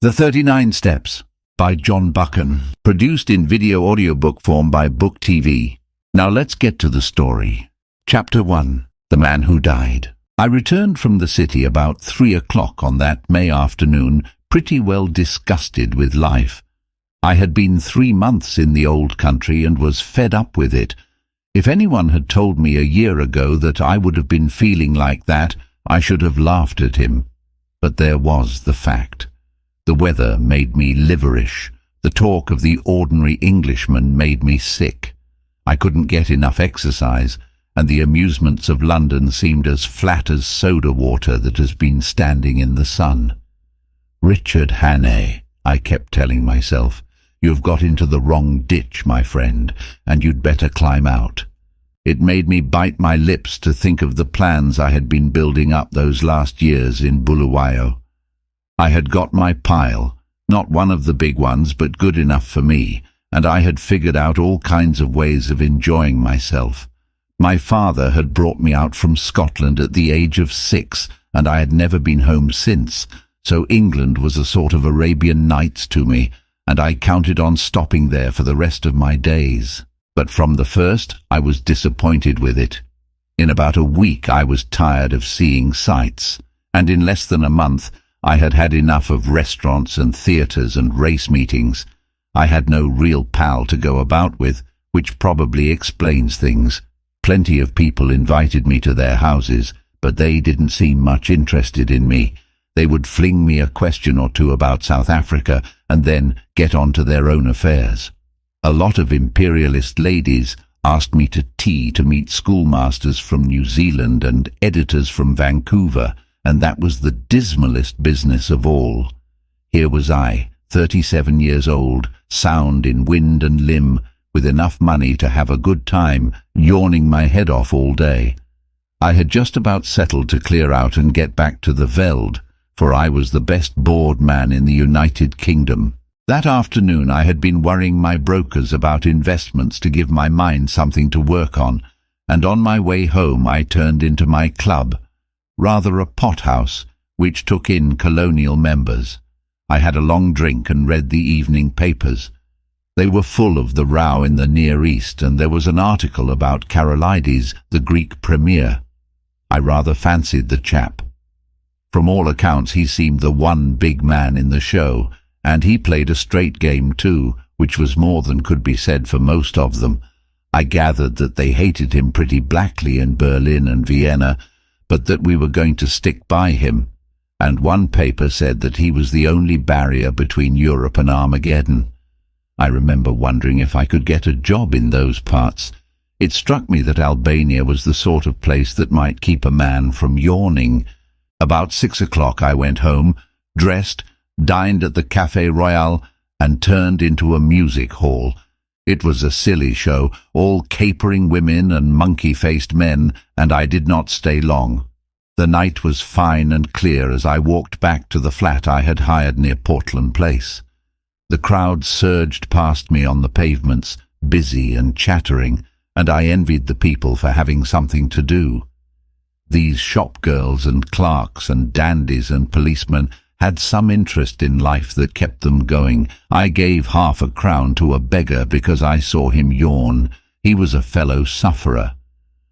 The 39 Steps by John Buchan, produced in video audiobook form by BookTV. Now let's get to the story. Chapter 1. The Man Who Died. I returned from the city about 3 o'clock on that May afternoon, pretty well disgusted with life. I had been 3 months in the old country and was fed up with it. If anyone had told me a year ago that I would have been feeling like that, I should have laughed at him. But there was the fact. The weather made me liverish. The talk of the ordinary Englishman made me sick. I couldn't get enough exercise, and the amusements of London seemed as flat as soda water that has been standing in the sun. Richard Hannay, I kept telling myself, you've got into the wrong ditch, my friend, and you'd better climb out. It made me bite my lips to think of the plans I had been building up those last years in Bulawayo. I had got my pile, not one of the big ones, but good enough for me, and I had figured out all kinds of ways of enjoying myself. My father had brought me out from Scotland at the age of 6, and I had never been home since, so England was a sort of Arabian Nights to me, and I counted on stopping there for the rest of my days. But from the first, I was disappointed with it. In about a week I was tired of seeing sights, and in less than a month I had had enough of restaurants and theatres and race meetings. I had no real pal to go about with, which probably explains things. Plenty of people invited me to their houses, but they didn't seem much interested in me. They would fling me a question or two about South Africa and then get on to their own affairs. A lot of imperialist ladies asked me to tea to meet schoolmasters from New Zealand and editors from Vancouver, and that was the dismalest business of all. Here was I, 37 years old, sound in wind and limb, with enough money to have a good time, yawning my head off all day. I had just about settled to clear out and get back to the veld, for I was the best bored man in the United Kingdom. That afternoon I had been worrying my brokers about investments to give my mind something to work on, and on my way home I turned into my club, rather a pothouse, which took in colonial members. I had a long drink and read the evening papers. They were full of the row in the Near East, and there was an article about Karolides, the Greek premier. I rather fancied the chap. From all accounts he seemed the one big man in the show, and he played a straight game too, which was more than could be said for most of them. I gathered that they hated him pretty blackly in Berlin and Vienna, but that we were going to stick by him, and one paper said that he was the only barrier between Europe and Armageddon. I remember wondering if I could get a job in those parts. It struck me that Albania was the sort of place that might keep a man from yawning. About 6 o'clock I went home, dressed, dined at the Café Royal, and turned into a music hall. It was a silly show, all capering women and monkey-faced men, and I did not stay long. The night was fine and clear as I walked back to the flat I had hired near Portland Place. The crowd surged past me on the pavements, busy and chattering, and I envied the people for having something to do. These shop girls and clerks and dandies and policemen had some interest in life that kept them going. I gave half a crown to a beggar because I saw him yawn. He was a fellow sufferer.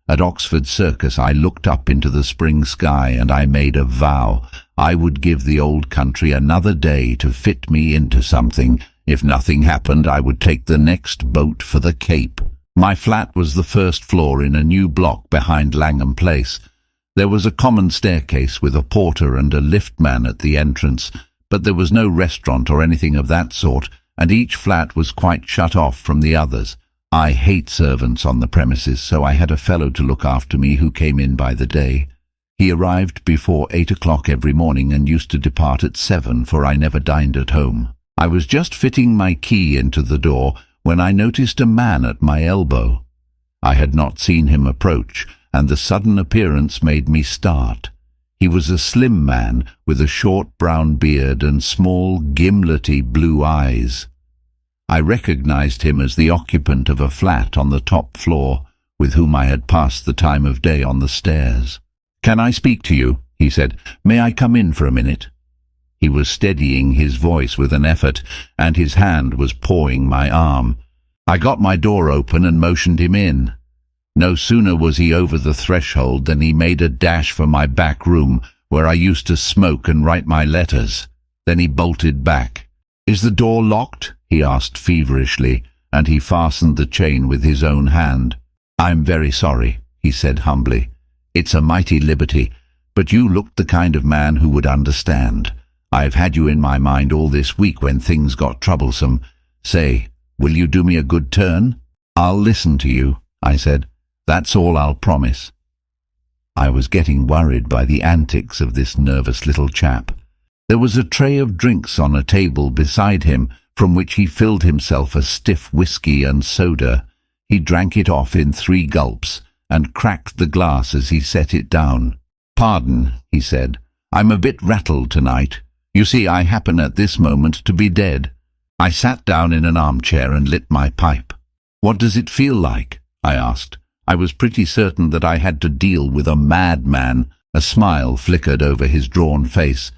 At Oxford Circus I looked up into the spring sky and I made a vow. I would give the old country another day to fit me into something. If nothing happened, I would take the next boat for the Cape. My flat was the first floor in a new block behind Langham Place. There was a common staircase with a porter and a liftman at the entrance, but there was no restaurant or anything of that sort, and each flat was quite shut off from the others. I hate servants on the premises, so I had a fellow to look after me who came in by the day. He arrived before 8 o'clock every morning and used to depart at 7, for I never dined at home. I was just fitting my key into the door when I noticed a man at my elbow. I had not seen him approach, and the sudden appearance made me start. He was a slim man with a short brown beard and small, gimlety blue eyes. I recognized him as the occupant of a flat on the top floor, with whom I had passed the time of day on the stairs. "Can I speak to you?" he said. "May I come in for a minute?" He was steadying his voice with an effort, and his hand was pawing my arm. I got my door open and motioned him in. No sooner was he over the threshold than he made a dash for my back room, where I used to smoke and write my letters. Then he bolted back. "Is the door locked?" he asked feverishly, and he fastened the chain with his own hand. "I'm very sorry," he said humbly. "It's a mighty liberty, but you looked the kind of man who would understand. I've had you in my mind all this week when things got troublesome. Say, will you do me a good turn?" "I'll listen to you," I said. "That's all I'll promise." I was getting worried by the antics of this nervous little chap. There was a tray of drinks on a table beside him, from which he filled himself a stiff whiskey and soda. He drank it off in 3 gulps, and cracked the glass as he set it down. "Pardon," he said, "I'm a bit rattled tonight. You see, I happen at this moment to be dead." I sat down in an armchair and lit my pipe. "What does it feel like?" I asked. I was pretty certain that I had to deal with a madman. A smile flickered over his drawn face.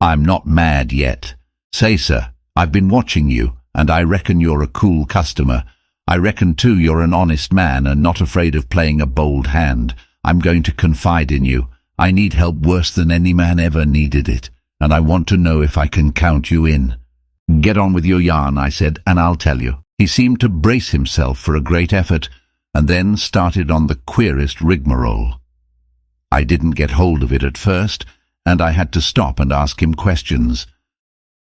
"I'm not mad yet. Say, sir, I've been watching you, and I reckon you're a cool customer. I reckon, too, you're an honest man and not afraid of playing a bold hand. I'm going to confide in you. I need help worse than any man ever needed it, and I want to know if I can count you in." "Get on with your yarn," I said, "and I'll tell you." He seemed to brace himself for a great effort, and then started on the queerest rigmarole. I didn't get hold of it at first, and I had to stop and ask him questions.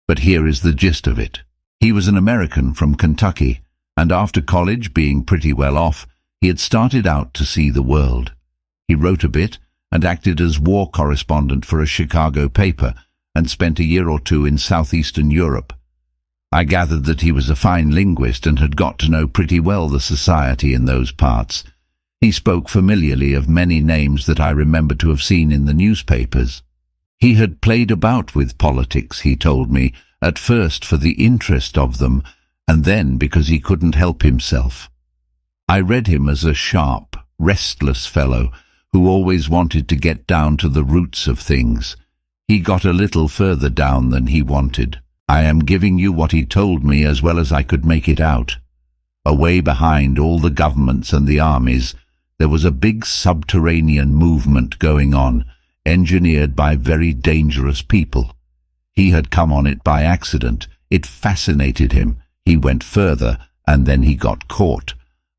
But here is the gist of it. He was an American from Kentucky, and after college, being pretty well off, he had started out to see the world. He wrote a bit, and acted as war correspondent for a Chicago paper, and spent a year or 2 in southeastern Europe. I gathered that he was a fine linguist and had got to know pretty well the society in those parts. He spoke familiarly of many names that I remembered to have seen in the newspapers. He had played about with politics, he told me, at first for the interest of them, and then because he couldn't help himself. I read him as a sharp, restless fellow who always wanted to get down to the roots of things. He got a little further down than he wanted. I am giving you what he told me as well as I could make it out. Away behind all the governments and the armies, there was a big subterranean movement going on, engineered by very dangerous people. He had come on it by accident. It fascinated him. He went further, and then he got caught.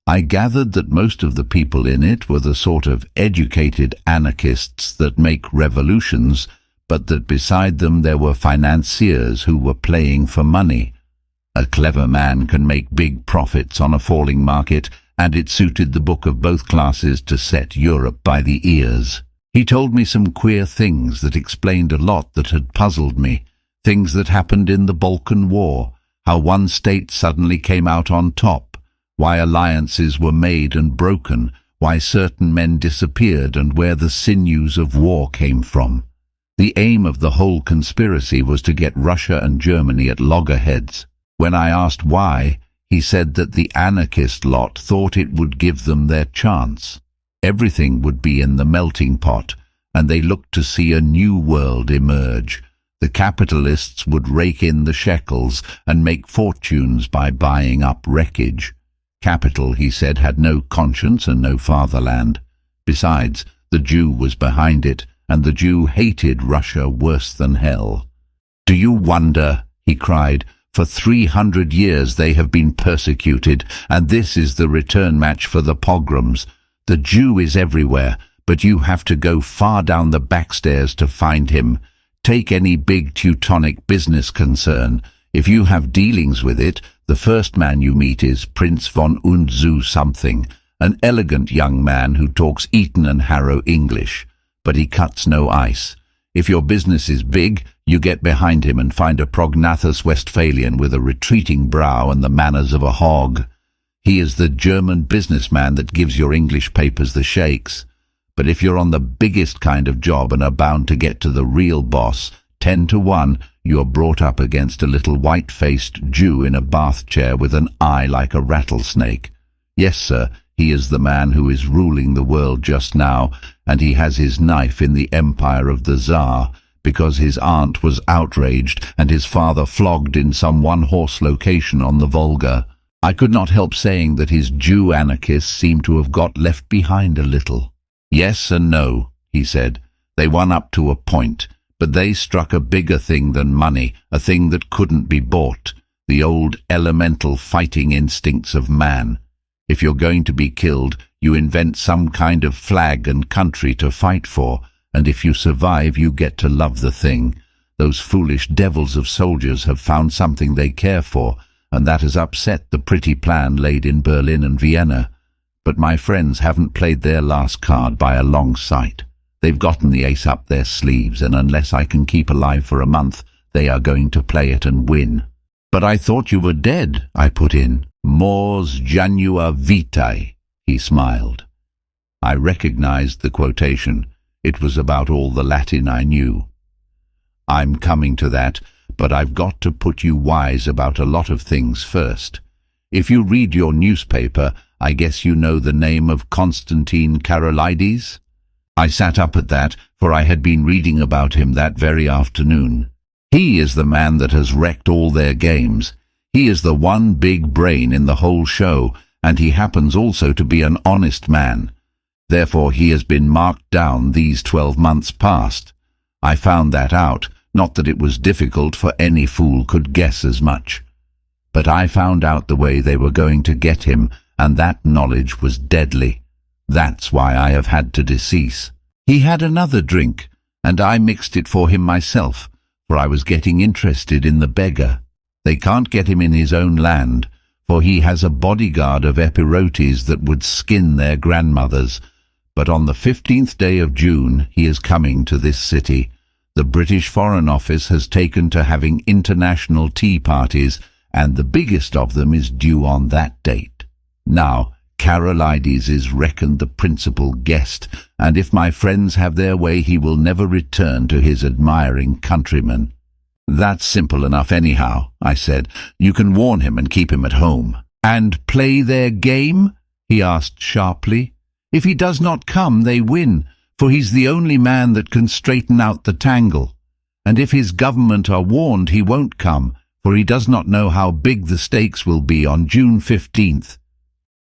I gathered that most of the people in it were the sort of educated anarchists that make revolutions, but that beside them there were financiers who were playing for money. A clever man can make big profits on a falling market, and it suited the book of both classes to set Europe by the ears. He told me some queer things that explained a lot that had puzzled me, things that happened in the Balkan War, how one state suddenly came out on top, why alliances were made and broken, why certain men disappeared, and where the sinews of war came from. The aim of the whole conspiracy was to get Russia and Germany at loggerheads. When I asked why, he said that the anarchist lot thought it would give them their chance. Everything would be in the melting pot, and they looked to see a new world emerge. The capitalists would rake in the shekels and make fortunes by buying up wreckage. Capital, he said, had no conscience and no fatherland. Besides, the Jew was behind it, and the Jew hated Russia worse than hell. "Do you wonder?" he cried. "For 300 years they have been persecuted, and this is the return match for the pogroms. The Jew is everywhere, but you have to go far down the backstairs to find him. Take any big Teutonic business concern. If you have dealings with it, the first man you meet is Prince von Unzu something, an elegant young man who talks Eton and Harrow English, but he cuts no ice. If your business is big, you get behind him and find a prognathous Westphalian with a retreating brow and the manners of a hog. He is the German businessman that gives your English papers the shakes. But if you're on the biggest kind of job and are bound to get to the real boss, 10 to 1, you're brought up against a little white-faced Jew in a bath chair with an eye like a rattlesnake. Yes, sir, he is the man who is ruling the world just now, and he has his knife in the empire of the Tsar, because his aunt was outraged and his father flogged in some one-horse location on the Volga. I could not help saying that his Jew anarchists seemed to have got left behind a little. Yes and no, he said. They won up to a point, but they struck a bigger thing than money, a thing that couldn't be bought, the old elemental fighting instincts of man. If you're going to be killed, you invent some kind of flag and country to fight for, and if you survive, you get to love the thing. Those foolish devils of soldiers have found something they care for, and that has upset the pretty plan laid in Berlin and Vienna. But my friends haven't played their last card by a long sight. They've gotten the ace up their sleeves, and unless I can keep alive for a month, they are going to play it and win. But I thought you were dead, I put in. Mors janua vitae, he smiled. I recognized the quotation. It was about all the Latin I knew. I'm coming to that, but I've got to put you wise about a lot of things first. If you read your newspaper, I guess you know the name of Constantine Karolides? I sat up at that, for I had been reading about him that very afternoon. He is the man that has wrecked all their games. He is the one big brain in the whole show, and he happens also to be an honest man. Therefore he has been marked down these 12 months past. I found that out, not that it was difficult, for any fool could guess as much. But I found out the way they were going to get him, and that knowledge was deadly. That's why I have had to decease. He had another drink, and I mixed it for him myself, for I was getting interested in the beggar. They can't get him in his own land, for he has a bodyguard of epirotes that would skin their grandmothers. But on the 15th day of June he is coming to this city. The British Foreign Office has taken to having international tea parties, and the biggest of them is due on that date. Now, Karolides is reckoned the principal guest, and if my friends have their way, he will never return to his admiring countrymen. That's simple enough anyhow, I said. You can warn him and keep him at home. And play their game? He asked sharply. If he does not come, they win, for he's the only man that can straighten out the tangle. And if his government are warned, he won't come, for he does not know how big the stakes will be on June 15th.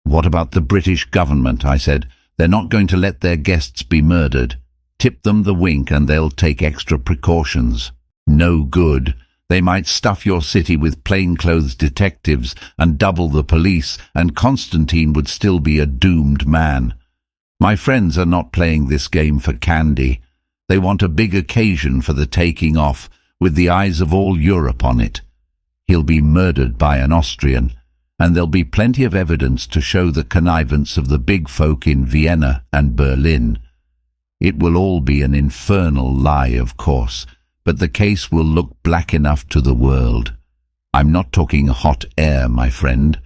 What about the British government? I said. They're not going to let their guests be murdered. Tip them the wink and they'll take extra precautions. No good. They might stuff your city with plainclothes detectives and double the police, and Constantine would still be a doomed man. My friends are not playing this game for candy. They want a big occasion for the taking off, with the eyes of all Europe on it. He'll be murdered by an Austrian, and there'll be plenty of evidence to show the connivance of the big folk in Vienna and Berlin. It will all be an infernal lie, of course, but the case will look black enough to the world. I'm not talking hot air, my friend.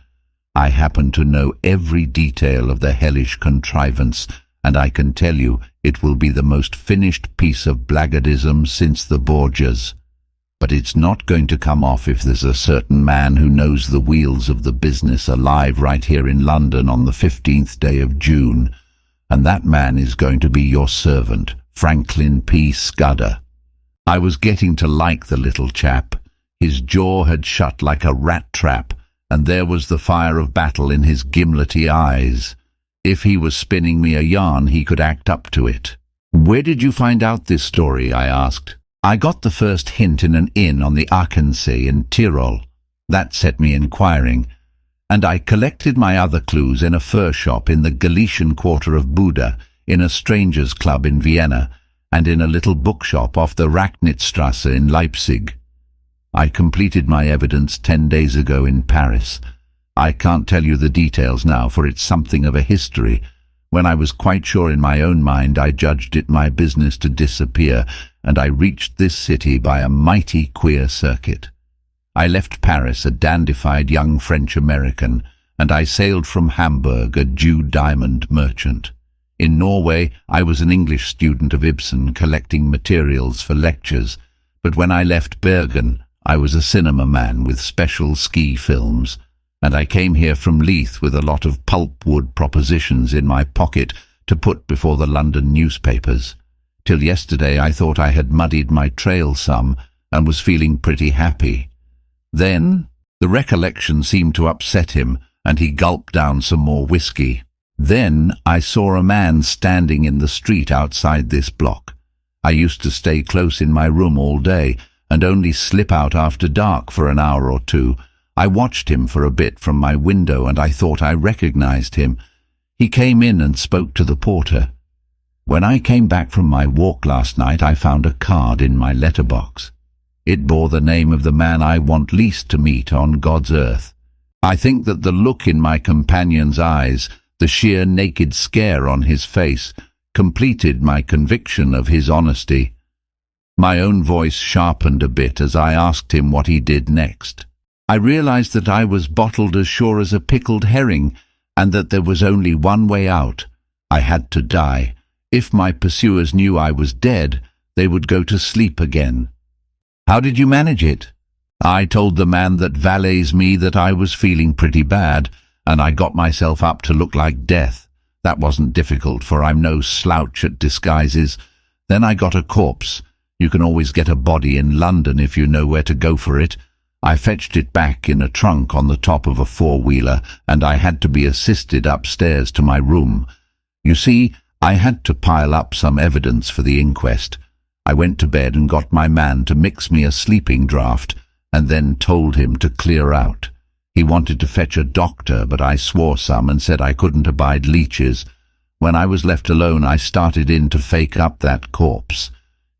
I happen to know every detail of the hellish contrivance, and I can tell you it will be the most finished piece of blackguardism since the Borgias. But it's not going to come off if there's a certain man who knows the wheels of the business alive right here in London on the 15th day of June, and that man is going to be your servant, Franklin P. Scudder. I was getting to like the little chap. His jaw had shut like a rat trap, and there was the fire of battle in his gimlety eyes. If he was spinning me a yarn, he could act up to it. "Where did you find out this story?" I asked. "I got the first hint in an inn on the Achensee in Tyrol. That set me inquiring, and I collected my other clues in a fur shop in the Galician quarter of Buda, in a strangers' club in Vienna, and in a little bookshop off the Racknitzstrasse in Leipzig. I completed my evidence 10 days ago in Paris. I can't tell you the details now, for it's something of a history. When I was quite sure in my own mind, I judged it my business to disappear, and I reached this city by a mighty queer circuit. I left Paris a dandified young French-American, and I sailed from Hamburg a Jew diamond merchant. In Norway, I was an English student of Ibsen collecting materials for lectures, but when I left Bergen, I was a cinema man with special ski films, and I came here from Leith with a lot of pulpwood propositions in my pocket to put before the London newspapers. Till yesterday I thought I had muddied my trail some and was feeling pretty happy. Then the recollection seemed to upset him, and he gulped down some more whiskey. Then I saw a man standing in the street outside this block. I used to stay close in my room all day and only slip out after dark for an hour or two. I watched him for a bit from my window, and I thought I recognized him. He came in and spoke to the porter. When I came back from my walk last night, I found a card in my letterbox. It bore the name of the man I want least to meet on God's earth. I think that the look in my companion's eyes, the sheer naked scare on his face, completed my conviction of his honesty. My own voice sharpened a bit as I asked him what he did next. I realized that I was bottled as sure as a pickled herring, and that there was only one way out. I had to die. If my pursuers knew I was dead, they would go to sleep again. How did you manage it? I told the man that valets me that I was feeling pretty bad, and I got myself up to look like death. That wasn't difficult, for I'm no slouch at disguises. Then I got a corpse. You can always get a body in London if you know where to go for it. I fetched it back in a trunk on the top of a four-wheeler, and I had to be assisted upstairs to my room. You see, I had to pile up some evidence for the inquest. I went to bed and got my man to mix me a sleeping draught, and then told him to clear out. He wanted to fetch a doctor, but I swore some and said I couldn't abide leeches. When I was left alone, I started in to fake up that corpse.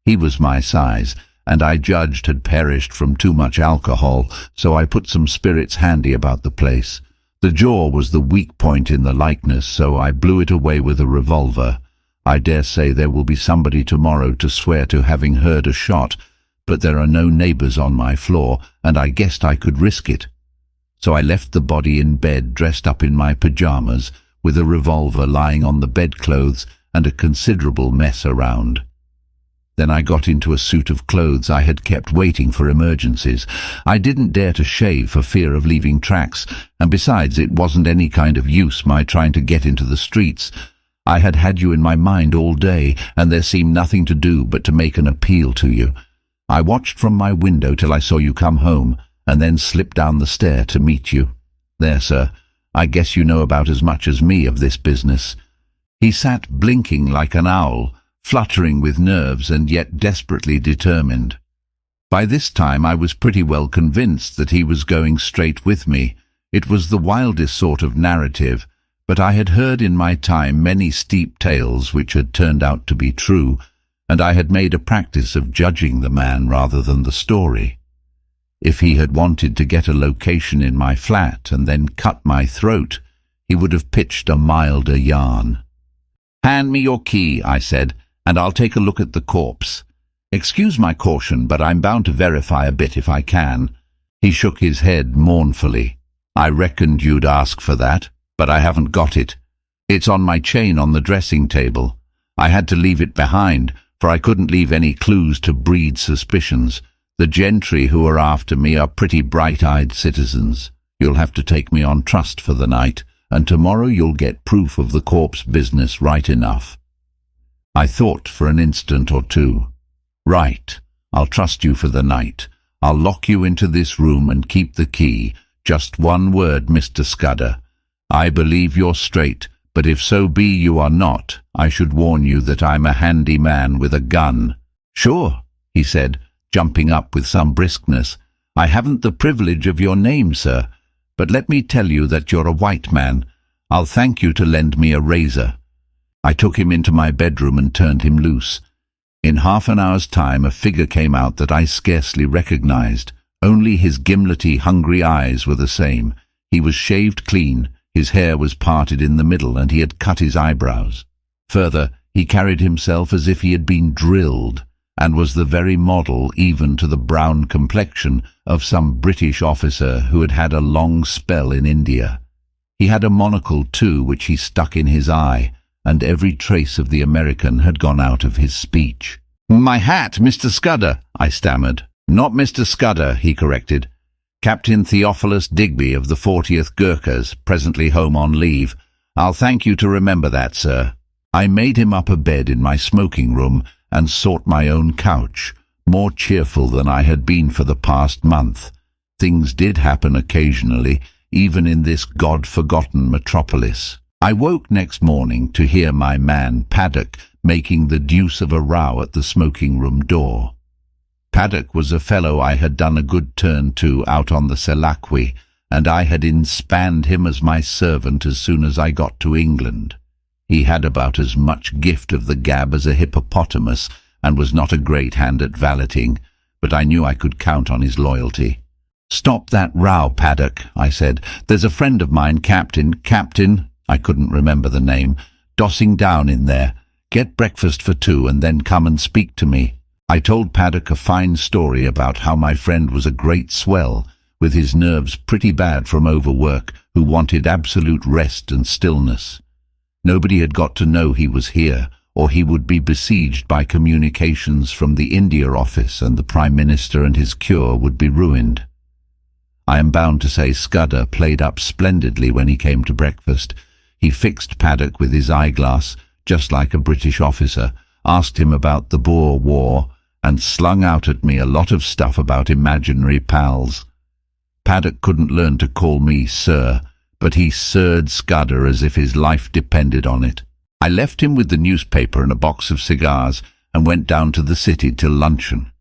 He was my size, and I judged had perished from too much alcohol, so I put some spirits handy about the place. The jaw was the weak point in the likeness, so I blew it away with a revolver. I dare say there will be somebody tomorrow to swear to having heard a shot, but there are no neighbours on my floor, and I guessed I could risk it. So I left the body in bed, dressed up in my pyjamas, with a revolver lying on the bedclothes and a considerable mess around. Then I got into a suit of clothes I had kept waiting for emergencies. I didn't dare to shave for fear of leaving tracks, and besides, it wasn't any kind of use my trying to get into the streets. I had had you in my mind all day, and there seemed nothing to do but to make an appeal to you. I watched from my window till I saw you come home, and then slipped down the stair to meet you. There, sir, I guess you know about as much as me of this business." He sat blinking like an owl, fluttering with nerves and yet desperately determined. By this time I was pretty well convinced that he was going straight with me. It was the wildest sort of narrative, but I had heard in my time many steep tales which had turned out to be true, and I had made a practice of judging the man rather than the story. If he had wanted to get a location in my flat and then cut my throat, he would have pitched a milder yarn. "Hand me your key," I said, "and I'll take a look at the corpse. Excuse my caution, but I'm bound to verify a bit if I can." He shook his head mournfully. "I reckoned you'd ask for that, but I haven't got it. It's on my chain on the dressing table. I had to leave it behind, for I couldn't leave any clues to breed suspicions. The gentry who are after me are pretty bright-eyed citizens. You'll have to take me on trust for the night, and tomorrow you'll get proof of the corpse business right enough." I thought for an instant or two. "Right, I'll trust you for the night. I'll lock you into this room and keep the key. Just one word, Mr. Scudder. I believe you're straight, but if so be you are not, I should warn you that I'm a handy man with a gun." "Sure," he said, jumping up with some briskness. "I haven't the privilege of your name, sir, but let me tell you that you're a white man. I'll thank you to lend me a razor." I took him into my bedroom and turned him loose. In half an hour's time a figure came out that I scarcely recognized. Only his gimlety, hungry eyes were the same. He was shaved clean, his hair was parted in the middle, and he had cut his eyebrows. Further, he carried himself as if he had been drilled, and was the very model, even to the brown complexion, of some British officer who had had a long spell in India. He had a monocle too, which he stuck in his eye, and every trace of the American had gone out of his speech. "My hat, Mr. Scudder," I stammered. "Not Mr. Scudder," he corrected. "Captain Theophilus Digby of the 40th Gurkhas, presently home on leave. I'll thank you to remember that, sir." I made him up a bed in my smoking room, and sought my own couch, more cheerful than I had been for the past month. Things did happen occasionally, even in this God-forgotten metropolis. I woke next morning to hear my man Paddock making the deuce of a row at the smoking-room door. Paddock was a fellow I had done a good turn to out on the Selaqui, and I had inspanned him as my servant as soon as I got to England. He had about as much gift of the gab as a hippopotamus, and was not a great hand at valeting, but I knew I could count on his loyalty. "Stop that row, Paddock," I said. "There's a friend of mine, Captain, I couldn't remember the name, dossing down in there. Get breakfast for 2 and then come and speak to me." I told Paddock a fine story about how my friend was a great swell, with his nerves pretty bad from overwork, who wanted absolute rest and stillness. Nobody had got to know he was here, or he would be besieged by communications from the India office, and the Prime Minister and his cure would be ruined. I am bound to say Scudder played up splendidly when he came to breakfast. He fixed Paddock with his eyeglass, just like a British officer, asked him about the Boer War, and slung out at me a lot of stuff about imaginary pals. Paddock couldn't learn to call me sir, but he sirred Scudder as if his life depended on it. I left him with the newspaper and a box of cigars and went down to the city till luncheon.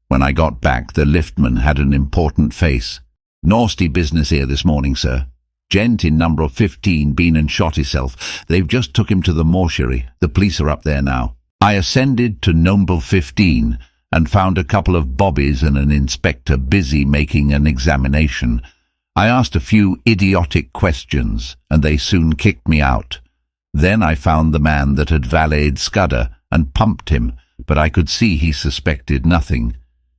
When I got back, the liftman had an important face. "Nasty business here this morning, sir. Gent in number 15 been and shot himself. They've just took him to the mortuary. The police are up there now." I ascended to number 15 and found a couple of bobbies and an inspector busy making an examination. I asked a few idiotic questions, and they soon kicked me out. Then I found the man that had valeted Scudder and pumped him, but I could see he suspected nothing.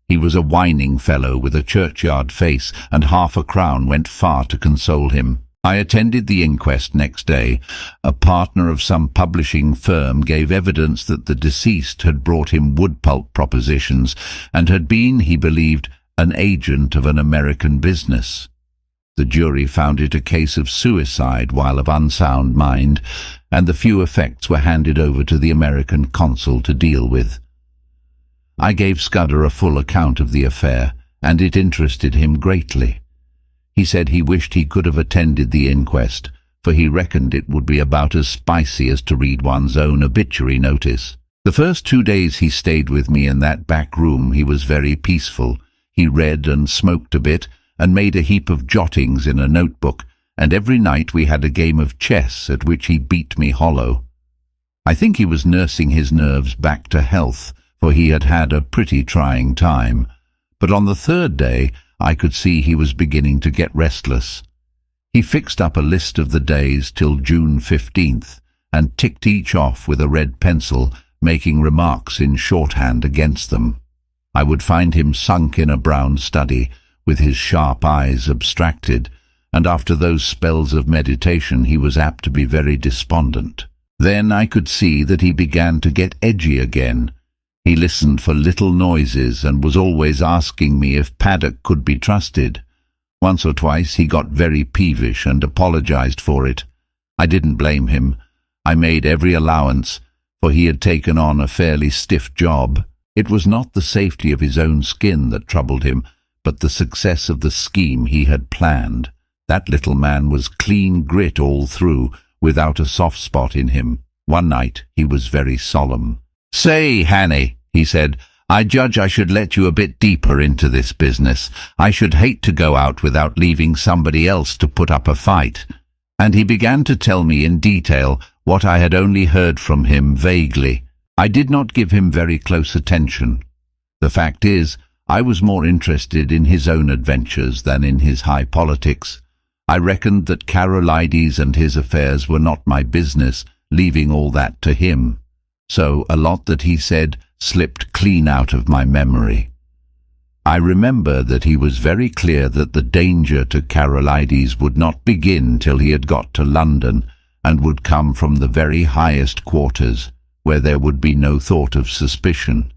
He was a whining fellow with a churchyard face, and half a crown went far to console him. I attended the inquest next day. A partner of some publishing firm gave evidence that the deceased had brought him wood pulp propositions, and had been, he believed, an agent of an American business. The jury found it a case of suicide while of unsound mind, and the few effects were handed over to the American consul to deal with. I gave Scudder a full account of the affair, and it interested him greatly. He said he wished he could have attended the inquest, for he reckoned it would be about as spicy as to read one's own obituary notice. The first 2 days he stayed with me in that back room he was very peaceful. He read and smoked a bit, and made a heap of jottings in a notebook, and every night we had a game of chess at which he beat me hollow. I think he was nursing his nerves back to health, for he had had a pretty trying time. But on the 3rd day I could see he was beginning to get restless. He fixed up a list of the days till June 15th, and ticked each off with a red pencil, making remarks in shorthand against them. I would find him sunk in a brown study, with his sharp eyes abstracted, and after those spells of meditation he was apt to be very despondent. Then I could see that he began to get edgy again. He listened for little noises and was always asking me if Paddock could be trusted. Once or twice he got very peevish and apologized for it. I didn't blame him. I made every allowance, for he had taken on a fairly stiff job. It was not the safety of his own skin that troubled him, but the success of the scheme he had planned. That little man was clean grit all through, without a soft spot in him. One night he was very solemn. "Say, Hannay," he said, "I judge I should let you a bit deeper into this business. I should hate to go out without leaving somebody else to put up a fight." And he began to tell me in detail what I had only heard from him vaguely. I did not give him very close attention. The fact is, I was more interested in his own adventures than in his high politics. I reckoned that Carolides and his affairs were not my business, leaving all that to him. So a lot that he said slipped clean out of my memory. I remember that he was very clear that the danger to Carolides would not begin till he had got to London, and would come from the very highest quarters, where there would be no thought of suspicion.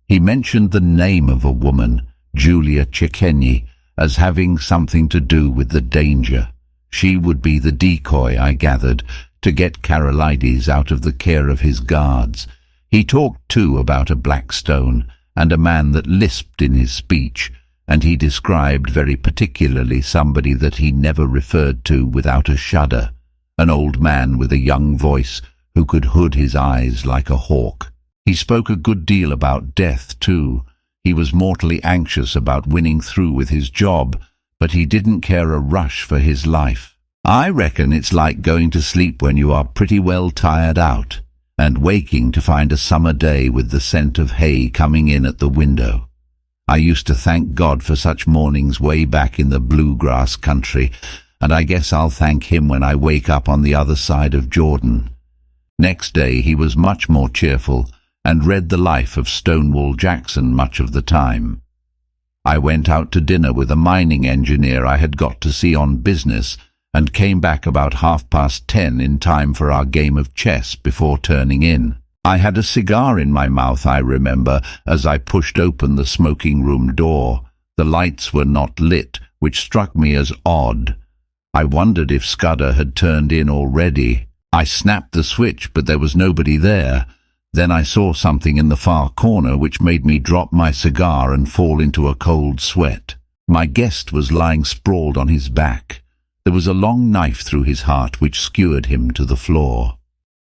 He mentioned the name of a woman, Julia Ciccheni, as having something to do with the danger. She would be the decoy, I gathered, to get Carolides out of the care of his guards. He talked too about a black stone and a man that lisped in his speech, and he described very particularly somebody that he never referred to without a shudder, an old man with a young voice who could hood his eyes like a hawk. He spoke a good deal about death too. He was mortally anxious about winning through with his job, but he didn't care a rush for his life. I reckon it's like going to sleep when you are pretty well tired out, and waking to find a summer day with the scent of hay coming in at the window. I used to thank God for such mornings way back in the bluegrass country, and I guess I'll thank him when I wake up on the other side of Jordan. Next day he was much more cheerful, and read the life of Stonewall Jackson much of the time. I went out to dinner with a mining engineer I had got to see on business, and came back about 10:30 in time for our game of chess before turning in. I had a cigar in my mouth, I remember, as I pushed open the smoking room door. The lights were not lit, which struck me as odd. I wondered if Scudder had turned in already. I snapped the switch, but there was nobody there. Then I saw something in the far corner which made me drop my cigar and fall into a cold sweat. My guest was lying sprawled on his back. There was a long knife through his heart which skewered him to the floor.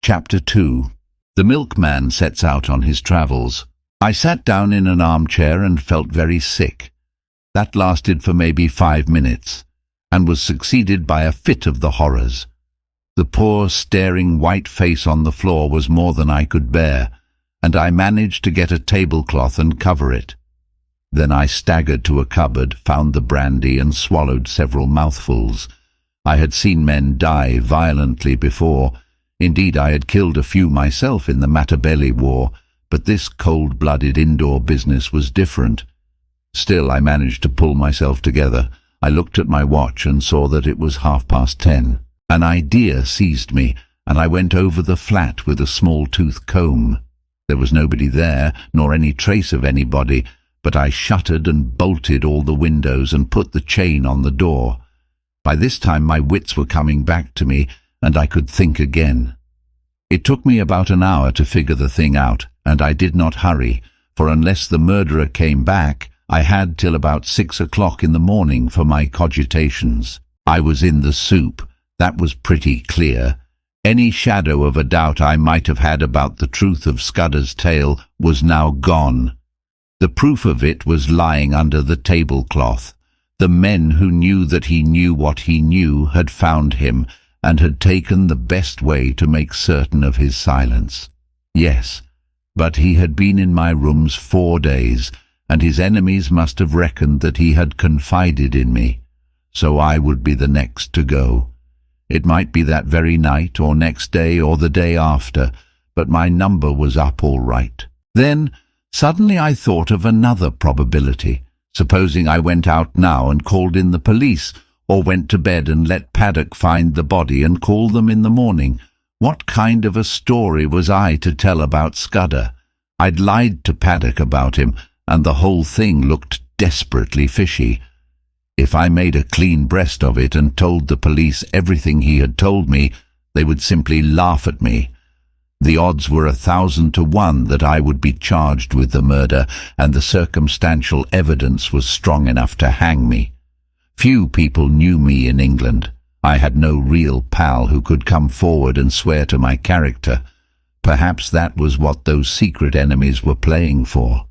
Chapter 2. The Milkman sets out on his travels. I sat down in an armchair and felt very sick. That lasted for maybe 5 minutes, and was succeeded by a fit of the horrors. The poor, staring white face on the floor was more than I could bear, and I managed to get a tablecloth and cover it. Then I staggered to a cupboard, found the brandy, and swallowed several mouthfuls. I had seen men die violently before. Indeed, I had killed a few myself in the Matabele War, but this cold-blooded indoor business was different. Still, I managed to pull myself together. I looked at my watch and saw that it was 10:30. An idea seized me, and I went over the flat with a small-tooth comb. There was nobody there, nor any trace of anybody, but I shuttered and bolted all the windows and put the chain on the door. By this time my wits were coming back to me, and I could think again. It took me about an hour to figure the thing out, and I did not hurry, for unless the murderer came back, I had till about 6 o'clock in the morning for my cogitations. I was in the soup. That was pretty clear. Any shadow of a doubt I might have had about the truth of Scudder's tale was now gone. The proof of it was lying under the tablecloth. The men who knew that he knew what he knew had found him, and had taken the best way to make certain of his silence. Yes, but he had been in my rooms 4 days, and his enemies must have reckoned that he had confided in me. So I would be the next to go. It might be that very night, or next day, or the day after, but my number was up all right. Then, suddenly I thought of another probability. Supposing I went out now and called in the police, or went to bed and let Paddock find the body and call them in the morning. What kind of a story was I to tell about Scudder? I'd lied to Paddock about him, and the whole thing looked desperately fishy. If I made a clean breast of it and told the police everything he had told me, they would simply laugh at me. The odds were 1,000 to 1 that I would be charged with the murder, and the circumstantial evidence was strong enough to hang me. Few people knew me in England. I had no real pal who could come forward and swear to my character. Perhaps that was what those secret enemies were playing for.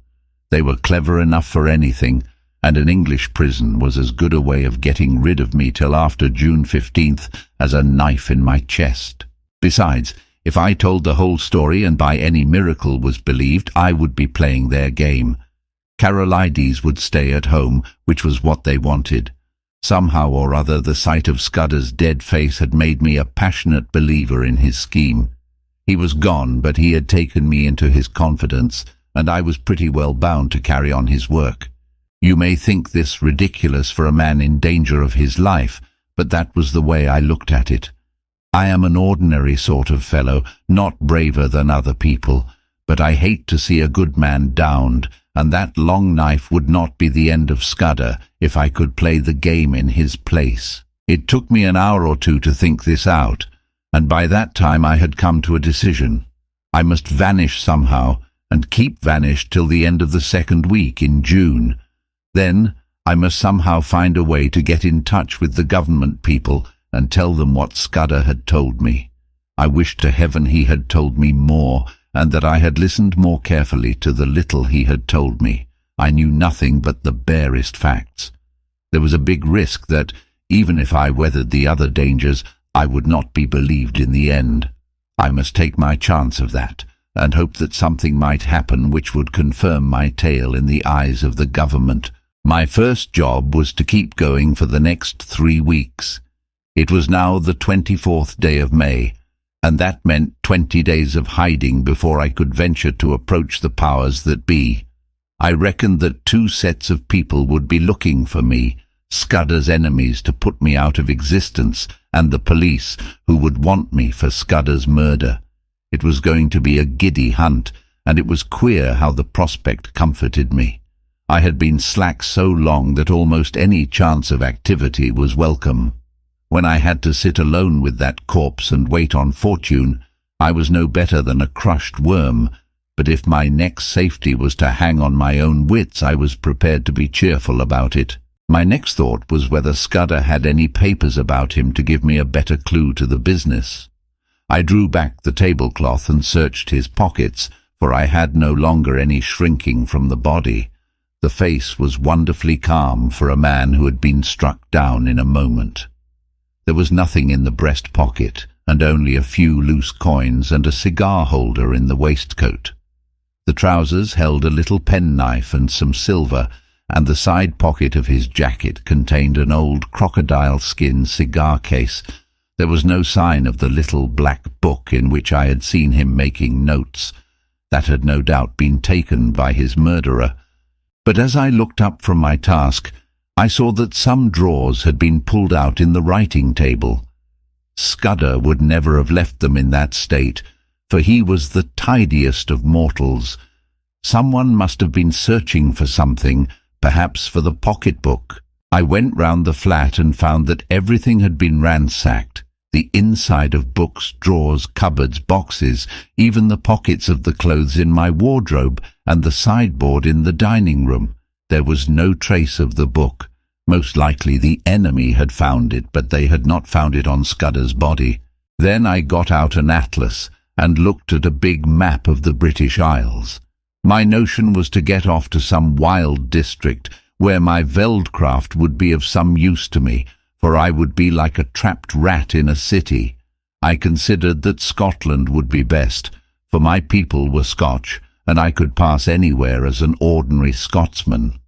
They were clever enough for anything, and an English prison was as good a way of getting rid of me till after June 15th as a knife in my chest. Besides, if I told the whole story and by any miracle was believed, I would be playing their game. Carolides would stay at home, which was what they wanted. Somehow or other, the sight of Scudder's dead face had made me a passionate believer in his scheme. He was gone, but he had taken me into his confidence, and I was pretty well bound to carry on his work. You may think this ridiculous for a man in danger of his life, but that was the way I looked at it. I am an ordinary sort of fellow, not braver than other people, but I hate to see a good man downed, and that long knife would not be the end of Scudder if I could play the game in his place. It took me an hour or two to think this out, and by that time I had come to a decision. I must vanish somehow, and keep vanished till the end of the second week in June. Then I must somehow find a way to get in touch with the government people and tell them what Scudder had told me. I wished to heaven he had told me more, and that I had listened more carefully to the little he had told me. I knew nothing but the barest facts. There was a big risk that, even if I weathered the other dangers, I would not be believed in the end. I must take my chance of that, and hope that something might happen which would confirm my tale in the eyes of the government. My first job was to keep going for the next 3 weeks. It was now the 24th day of May, and that meant 20 days of hiding before I could venture to approach the powers that be. I reckoned that 2 sets of people would be looking for me, Scudder's enemies to put me out of existence, and the police who would want me for Scudder's murder. It was going to be a giddy hunt, and it was queer how the prospect comforted me. I had been slack so long that almost any chance of activity was welcome. When I had to sit alone with that corpse and wait on fortune, I was no better than a crushed worm, but if my next safety was to hang on my own wits, I was prepared to be cheerful about it. My next thought was whether Scudder had any papers about him to give me a better clue to the business. I drew back the tablecloth and searched his pockets, for I had no longer any shrinking from the body. The face was wonderfully calm for a man who had been struck down in a moment. There was nothing in the breast pocket, and only a few loose coins and a cigar holder in the waistcoat. The trousers held a little penknife and some silver, and the side pocket of his jacket contained an old crocodile-skin cigar case. There was no sign of the little black book in which I had seen him making notes. That had no doubt been taken by his murderer. But as I looked up from my task, I saw that some drawers had been pulled out in the writing table. Scudder would never have left them in that state, for he was the tidiest of mortals. Someone must have been searching for something, perhaps for the pocketbook. I went round the flat and found that everything had been ransacked. The inside of books, drawers, cupboards, boxes, even the pockets of the clothes in my wardrobe and the sideboard in the dining room. There was no trace of the book. Most likely the enemy had found it, but they had not found it on Scudder's body. Then I got out an atlas and looked at a big map of the British Isles. My notion was to get off to some wild district where my veldcraft would be of some use to me, for I would be like a trapped rat in a city. I considered that Scotland would be best, for my people were Scotch, and I could pass anywhere as an ordinary Scotsman.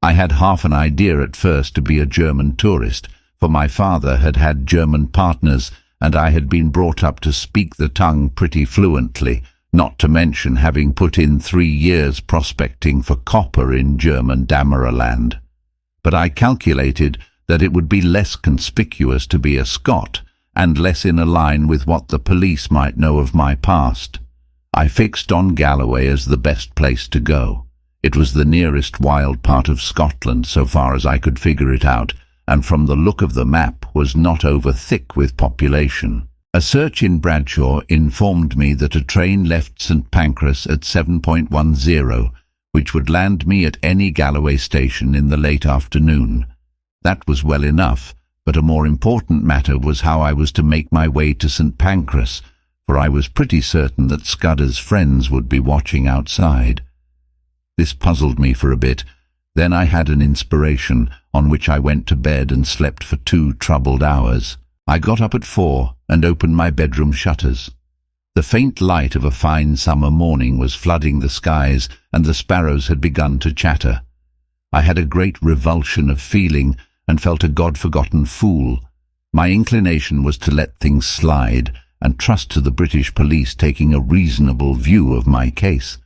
I had half an idea at first to be a German tourist, for my father had had German partners, and I had been brought up to speak the tongue pretty fluently, not to mention having put in 3 years prospecting for copper in German Damaraland. But I calculated that it would be less conspicuous to be a Scot, and less in a line with what the police might know of my past. I fixed on Galloway as the best place to go. It was the nearest wild part of Scotland so far as I could figure it out, and from the look of the map was not over thick with population. A search in Bradshaw informed me that a train left St Pancras at 7.10, which would land me at any Galloway station in the late afternoon. That was well enough, but a more important matter was how I was to make my way to St Pancras, for I was pretty certain that Scudder's friends would be watching outside. This puzzled me for a bit. Then I had an inspiration, on which I went to bed and slept for 2 troubled hours. I got up at 4 and opened my bedroom shutters. The faint light of a fine summer morning was flooding the skies, and the sparrows had begun to chatter. I had a great revulsion of feeling, and felt a God-forgotten fool. My inclination was to let things slide, and trust to the British police taking a reasonable view of my case.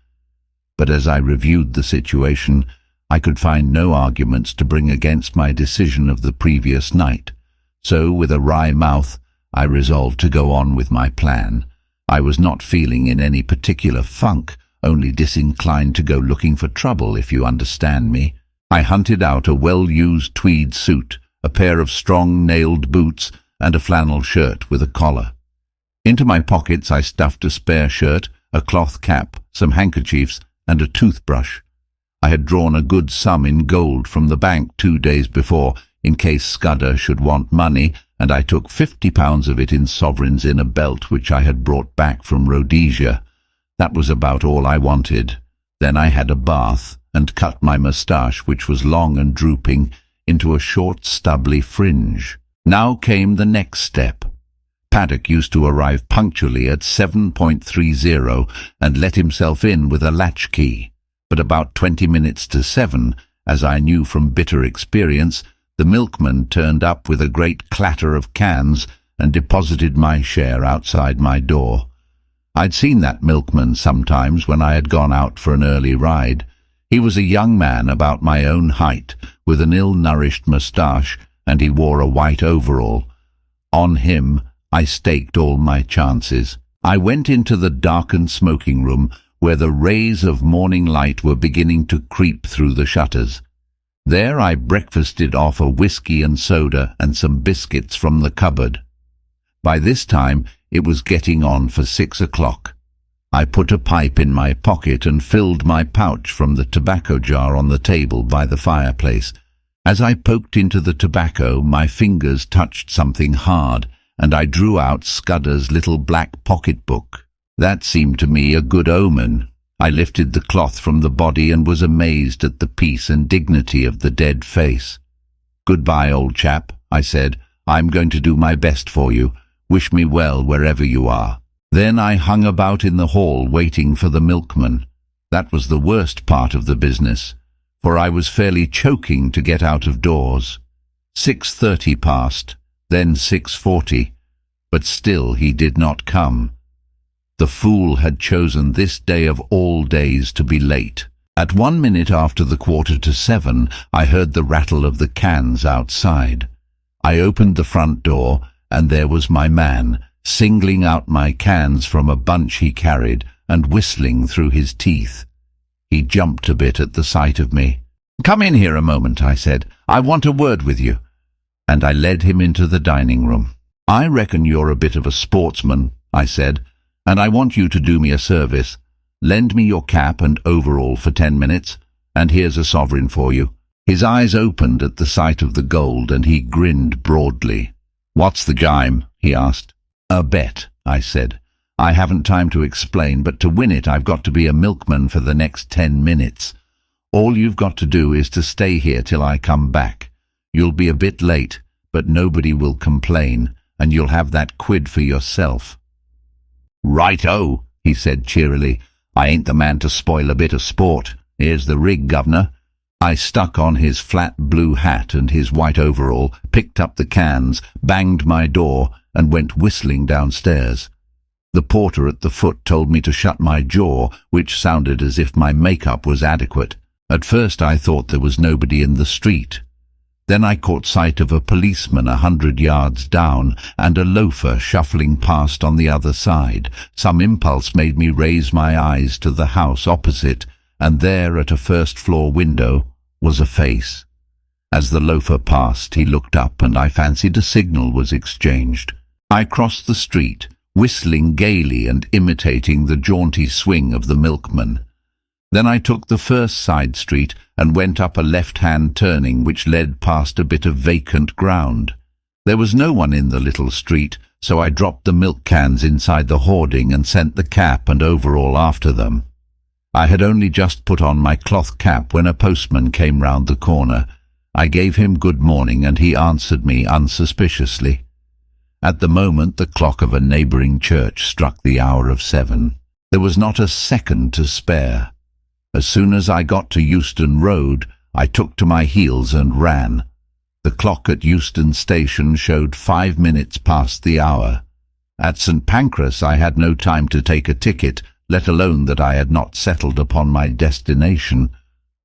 But as I reviewed the situation, I could find no arguments to bring against my decision of the previous night. So, with a wry mouth, I resolved to go on with my plan. I was not feeling in any particular funk, only disinclined to go looking for trouble, if you understand me. I hunted out a well-used tweed suit, a pair of strong nailed boots, and a flannel shirt with a collar. Into my pockets I stuffed a spare shirt, a cloth cap, some handkerchiefs, and a toothbrush. I had drawn a good sum in gold from the bank 2 days before, in case Scudder should want money, and I took £50 of it in sovereigns in a belt which I had brought back from Rhodesia. That was about all I wanted. Then I had a bath, and cut my moustache, which was long and drooping, into a short stubbly fringe. Now came the next step. Paddock used to arrive punctually at 7:30 and let himself in with a latchkey. But about 20 minutes to 7, as I knew from bitter experience, the milkman turned up with a great clatter of cans and deposited my share outside my door. I'd seen that milkman sometimes when I had gone out for an early ride. He was a young man about my own height, with an ill-nourished moustache, and he wore a white overall. On him I staked all my chances. I went into the darkened smoking room, where the rays of morning light were beginning to creep through the shutters. There I breakfasted off a whiskey and soda and some biscuits from the cupboard. By this time it was getting on for 6 o'clock. I put a pipe in my pocket and filled my pouch from the tobacco jar on the table by the fireplace. As I poked into the tobacco, my fingers touched something hard, and I drew out Scudder's little black pocket-book. That seemed to me a good omen. I lifted the cloth from the body and was amazed at the peace and dignity of the dead face. "Goodbye, old chap," I said. "I'm going to do my best for you. Wish me well wherever you are." Then I hung about in the hall waiting for the milkman. That was the worst part of the business, for I was fairly choking to get out of doors. 6:30 passed, then 6:40, but still he did not come. The fool had chosen this day of all days to be late. At 1 minute after the 6:45, I heard the rattle of the cans outside. I opened the front door, and there was my man, singling out my cans from a bunch he carried and whistling through his teeth. He jumped a bit at the sight of me. "Come in here a moment," I said. "I want a word with you." And I led him into the dining room. "I reckon you're a bit of a sportsman," I said, "and I want you to do me a service. Lend me your cap and overall for 10 minutes, and here's a sovereign for you." His eyes opened at the sight of the gold, and he grinned broadly. "What's the game?" he asked. "A bet," I said. "I haven't time to explain, but to win it I've got to be a milkman for the next 10 minutes. All you've got to do is to stay here till I come back. You'll be a bit late, but nobody will complain, and you'll have that quid for yourself." "Right-o," he said cheerily. "I ain't the man to spoil a bit of sport. Here's the rig, governor." I stuck on his flat blue hat and his white overall, picked up the cans, banged my door, and went whistling downstairs. The porter at the foot told me to shut my jaw, which sounded as if my makeup was adequate. At first I thought there was nobody in the street. Then I caught sight of a policeman 100 yards down and a loafer shuffling past on the other side. Some impulse made me raise my eyes to the house opposite, and there at a first-floor window was a face. As the loafer passed, he looked up, and I fancied a signal was exchanged. I crossed the street, whistling gaily and imitating the jaunty swing of the milkman. Then I took the first side street and went up a left-hand turning which led past a bit of vacant ground. There was no one in the little street, so I dropped the milk cans inside the hoarding and sent the cap and overall after them. I had only just put on my cloth cap when a postman came round the corner. I gave him good morning, and he answered me unsuspiciously. At the moment the clock of a neighbouring church struck the hour of 7. There was not a second to spare. As soon as I got to Euston Road, I took to my heels and ran. The clock at Euston Station showed 5 minutes past the hour. At St. Pancras I had no time to take a ticket, let alone that I had not settled upon my destination.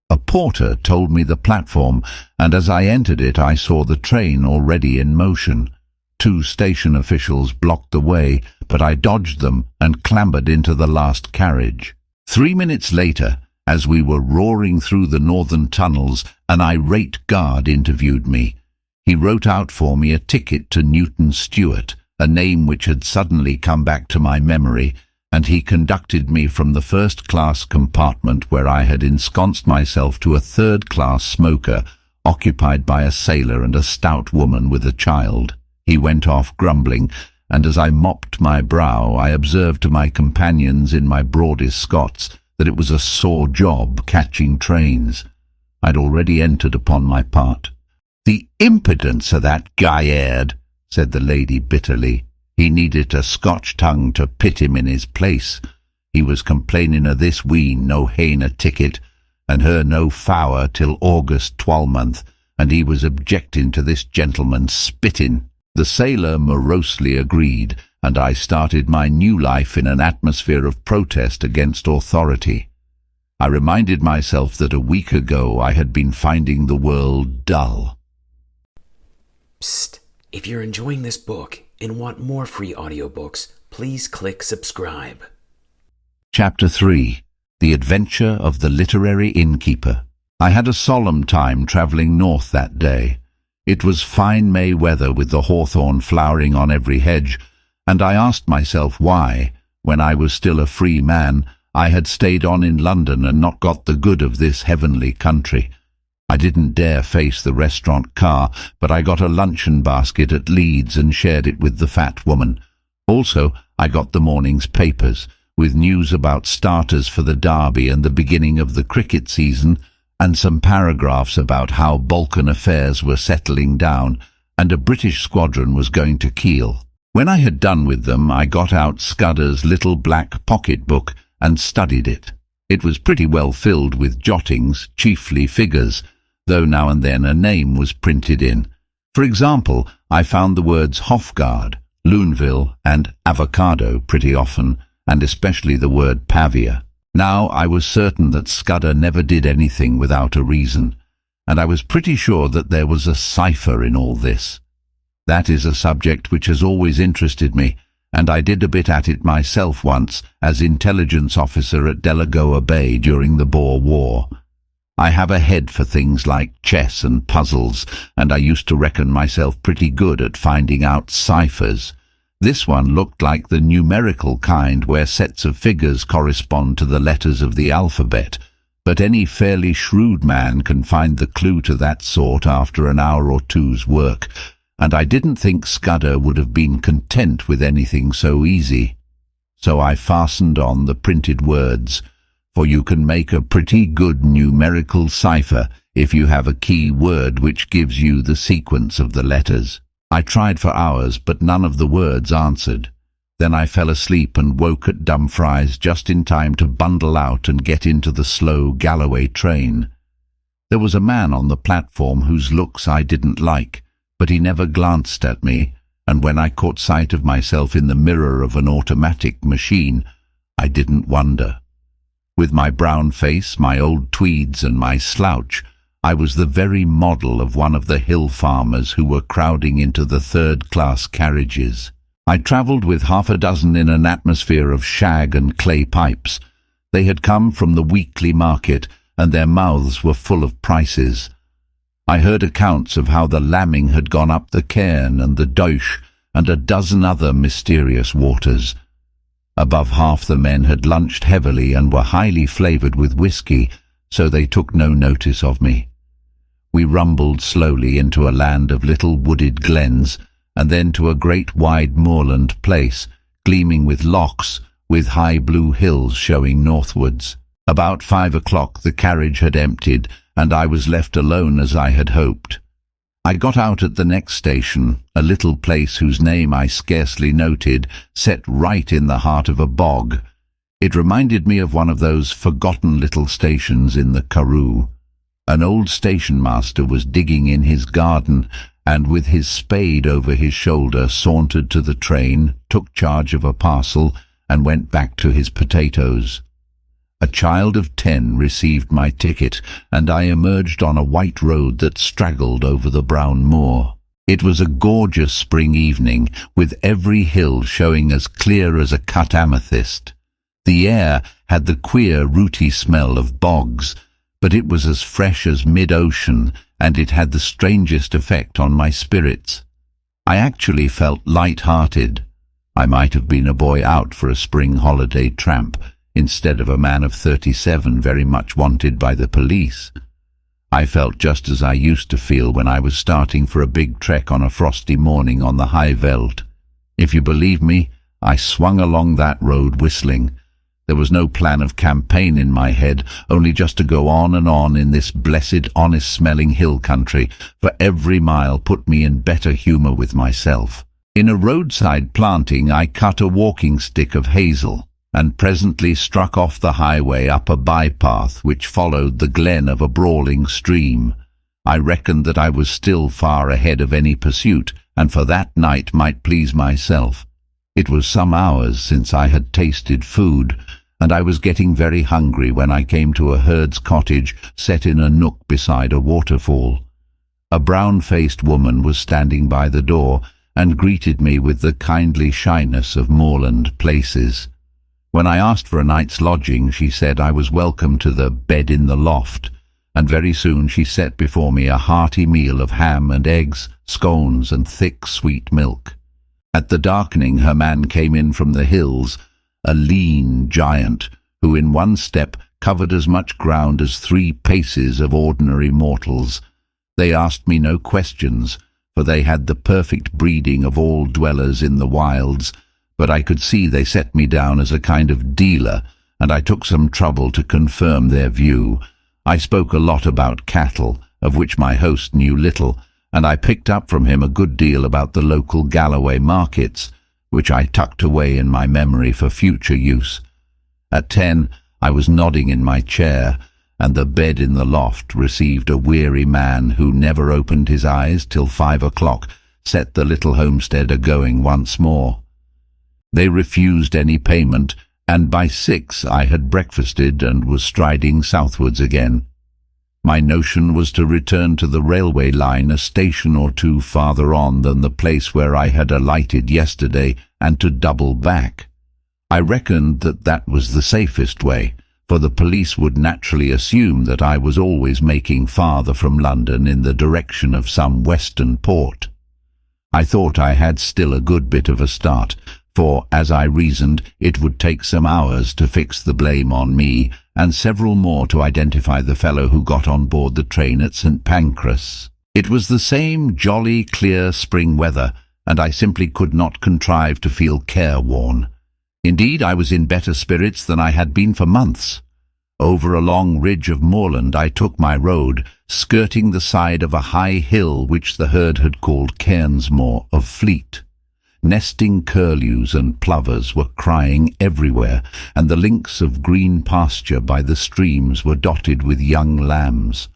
A porter told me the platform, and as I entered it I saw the train already in motion. 2 station officials blocked the way, but I dodged them and clambered into the last carriage. 3 minutes later, as we were roaring through the northern tunnels, an irate guard interviewed me. He wrote out for me a ticket to Newton Stewart, a name which had suddenly come back to my memory, and he conducted me from the first-class compartment where I had ensconced myself to a third-class smoker occupied by a sailor and a stout woman with a child. He went off grumbling, and as I mopped my brow, I observed to my companions in my broadest Scots that it was a sore job catching trains. I'd already entered upon my part. "The impudence of that Gaillard," said the lady bitterly. "He needed a Scotch tongue to pit him in his place. He was complaining of this wean no hain a ticket, and her no fower till August 12th, and he was objecting to this gentleman spitting." The sailor morosely agreed, and I started my new life in an atmosphere of protest against authority. I reminded myself that a week ago I had been finding the world dull. Psst! If you're enjoying this book and want more free audiobooks, please click subscribe. Chapter 3. The Adventure of the Literary Innkeeper. I had a solemn time travelling north that day. It was fine May weather with the hawthorn flowering on every hedge, and I asked myself why, when I was still a free man, I had stayed on in London and not got the good of this heavenly country. I didn't dare face the restaurant car, but I got a luncheon basket at Leeds and shared it with the fat woman. Also, I got the morning's papers, with news about starters for the Derby and the beginning of the cricket season, and some paragraphs about how Balkan affairs were settling down, and a British squadron was going to Kiel. When I had done with them, I got out Scudder's little black pocket-book and studied it. It was pretty well filled with jottings, chiefly figures, though now and then a name was printed in. For example, I found the words Hofgaard, Luneville, and avocado pretty often, and especially the word Pavia. Now I was certain that Scudder never did anything without a reason, and I was pretty sure that there was a cipher in all this. That is a subject which has always interested me, and I did a bit at it myself once as intelligence officer at Delagoa Bay during the Boer War. I have a head for things like chess and puzzles, and I used to reckon myself pretty good at finding out ciphers. This one looked like the numerical kind where sets of figures correspond to the letters of the alphabet, but any fairly shrewd man can find the clue to that sort after an hour or two's work, and I didn't think Scudder would have been content with anything so easy. So I fastened on the printed words, for you can make a pretty good numerical cipher if you have a key word which gives you the sequence of the letters. I tried for hours, but none of the words answered. Then I fell asleep and woke at Dumfries just in time to bundle out and get into the slow Galloway train. There was a man on the platform whose looks I didn't like, but he never glanced at me, and when I caught sight of myself in the mirror of an automatic machine, I didn't wonder. With my brown face, my old tweeds, and my slouch, I was the very model of one of the hill farmers who were crowding into the third-class carriages. I travelled with half a dozen in an atmosphere of shag and clay pipes. They had come from the weekly market, and their mouths were full of prices. I heard accounts of how the lambing had gone up the Cairn and the Douche, and a dozen other mysterious waters. Above half the men had lunched heavily and were highly flavoured with whisky, so they took no notice of me. We rumbled slowly into a land of little wooded glens, and then to a great wide moorland place, gleaming with lochs, with high blue hills showing northwards. About 5 o'clock the carriage had emptied, and I was left alone as I had hoped. I got out at the next station, a little place whose name I scarcely noted, set right in the heart of a bog. It reminded me of one of those forgotten little stations in the Karoo. An old station master was digging in his garden, and with his spade over his shoulder sauntered to the train, took charge of a parcel, and went back to his potatoes. A child of 10 received my ticket, and I emerged on a white road that straggled over the brown moor. It was a gorgeous spring evening, with every hill showing as clear as a cut amethyst. The air had the queer, rooty smell of bogs, but it was as fresh as mid-ocean, and it had the strangest effect on my spirits. I actually felt light-hearted. I might have been a boy out for a spring holiday tramp, instead of a man of 37 very much wanted by the police. I felt just as I used to feel when I was starting for a big trek on a frosty morning on the high veldt. If you believe me, I swung along that road whistling. There was no plan of campaign in my head, only just to go on and on in this blessed, honest-smelling hill country, for every mile put me in better humour with myself. In a roadside planting I cut a walking stick of hazel, and presently struck off the highway up a bypath which followed the glen of a brawling stream. I reckoned that I was still far ahead of any pursuit, and for that night might please myself. It was some hours since I had tasted food, and I was getting very hungry when I came to a herd's cottage set in a nook beside a waterfall. A brown-faced woman was standing by the door and greeted me with the kindly shyness of moorland places. When I asked for a night's lodging, she said I was welcome to the bed in the loft, and very soon she set before me a hearty meal of ham and eggs, scones, and thick sweet milk. At the darkening her man came in from the hills, a lean giant, who in one step covered as much ground as 3 paces of ordinary mortals. They asked me no questions, for they had the perfect breeding of all dwellers in the wilds, but I could see they set me down as a kind of dealer, and I took some trouble to confirm their view. I spoke a lot about cattle, of which my host knew little, and I picked up from him a good deal about the local Galloway markets, which I tucked away in my memory for future use. At 10, I was nodding in my chair, and the bed in the loft received a weary man who never opened his eyes till 5 o'clock set the little homestead a-going once more. They refused any payment, and by 6 I had breakfasted and was striding southwards again. My notion was to return to the railway line a station or 2 farther on than the place where I had alighted yesterday, and to double back. I reckoned that that was the safest way, for the police would naturally assume that I was always making farther from London in the direction of some western port. I thought I had still a good bit of a start, for, as I reasoned, it would take some hours to fix the blame on me, and several more to identify the fellow who got on board the train at St. Pancras. It was the same jolly, clear spring weather, and I simply could not contrive to feel careworn. Indeed, I was in better spirits than I had been for months. Over a long ridge of moorland I took my road, skirting the side of a high hill which the herd had called Cairnsmore of Fleet. Nesting curlews and plovers were crying everywhere, and the links of green pasture by the streams were dotted with young lambs.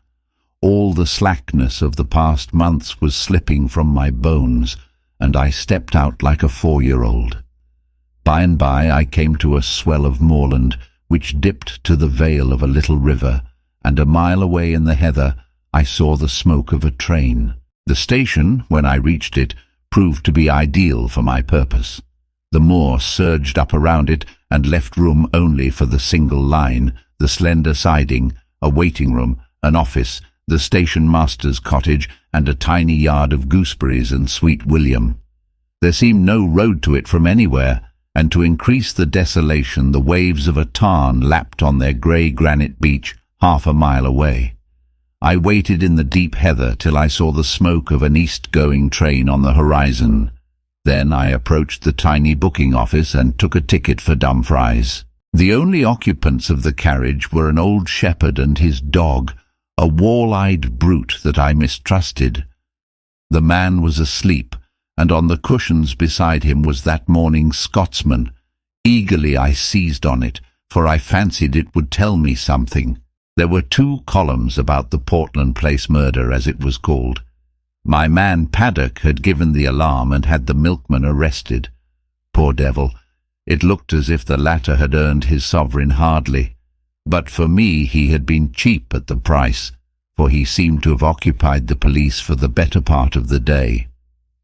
All the slackness of the past months was slipping from my bones, and I stepped out like a 4-year-old. By and by I came to a swell of moorland, which dipped to the vale of a little river, and a mile away in the heather I saw the smoke of a train. The station, when I reached it, proved to be ideal for my purpose. The moor surged up around it and left room only for the single line, the slender siding, a waiting room, an office, the station master's cottage, and a tiny yard of gooseberries and sweet william. There seemed no road to it from anywhere, and to increase the desolation the waves of a tarn lapped on their grey granite beach half a mile away. I waited in the deep heather till I saw the smoke of an east-going train on the horizon. Then I approached the tiny booking office and took a ticket for Dumfries. The only occupants of the carriage were an old shepherd and his dog, a wall-eyed brute that I mistrusted. The man was asleep, and on the cushions beside him was that morning's Scotsman. Eagerly I seized on it, for I fancied it would tell me something. There were 2 columns about the Portland Place murder, as it was called. My man Paddock had given the alarm and had the milkman arrested. Poor devil, it looked as if the latter had earned his sovereign hardly. But for me he had been cheap at the price, for he seemed to have occupied the police for the better part of the day.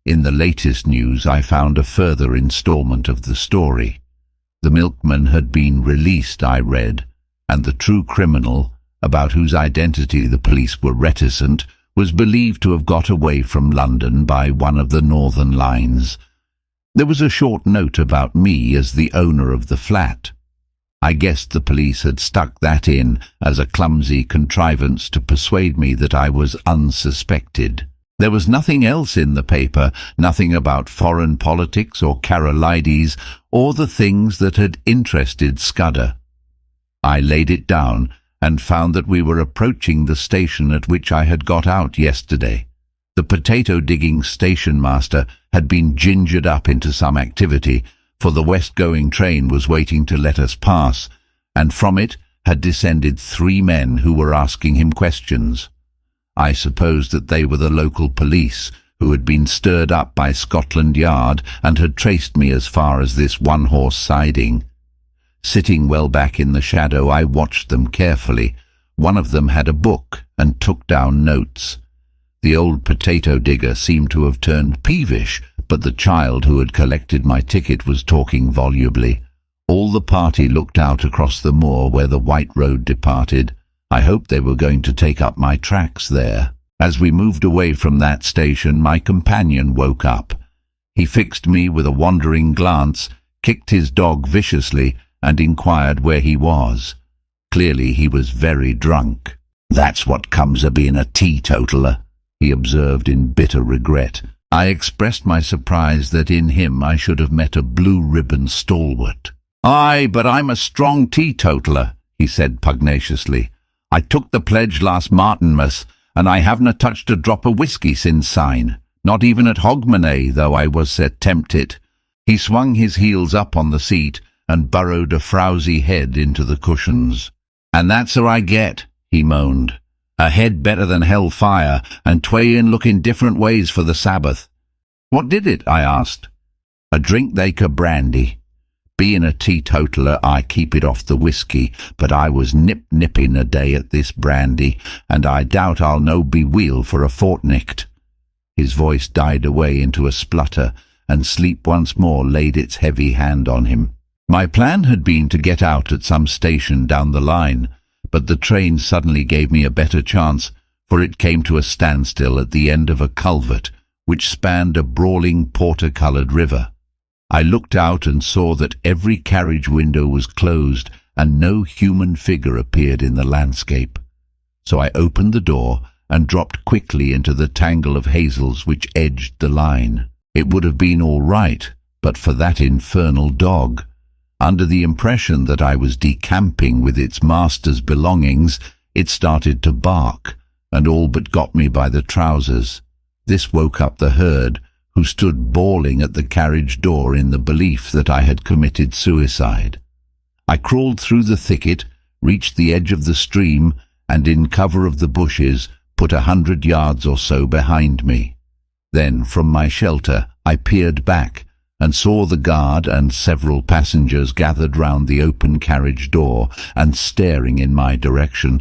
In the latest news I found a further instalment of the story. The milkman had been released, I read, and the true criminal, about whose identity the police were reticent, was believed to have got away from London by one of the northern lines. There was a short note about me as the owner of the flat. I guessed the police had stuck that in as a clumsy contrivance to persuade me that I was unsuspected. There was nothing else in the paper, nothing about foreign politics or Carolides or the things that had interested Scudder. I laid it down and found that we were approaching the station at which I had got out yesterday. The potato-digging station master had been gingered up into some activity, for the west-going train was waiting to let us pass, and from it had descended 3 men who were asking him questions. I supposed that they were the local police, who had been stirred up by Scotland Yard and had traced me as far as this one-horse siding. Sitting well back in the shadow, I watched them carefully. One of them had a book and took down notes. The old potato digger seemed to have turned peevish, but the child who had collected my ticket was talking volubly. All the party looked out across the moor where the white road departed. I hoped they were going to take up my tracks there. As we moved away from that station, my companion woke up. He fixed me with a wandering glance, kicked his dog viciously, and inquired where he was. Clearly he was very drunk. "That's what comes of being a teetotaler," he observed in bitter regret. I expressed my surprise that in him I should have met a blue-ribbon stalwart. "Aye, but I'm a strong teetotaler," he said pugnaciously. "I took the pledge last Martinmas, and I haven't touched a drop of whisky since syne, not even at Hogmanay, though I was tempted." He swung his heels up on the seat and burrowed a frowsy head into the cushions. "And that's how I get," he moaned. "A head better than hell fire, and twain looking different ways for the Sabbath." "What did it?" I asked. "A drink they ca brandy. Being a teetotaler, I keep it off the whisky, but I was nip-nipping a day at this brandy, and I doubt I'll no be weel for a fortnicht." His voice died away into a splutter, and sleep once more laid its heavy hand on him. My plan had been to get out at some station down the line, but the train suddenly gave me a better chance, for it came to a standstill at the end of a culvert which spanned a brawling porter-coloured river. I looked out and saw that every carriage window was closed and no human figure appeared in the landscape. So I opened the door and dropped quickly into the tangle of hazels which edged the line. It would have been all right, but for that infernal dog. Under the impression that I was decamping with its master's belongings, it started to bark, and all but got me by the trousers. This woke up the herd, who stood bawling at the carriage door in the belief that I had committed suicide. I crawled through the thicket, reached the edge of the stream, and in cover of the bushes put 100 yards or so behind me. Then, from my shelter, I peered back, and saw the guard and several passengers gathered round the open carriage door and staring in my direction.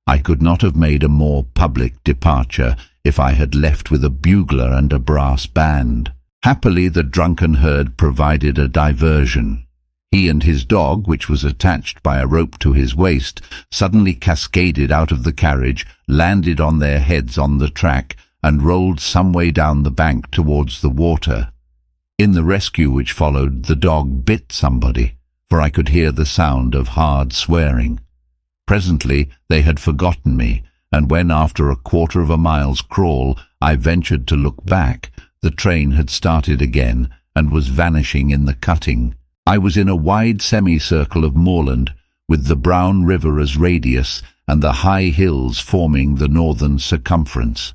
I could not have made a more public departure if I had left with a bugler and a brass band. Happily, the drunken herd provided a diversion. He and his dog, which was attached by a rope to his waist, suddenly cascaded out of the carriage, landed on their heads on the track, and rolled some way down the bank towards the water. In the rescue which followed, the dog bit somebody, for I could hear the sound of hard swearing. Presently they had forgotten me, and when after a quarter of a mile's crawl I ventured to look back, the train had started again and was vanishing in the cutting. I was in a wide semicircle of moorland, with the brown river as radius and the high hills forming the northern circumference.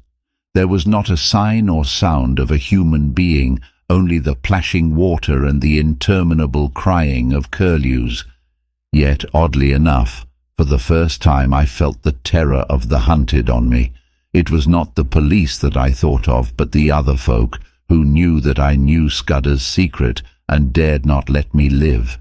There was not a sign or sound of a human being, only the plashing water and the interminable crying of curlews. Yet, oddly enough, for the first time I felt the terror of the hunted on me. It was not the police that I thought of, but the other folk, who knew that I knew Scudder's secret and dared not let me live.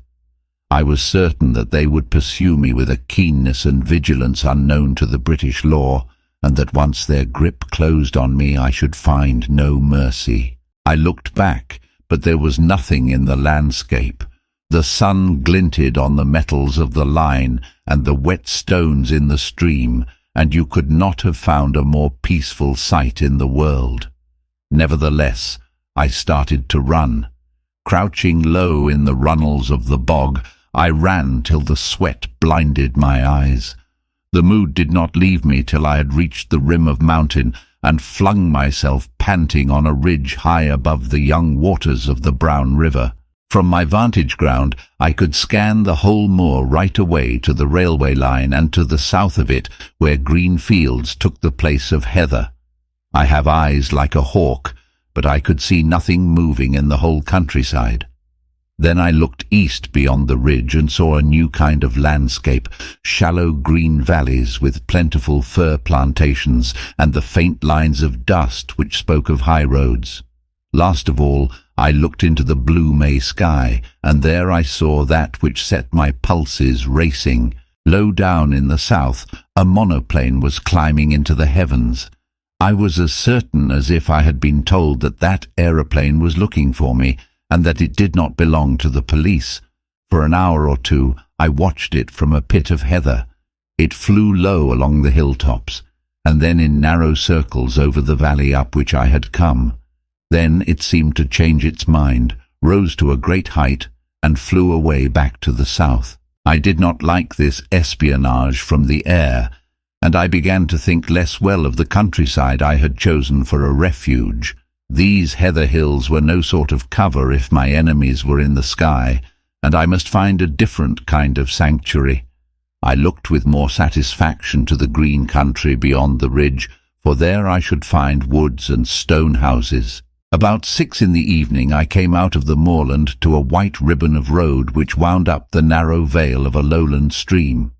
I was certain that they would pursue me with a keenness and vigilance unknown to the British law, and that once their grip closed on me I should find no mercy. I looked back, but there was nothing in the landscape. The sun glinted on the metals of the line and the wet stones in the stream, and you could not have found a more peaceful sight in the world. Nevertheless, I started to run. Crouching low in the runnels of the bog, I ran till the sweat blinded my eyes. The mood did not leave me till I had reached the rim of mountain and flung myself panting on a ridge high above the young waters of the Brown River. From my vantage ground I could scan the whole moor right away to the railway line and to the south of it, where green fields took the place of heather. I have eyes like a hawk, but I could see nothing moving in the whole countryside. Then I looked east beyond the ridge and saw a new kind of landscape, shallow green valleys with plentiful fir plantations and the faint lines of dust which spoke of high roads. Last of all, I looked into the blue May sky, and there I saw that which set my pulses racing. Low down in the south, a monoplane was climbing into the heavens. I was as certain as if I had been told that that aeroplane was looking for me, and that it did not belong to the police. For an hour or two I watched it from a pit of heather. It flew low along the hilltops, and then in narrow circles over the valley up which I had come. Then it seemed to change its mind, rose to a great height, and flew away back to the south. I did not like this espionage from the air, and I began to think less well of the countryside I had chosen for a refuge. These heather hills were no sort of cover if my enemies were in the sky, and I must find a different kind of sanctuary. I looked with more satisfaction to the green country beyond the ridge, for there I should find woods and stone houses. About 6 in the evening I came out of the moorland to a white ribbon of road which wound up the narrow vale of a lowland stream.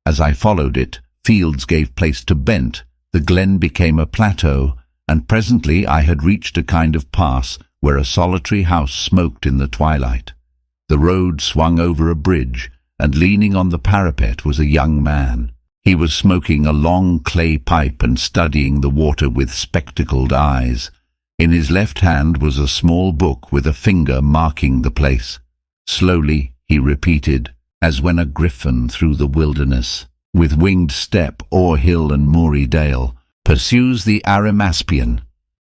As I followed it, fields gave place to bent, the glen became a plateau, and presently I had reached a kind of pass where a solitary house smoked in the twilight. The road swung over a bridge, and leaning on the parapet was a young man. He was smoking a long clay pipe and studying the water with spectacled eyes. In his left hand was a small book with a finger marking the place. Slowly he repeated, as when a griffin through the wilderness, with winged step o'er hill and moory dale, pursues the Arimaspian.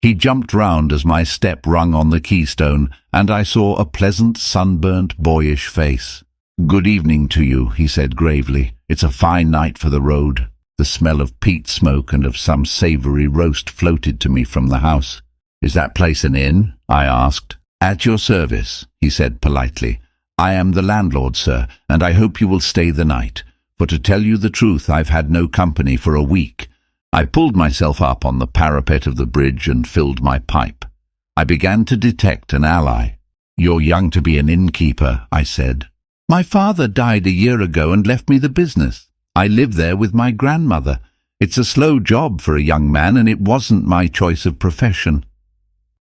He jumped round as my step rung on the keystone, and I saw a pleasant, sunburnt, boyish face. "Good evening to you," he said gravely. "It's a fine night for the road." The smell of peat smoke and of some savoury roast floated to me from the house. "Is that place an inn?" I asked. "At your service," he said politely. "I am the landlord, sir, and I hope you will stay the night. For to tell you the truth, I've had no company for a week." I pulled myself up on the parapet of the bridge and filled my pipe. I began to detect an ally. "You're young to be an innkeeper," I said. "My father died a year ago and left me the business. I live there with my grandmother. It's a slow job for a young man, and it wasn't my choice of profession."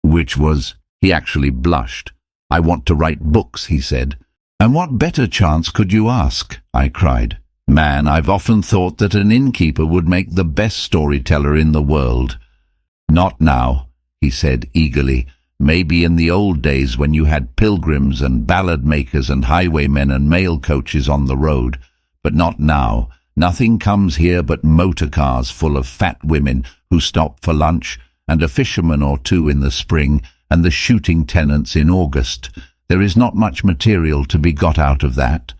"Which was?" He actually blushed. "I want to write books," he said. "And what better chance could you ask?" I cried. "Man, I've often thought that an innkeeper would make the best storyteller in the world." "Not now," he said eagerly. "Maybe in the old days when you had pilgrims and ballad makers and highwaymen and mail coaches on the road. But not now. Nothing comes here but motor cars full of fat women who stop for lunch, and a fisherman or two in the spring, and the shooting tenants in August. There is not much material to be got out of that.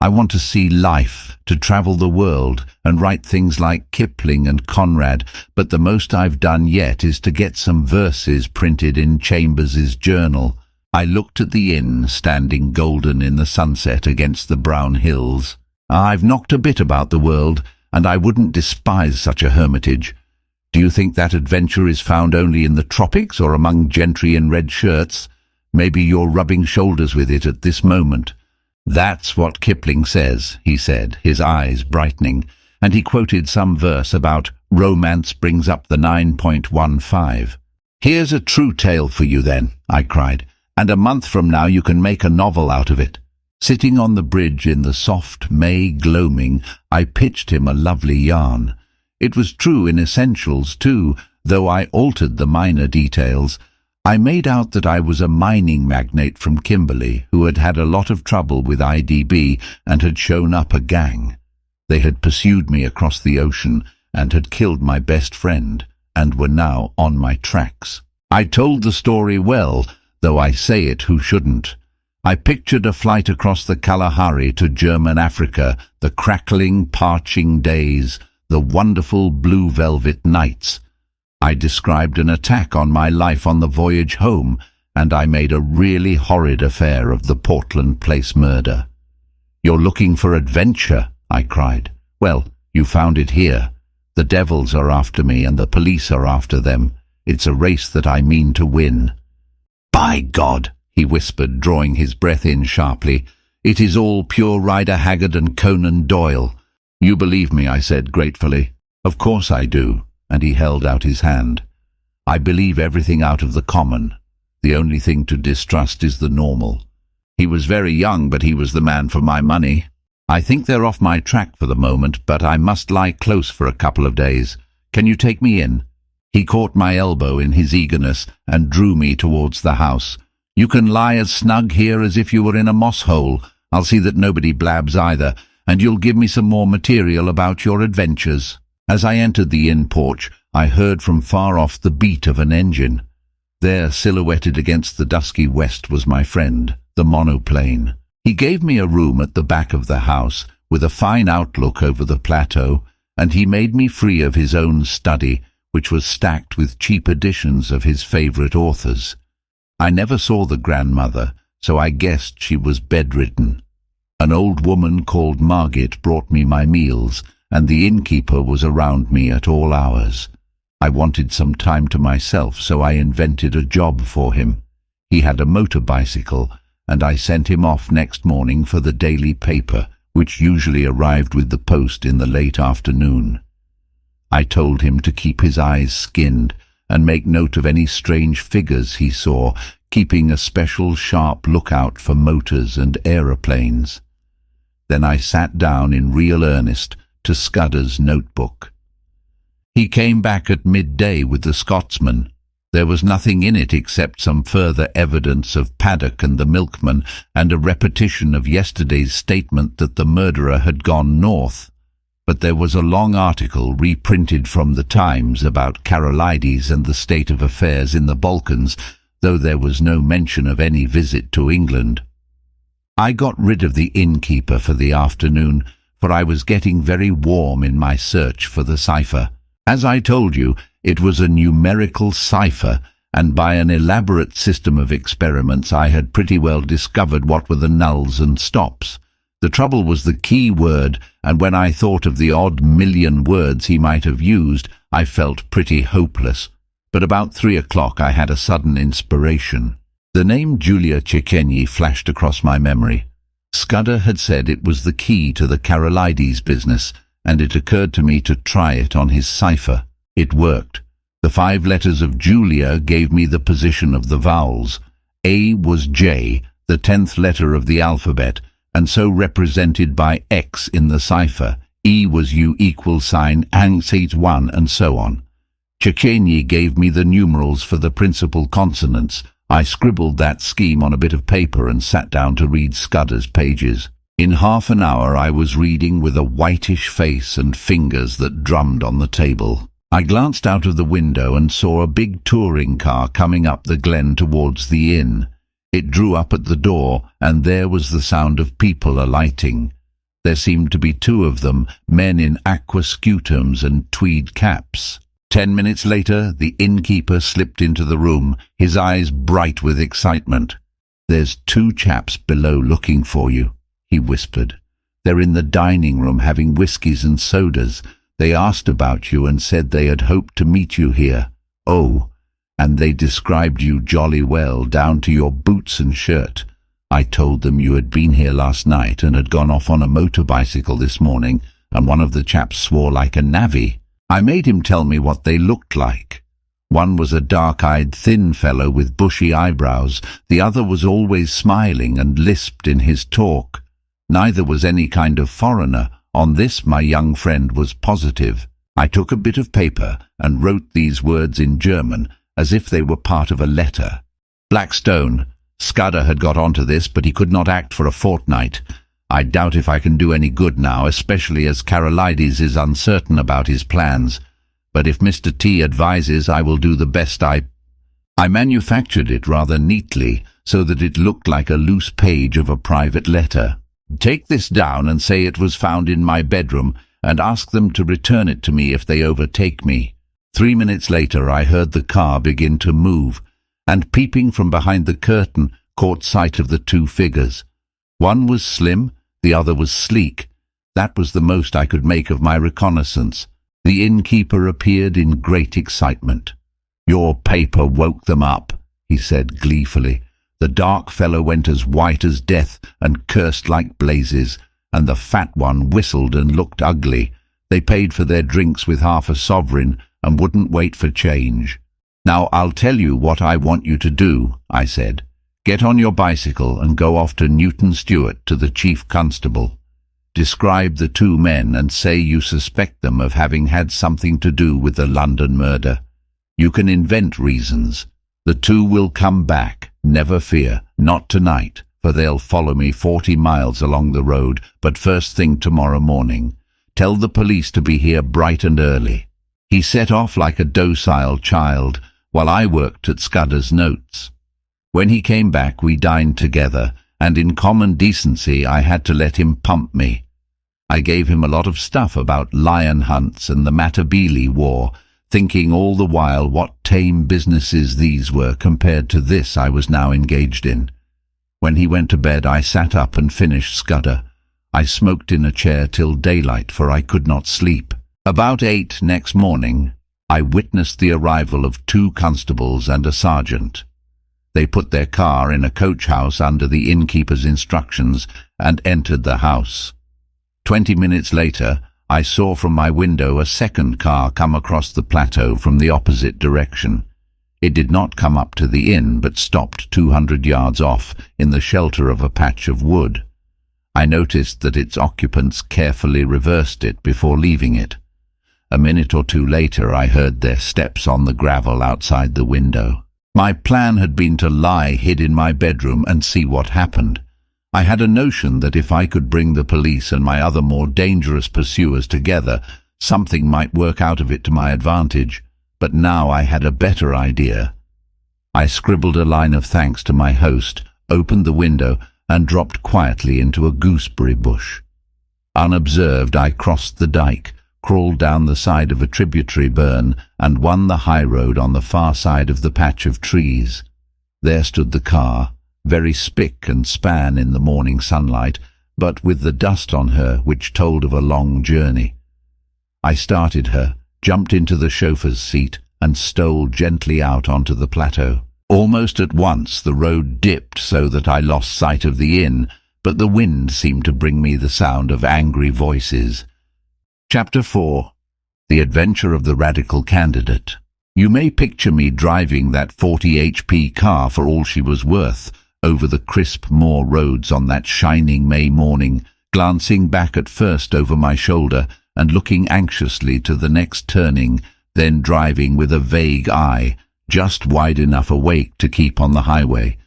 I want to see life, to travel the world, and write things like Kipling and Conrad, but the most I've done yet is to get some verses printed in Chambers's journal." I looked at the inn, standing golden in the sunset against the brown hills. "I've knocked a bit about the world, and I wouldn't despise such a hermitage. Do you think that adventure is found only in the tropics or among gentry in red shirts? Maybe you're rubbing shoulders with it at this moment." "That's what Kipling says," he said, his eyes brightening, and he quoted some verse about romance brings up the 9.15. "Here's a true tale for you then," I cried, "and a month from now you can make a novel out of it." Sitting on the bridge in the soft May gloaming, I pitched him a lovely yarn. It was true in essentials too, though I altered the minor details. I made out that I was a mining magnate from Kimberley who had had a lot of trouble with IDB and had shown up a gang. They had pursued me across the ocean and had killed my best friend and were now on my tracks. I told the story well, though I say it who shouldn't. I pictured a flight across the Kalahari to German Africa, the crackling, parching days, the wonderful blue velvet nights. I described an attack on my life on the voyage home, and I made a really horrid affair of the Portland Place murder. "You're looking for adventure," I cried. "Well, you found it here. The devils are after me and the police are after them. It's a race that I mean to win." "By God," he whispered, drawing his breath in sharply, "it is all pure Rider Haggard and Conan Doyle." "You believe me," I said gratefully. "Of course I do," and he held out his hand. "I believe everything out of the common. The only thing to distrust is the normal." He was very young, but he was the man for my money. "I think they're off my track for the moment, but I must lie close for a couple of days. Can you take me in?" He caught my elbow in his eagerness and drew me towards the house. "You can lie as snug here as if you were in a moss hole. I'll see that nobody blabs either, and you'll give me some more material about your adventures." As I entered the inn porch, I heard from far off the beat of an engine. There, silhouetted against the dusky west, was my friend, the monoplane. He gave me a room at the back of the house, with a fine outlook over the plateau, and he made me free of his own study, which was stacked with cheap editions of his favourite authors. I never saw the grandmother, so I guessed she was bedridden. An old woman called Margit brought me my meals, and the innkeeper was around me at all hours. I wanted some time to myself, so I invented a job for him. He had a motor bicycle, and I sent him off next morning for the daily paper, which usually arrived with the post in the late afternoon. I told him to keep his eyes skinned and make note of any strange figures he saw, keeping a special sharp lookout for motors and aeroplanes. Then I sat down in real earnest to Scudder's notebook. He came back at midday with the Scotsman. There was nothing in it except some further evidence of Paddock and the Milkman, and a repetition of yesterday's statement that the murderer had gone north. But there was a long article reprinted from the Times about Karolides and the state of affairs in the Balkans, though there was no mention of any visit to England. I got rid of the innkeeper for the afternoon, for I was getting very warm in my search for the cipher. As I told you, it was a numerical cipher, and by an elaborate system of experiments I had pretty well discovered what were the nulls and stops. The trouble was the key word, and when I thought of the odd million words he might have used, I felt pretty hopeless. But about 3 o'clock I had a sudden inspiration. The name Julia Cecchini flashed across my memory. Scudder had said it was the key to the Karolides business, and it occurred to me to try it on his cipher. It worked. The 5 letters of Julia gave me the position of the vowels. A was J, the 10th letter of the alphabet, and so represented by X in the cipher. E was U =, Angsit 1, and so on. Cecchini gave me the numerals for the principal consonants. I scribbled that scheme on a bit of paper and sat down to read Scudder's pages. In half an hour I was reading with a whitish face and fingers that drummed on the table. I glanced out of the window and saw a big touring car coming up the glen towards the inn. It drew up at the door, and there was the sound of people alighting. There seemed to be 2 of them, men in aquascutums and tweed caps. 10 minutes later, the innkeeper slipped into the room, his eyes bright with excitement. "There's 2 chaps below looking for you," he whispered. "They're in the dining room having whiskies and sodas. They asked about you and said they had hoped to meet you here. Oh, and they described you jolly well, down to your boots and shirt. I told them you had been here last night and had gone off on a motor bicycle this morning, and one of the chaps swore like a navvy. I made him tell me what they looked like. One was a dark-eyed, thin fellow with bushy eyebrows. The other was always smiling and lisped in his talk. Neither was any kind of foreigner. On this my young friend was positive. I took a bit of paper and wrote these words in German, as if they were part of a letter. Blackstone. Scudder had got onto this, but he could not act for a fortnight. I doubt if I can do any good now, especially as Karolides is uncertain about his plans. But if Mr. T advises, I will do the best I manufactured it rather neatly so that it looked like a loose page of a private letter. Take this down and say it was found in my bedroom, and ask them to return it to me if they overtake me. 3 minutes later I heard the car begin to move, and peeping from behind the curtain caught sight of the two figures. One was slim, the other was sleek. That was the most I could make of my reconnaissance. The innkeeper appeared in great excitement. "Your paper woke them up," he said gleefully. The dark fellow went as white as death and cursed like blazes, and the fat one whistled and looked ugly. They paid for their drinks with half a sovereign and wouldn't wait for change. "Now I'll tell you what I want you to do," I said. "Get on your bicycle and go off to Newton Stewart to the chief constable. Describe the two men and say you suspect them of having had something to do with the London murder. You can invent reasons. The two will come back, never fear, not tonight, for they'll follow me 40 miles along the road, but first thing tomorrow morning. Tell the police to be here bright and early." He set off like a docile child, while I worked at Scudder's notes. When he came back we dined together, and in common decency I had to let him pump me. I gave him a lot of stuff about lion hunts and the Matabele War, thinking all the while what tame businesses these were compared to this I was now engaged in. When he went to bed I sat up and finished Scudder. I smoked in a chair till daylight, for I could not sleep. About 8 next morning I witnessed the arrival of 2 constables and a sergeant. They put their car in a coach house under the innkeeper's instructions and entered the house. 20 minutes later I saw from my window a second car come across the plateau from the opposite direction. It did not come up to the inn, but stopped 200 yards off in the shelter of a patch of wood. I noticed that its occupants carefully reversed it before leaving it. A minute or two later I heard their steps on the gravel outside the window. My plan had been to lie hid in my bedroom and see what happened. I had a notion that if I could bring the police and my other more dangerous pursuers together, something might work out of it to my advantage, but now I had a better idea. I scribbled a line of thanks to my host, opened the window, and dropped quietly into a gooseberry bush. Unobserved, I crossed the dike, crawled down the side of a tributary burn, and won the high road on the far side of the patch of trees. There stood the car, very spick and span in the morning sunlight, but with the dust on her which told of a long journey. I started her, jumped into the chauffeur's seat, and stole gently out onto the plateau. Almost at once the road dipped so that I lost sight of the inn, but the wind seemed to bring me the sound of angry voices. Chapter 4. The Adventure of the Radical Candidate. You may picture me driving that 40 HP car for all she was worth over the crisp moor roads on that shining May morning, glancing back at first over my shoulder and looking anxiously to the next turning, then driving with a vague eye, just wide enough awake to keep on the highway.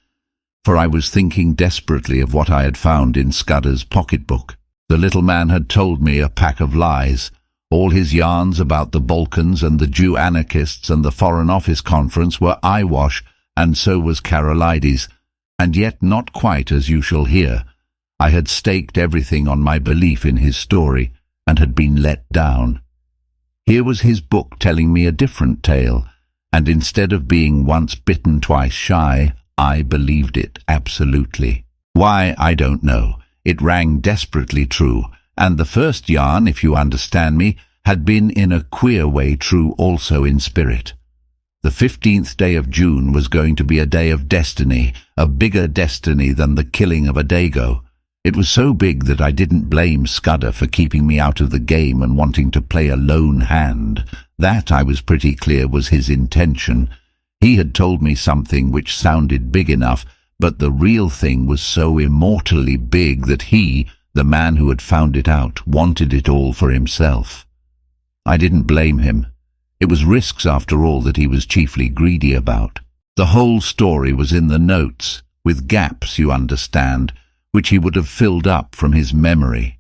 For I was thinking desperately of what I had found in Scudder's pocketbook. The little man had told me a pack of lies. All his yarns about the Balkans and the Jew anarchists and the Foreign Office Conference were eyewash, and so was Carolides, and yet not quite, as you shall hear. I had staked everything on my belief in his story, and had been let down. Here was his book telling me a different tale, and instead of being once bitten twice shy, I believed it absolutely. Why, I don't know. It rang desperately true, and the first yarn, if you understand me, had been in a queer way true also in spirit. The 15th day of June was going to be a day of destiny, a bigger destiny than the killing of a dago. It was so big that I didn't blame Scudder for keeping me out of the game and wanting to play a lone hand. That, I was pretty clear, was his intention. He had told me something which sounded big enough, but the real thing was so immortally big that he, the man who had found it out, wanted it all for himself. I didn't blame him. It was risks, after all, that he was chiefly greedy about. The whole story was in the notes, with gaps, you understand, which he would have filled up from his memory.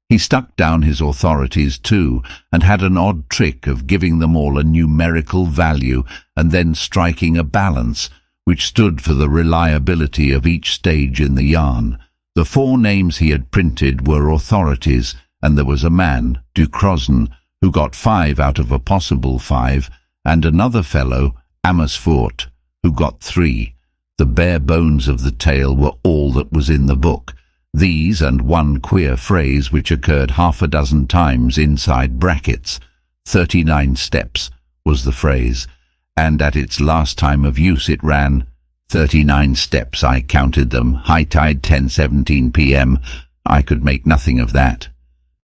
He stuck down his authorities too, and had an odd trick of giving them all a numerical value and then striking a balance, which stood for the reliability of each stage in the yarn. The 4 names he had printed were authorities, and there was a man, Ducrozon, who got 5 out of a possible 5, and another fellow, Amersfoort, who got 3. The bare bones of the tale were all that was in the book. These and one queer phrase which occurred 6 times inside brackets. 39 steps was the phrase, and at its last time of use it ran, 39 steps, I counted them, high tide 10:17 p.m. I could make nothing of that.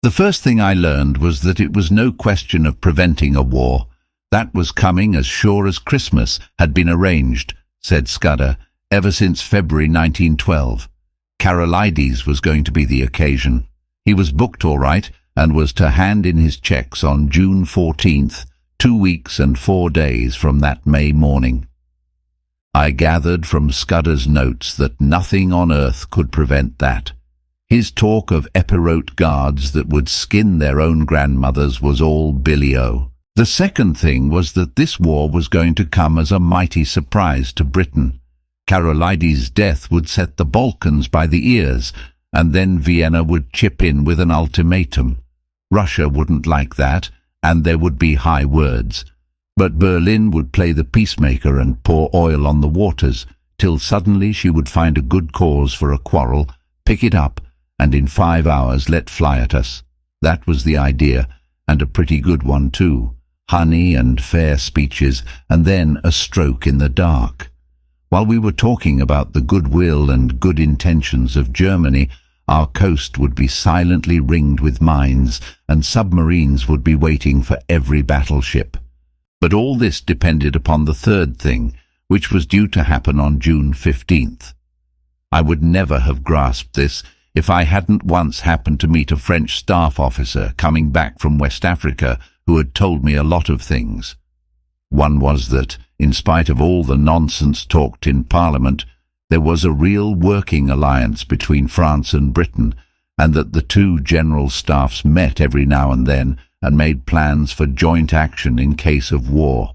The first thing I learned was that it was no question of preventing a war. That was coming as sure as Christmas had been arranged, said Scudder, ever since February 1912. Carolides was going to be the occasion. He was booked all right, and was to hand in his cheques on June 14th, 2 weeks and 4 days from that May morning. I gathered from Scudder's notes that nothing on earth could prevent that. His talk of Epirote guards that would skin their own grandmothers was all billy-o. The second thing was that this war was going to come as a mighty surprise to Britain. Carolides' death would set the Balkans by the ears, and then Vienna would chip in with an ultimatum. Russia wouldn't like that, and there would be high words. But Berlin would play the peacemaker and pour oil on the waters, till suddenly she would find a good cause for a quarrel, pick it up, and in 5 hours let fly at us. That was the idea, and a pretty good one too. Honey and fair speeches, and then a stroke in the dark. While we were talking about the goodwill and good intentions of Germany, our coast would be silently ringed with mines, and submarines would be waiting for every battleship. But all this depended upon the third thing, which was due to happen on June 15th. I would never have grasped this if I hadn't once happened to meet a French staff officer coming back from West Africa who had told me a lot of things. One was that, in spite of all the nonsense talked in Parliament, there was a real working alliance between France and Britain, and that the 2 general staffs met every now and then and made plans for joint action in case of war.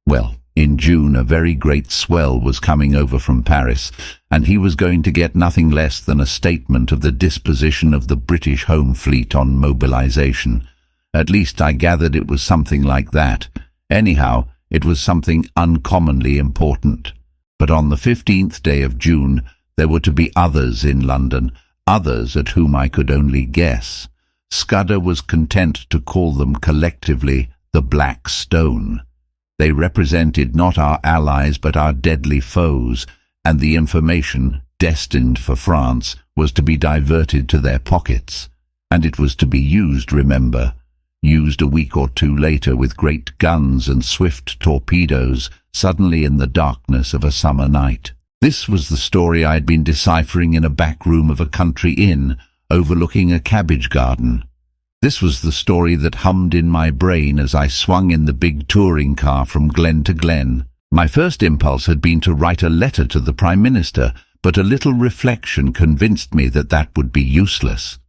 Well, in June a very great swell was coming over from Paris, and he was going to get nothing less than a statement of the disposition of the British Home Fleet on mobilization. At least I gathered it was something like that. Anyhow, it was something uncommonly important. But on the 15th day of June there were to be others in London, others at whom I could only guess. Scudder was content to call them collectively the Black Stone. They represented not our allies but our deadly foes, and the information, destined for France, was to be diverted to their pockets. And it was to be used, remember, used a week or 2 later with great guns and swift torpedoes, suddenly in the darkness of a summer night. This was the story I had been deciphering in a back room of a country inn, overlooking a cabbage garden. This was the story that hummed in my brain as I swung in the big touring car from glen to glen. My first impulse had been to write a letter to the Prime Minister, but a little reflection convinced me that that would be useless.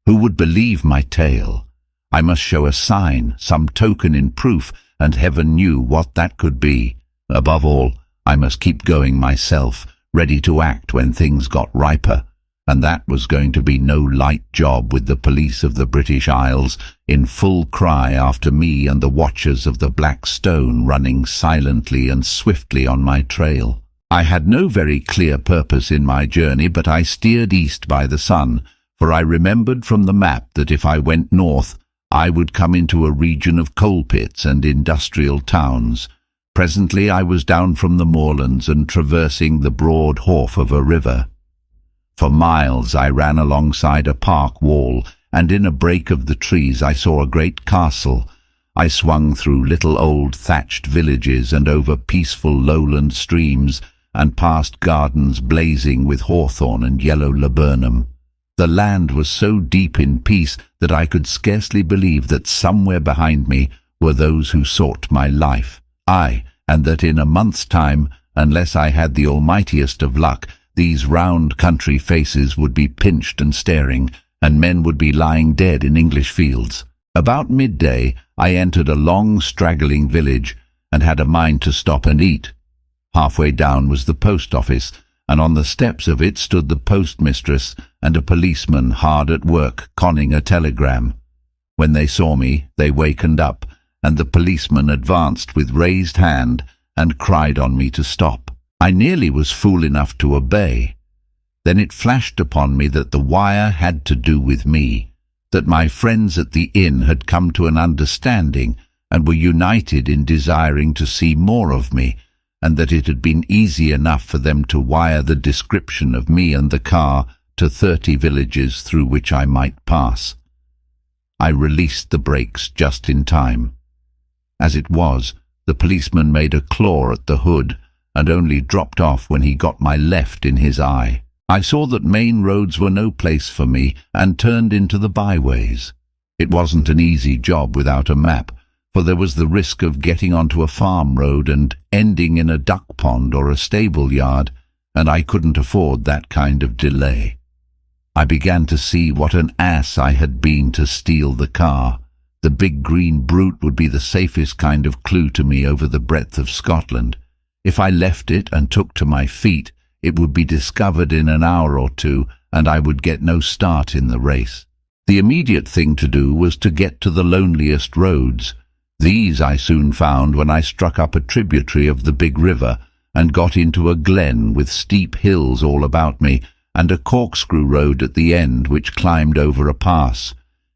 Who would believe my tale? I must show a sign, some token in proof, and heaven knew what that could be. Above all, I must keep going myself, ready to act when things got riper. And that was going to be no light job with the police of the British Isles in full cry after me and the watchers of the Black Stone running silently and swiftly on my trail. I had no very clear purpose in my journey, but I steered east by the sun, for I remembered from the map that if I went north, I would come into a region of coal pits and industrial towns. Presently I was down from the moorlands and traversing the broad wharf of a river. For miles I ran alongside a park wall, and in a break of the trees I saw a great castle. I swung through little old thatched villages and over peaceful lowland streams, and past gardens blazing with hawthorn and yellow laburnum. The land was so deep in peace that I could scarcely believe that somewhere behind me were those who sought my life. Aye, and that in a month's time, unless I had the almightiest of luck, these round country faces would be pinched and staring, and men would be lying dead in English fields. About midday, I entered a long, straggling village and had a mind to stop and eat. Halfway down was the post office, and on the steps of it stood the postmistress and a policeman hard at work conning a telegram. When they saw me, they wakened up, and the policeman advanced with raised hand and cried on me to stop. I nearly was fool enough to obey. Then it flashed upon me that the wire had to do with me, that my friends at the inn had come to an understanding and were united in desiring to see more of me, and that it had been easy enough for them to wire the description of me and the car to 30 villages through which I might pass. I released the brakes just in time. As it was, the policeman made a claw at the hood and only dropped off when he got my left in his eye. I saw that main roads were no place for me and turned into the byways. It wasn't an easy job without a map, for there was the risk of getting onto a farm road and ending in a duck pond or a stable yard, and I couldn't afford that kind of delay. I began to see what an ass I had been to steal the car. The big green brute would be the safest kind of clue to me over the breadth of Scotland. If I left it and took to my feet, it would be discovered in an hour or two, and I would get no start in the race. The immediate thing to do was to get to the loneliest roads. These I soon found when I struck up a tributary of the big river and got into a glen with steep hills all about me and a corkscrew road at the end which climbed over a pass.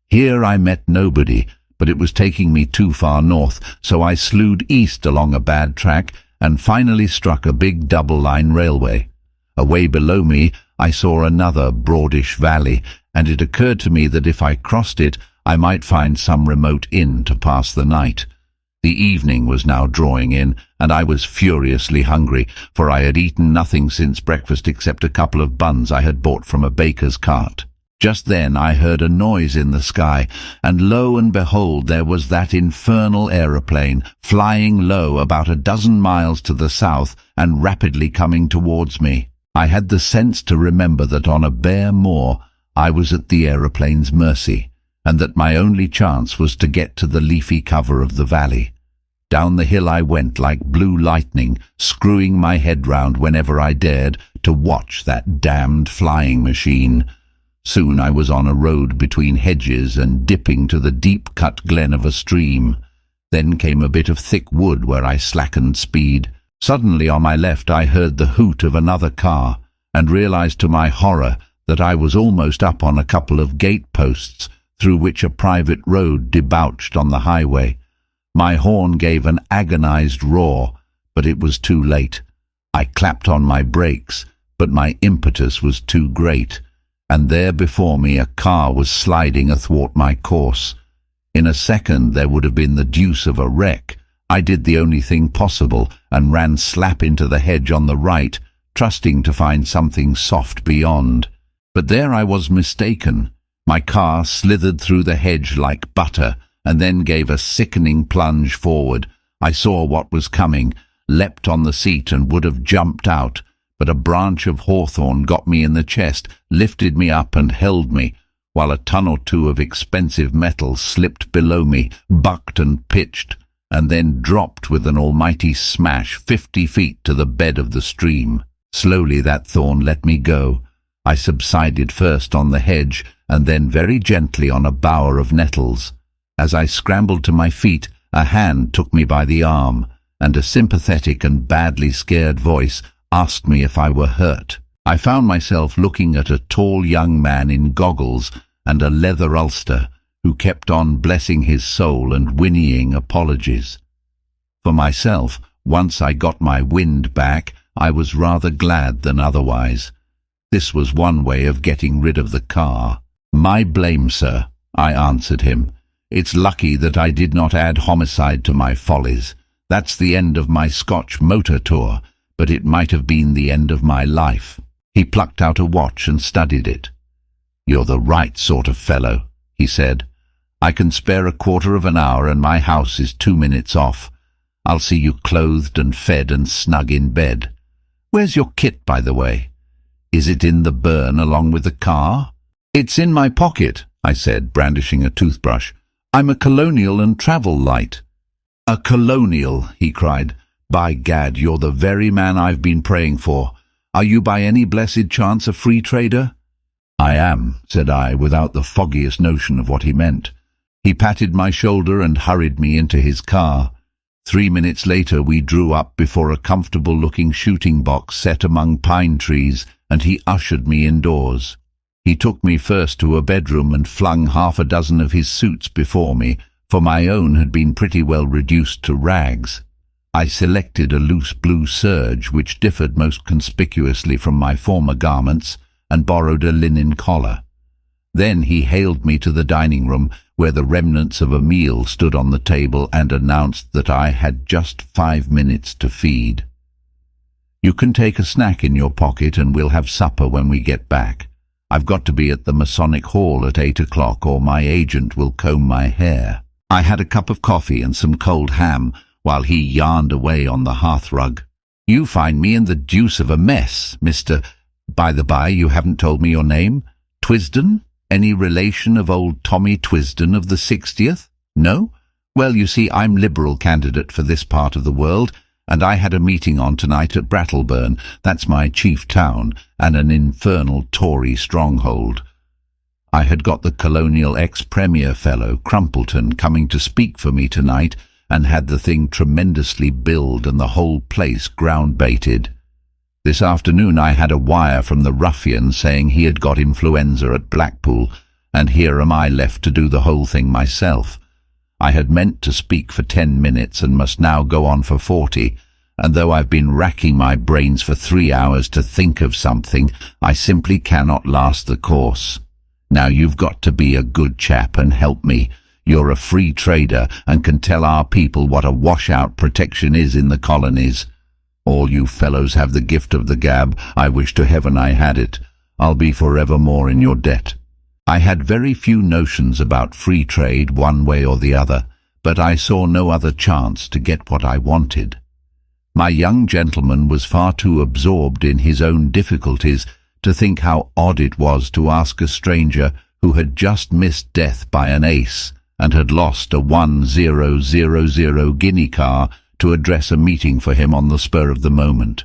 Here I met nobody, but it was taking me too far north, so I slewed east along a bad track and finally struck a big double-line railway. Away below me I saw another broadish valley, and it occurred to me that if I crossed it I might find some remote inn to pass the night. The evening was now drawing in, and I was furiously hungry, for I had eaten nothing since breakfast except a couple of buns I had bought from a baker's cart. Just then I heard a noise in the sky, and lo and behold, there was that infernal aeroplane, flying low about a dozen miles to the south and rapidly coming towards me. I had the sense to remember that on a bare moor I was at the aeroplane's mercy, and that my only chance was to get to the leafy cover of the valley. Down the hill I went like blue lightning, screwing my head round whenever I dared to watch that damned flying machine. Soon I was on a road between hedges and dipping to the deep-cut glen of a stream. Then came a bit of thick wood where I slackened speed. Suddenly on my left I heard the hoot of another car, and realized to my horror that I was almost up on a couple of gate-posts through which a private road debouched on the highway. My horn gave an agonized roar, but it was too late. I clapped on my brakes, but my impetus was too great, and there before me a car was sliding athwart my course. In a second there would have been the deuce of a wreck. I did the only thing possible and ran slap into the hedge on the right, trusting to find something soft beyond. But there I was mistaken. My car slithered through the hedge like butter, and then gave a sickening plunge forward. I saw what was coming, leapt on the seat and would have jumped out, but a branch of hawthorn got me in the chest, lifted me up and held me, while a ton or two of expensive metal slipped below me, bucked and pitched, and then dropped with an almighty smash 50 feet to the bed of the stream. Slowly that thorn let me go. I subsided first on the hedge, and then very gently on a bower of nettles. As I scrambled to my feet, a hand took me by the arm, and a sympathetic and badly scared voice asked me if I were hurt. I found myself looking at a tall young man in goggles and a leather ulster, who kept on blessing his soul and whinnying apologies. For myself, once I got my wind back, I was rather glad than otherwise. This was one way of getting rid of the car. "My blame, sir," I answered him. "It's lucky that I did not add homicide to my follies. That's the end of my Scotch motor tour, but it might have been the end of my life." He plucked out a watch and studied it. "You're the right sort of fellow," he said. "I can spare a quarter of an hour and my house is 2 minutes off. I'll see you clothed and fed and snug in bed. Where's your kit, by the way? Is it in the burn along with the car?" "It's in my pocket," I said, brandishing a toothbrush. "I'm a colonial and travel light." "A colonial," he cried. "By gad, you're the very man I've been praying for. Are you by any blessed chance a free trader?" "I am," said I, without the foggiest notion of what he meant. He patted my shoulder and hurried me into his car. 3 minutes later we drew up before a comfortable-looking shooting box set among pine trees, and he ushered me indoors. He took me first to a bedroom and flung 6 of his suits before me, for my own had been pretty well reduced to rags. I selected a loose blue serge which differed most conspicuously from my former garments, and borrowed a linen collar. Then he hailed me to the dining room, where the remnants of a meal stood on the table, and announced that I had just 5 minutes to feed. "You can take a snack in your pocket and we'll have supper when we get back. I've got to be at the Masonic Hall at 8 o'clock or my agent will comb my hair." I had a cup of coffee and some cold ham while he yarned away on the hearthrug. "You find me in the deuce of a mess, Mr. By the by, you haven't told me your name. Twisden? Any relation of old Tommy Twisden of the 60th? No? Well, you see, I'm Liberal candidate for this part of the world, and I had a meeting on tonight at Brattleburn, that's my chief town, and an infernal Tory stronghold. I had got the colonial ex-premier fellow, Crumpleton, coming to speak for me tonight, and had the thing tremendously billed and the whole place ground-baited. This afternoon I had a wire from the ruffian saying he had got influenza at Blackpool, and here am I left to do the whole thing myself. I had meant to speak for 10 minutes and must now go on for 40, and though I've been racking my brains for 3 hours to think of something, I simply cannot last the course. Now you've got to be a good chap and help me. You're a free trader and can tell our people what a washout protection is in the colonies. All you fellows have the gift of the gab. I wish to heaven I had it. I'll be forevermore in your debt." I had very few notions about free trade one way or the other, but I saw no other chance to get what I wanted. My young gentleman was far too absorbed in his own difficulties to think how odd it was to ask a stranger who had just missed death by an ace and had lost a 1000 guinea car to address a meeting for him on the spur of the moment.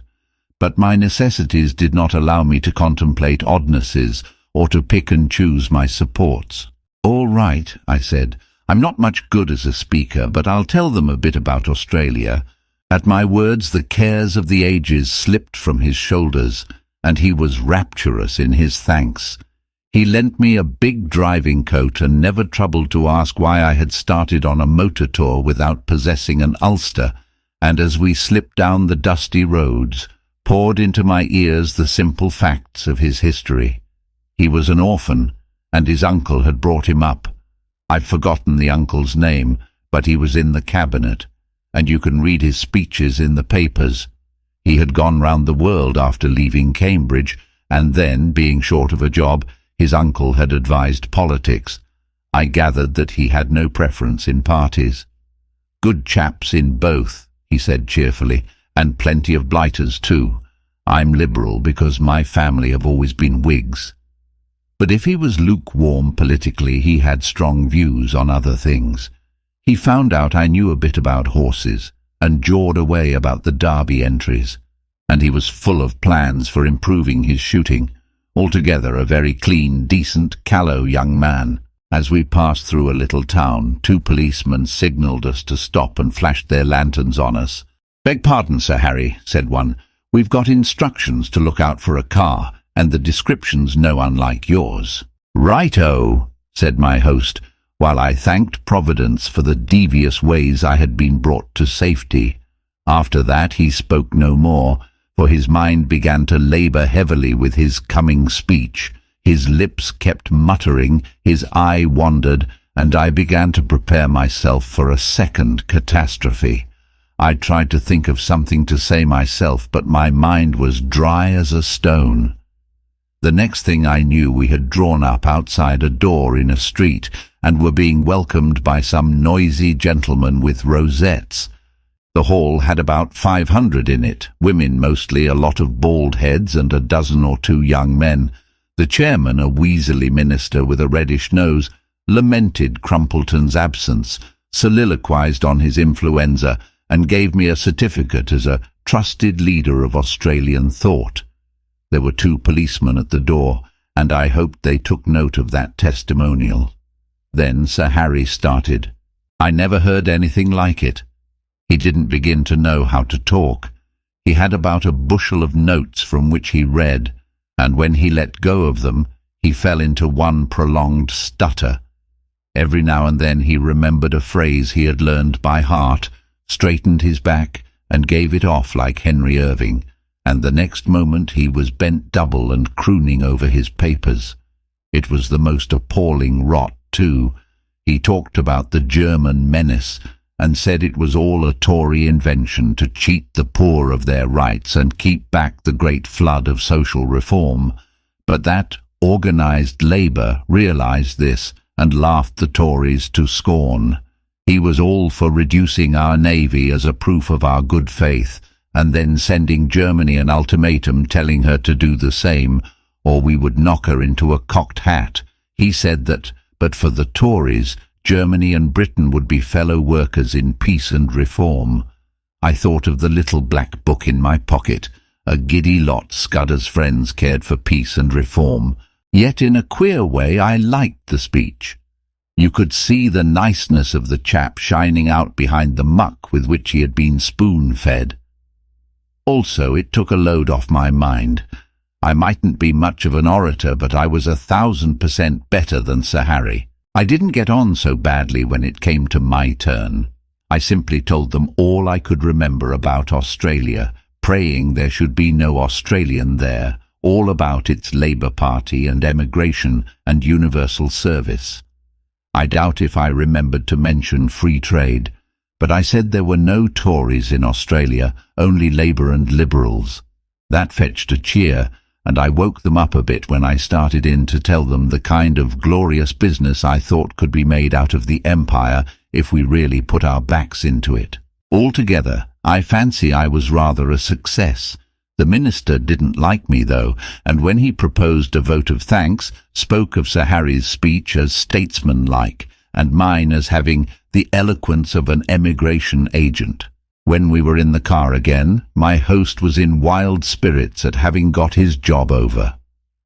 But my necessities did not allow me to contemplate oddnesses or to pick and choose my supports. "All right," I said. "I'm not much good as a speaker, but I'll tell them a bit about Australia." At my words the cares of the ages slipped from his shoulders, and he was rapturous in his thanks. He lent me a big driving coat and never troubled to ask why I had started on a motor tour without possessing an ulster, and as we slipped down the dusty roads, poured into my ears the simple facts of his history. He was an orphan, and his uncle had brought him up. I've forgotten the uncle's name, but he was in the cabinet, and you can read his speeches in the papers. He had gone round the world after leaving Cambridge, and then, being short of a job, his uncle had advised politics. I gathered that he had no preference in parties. "Good chaps in both," he said cheerfully, "and plenty of blighters too. I'm Liberal because my family have always been Whigs." But if he was lukewarm politically, he had strong views on other things. He found out I knew a bit about horses, and jawed away about the Derby entries, and he was full of plans for improving his shooting. Altogether a very clean, decent, callow young man. As we passed through a little town, 2 policemen signalled us to stop and flashed their lanterns on us. "Beg pardon, Sir Harry," said one. "We've got instructions to look out for a car, and the description's no unlike yours." "Righto," said my host, while I thanked Providence for the devious ways I had been brought to safety. After that he spoke no more, for his mind began to labour heavily with his coming speech. His lips kept muttering, his eye wandered, and I began to prepare myself for a second catastrophe. I tried to think of something to say myself, but my mind was dry as a stone. The next thing I knew, we had drawn up outside a door in a street, and were being welcomed by some noisy gentlemen with rosettes. The hall had about 500 in it, women mostly, a lot of bald heads, and a dozen or 2 young men. The chairman, a weaselly minister with a reddish nose, lamented Crumpleton's absence, soliloquized on his influenza, and gave me a certificate as a trusted leader of Australian thought. There were 2 policemen at the door, and I hoped they took note of that testimonial. Then Sir Harry started. I never heard anything like it. He didn't begin to know how to talk. He had about a bushel of notes from which he read, and when he let go of them, he fell into one prolonged stutter. Every now and then he remembered a phrase he had learned by heart, straightened his back, and gave it off like Henry Irving, and the next moment he was bent double and crooning over his papers. It was the most appalling rot, too. He talked about the German menace, and said it was all a Tory invention to cheat the poor of their rights and keep back the great flood of social reform, but that organised Labour realised this and laughed the Tories to scorn. He was all for reducing our navy as a proof of our good faith, and then sending Germany an ultimatum telling her to do the same, or we would knock her into a cocked hat. He said that, but for the Tories, Germany and Britain would be fellow workers in peace and reform. I thought of the little black book in my pocket. A giddy lot Scudder's friends cared for peace and reform. Yet in a queer way I liked the speech. You could see the niceness of the chap shining out behind the muck with which he had been spoon-fed. Also, it took a load off my mind. I mightn't be much of an orator, but I was 1,000% better than Sir Harry. I didn't get on so badly when it came to my turn. I simply told them all I could remember about Australia, praying there should be no Australian there, all about its Labour Party and emigration and universal service. I doubt if I remembered to mention free trade, but I said there were no Tories in Australia, only Labour and Liberals. That fetched a cheer, and I woke them up a bit when I started in to tell them the kind of glorious business I thought could be made out of the empire if we really put our backs into it. Altogether, I fancy I was rather a success. The minister didn't like me, though, and when he proposed a vote of thanks, spoke of Sir Harry's speech as statesmanlike, and mine as having the eloquence of an emigration agent. When we were in the car again, my host was in wild spirits at having got his job over.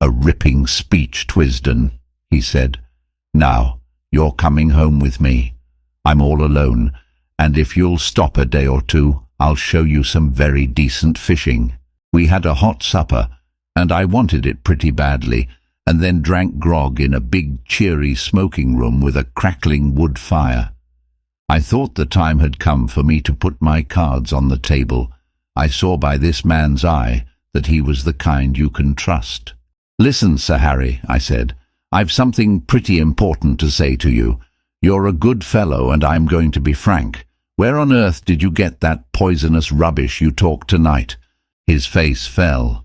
"A ripping speech, Twisden," he said. "Now, you're coming home with me. I'm all alone, and if you'll stop a day or two, I'll show you some very decent fishing." We had a hot supper, and I wanted it pretty badly, and then drank grog in a big, cheery smoking room with a crackling wood fire. I thought the time had come for me to put my cards on the table. I saw by this man's eye that he was the kind you can trust. "Listen, Sir Harry," I said, "I've something pretty important to say to you. You're a good fellow, and I'm going to be frank. Where on earth did you get that poisonous rubbish you talked tonight?" His face fell.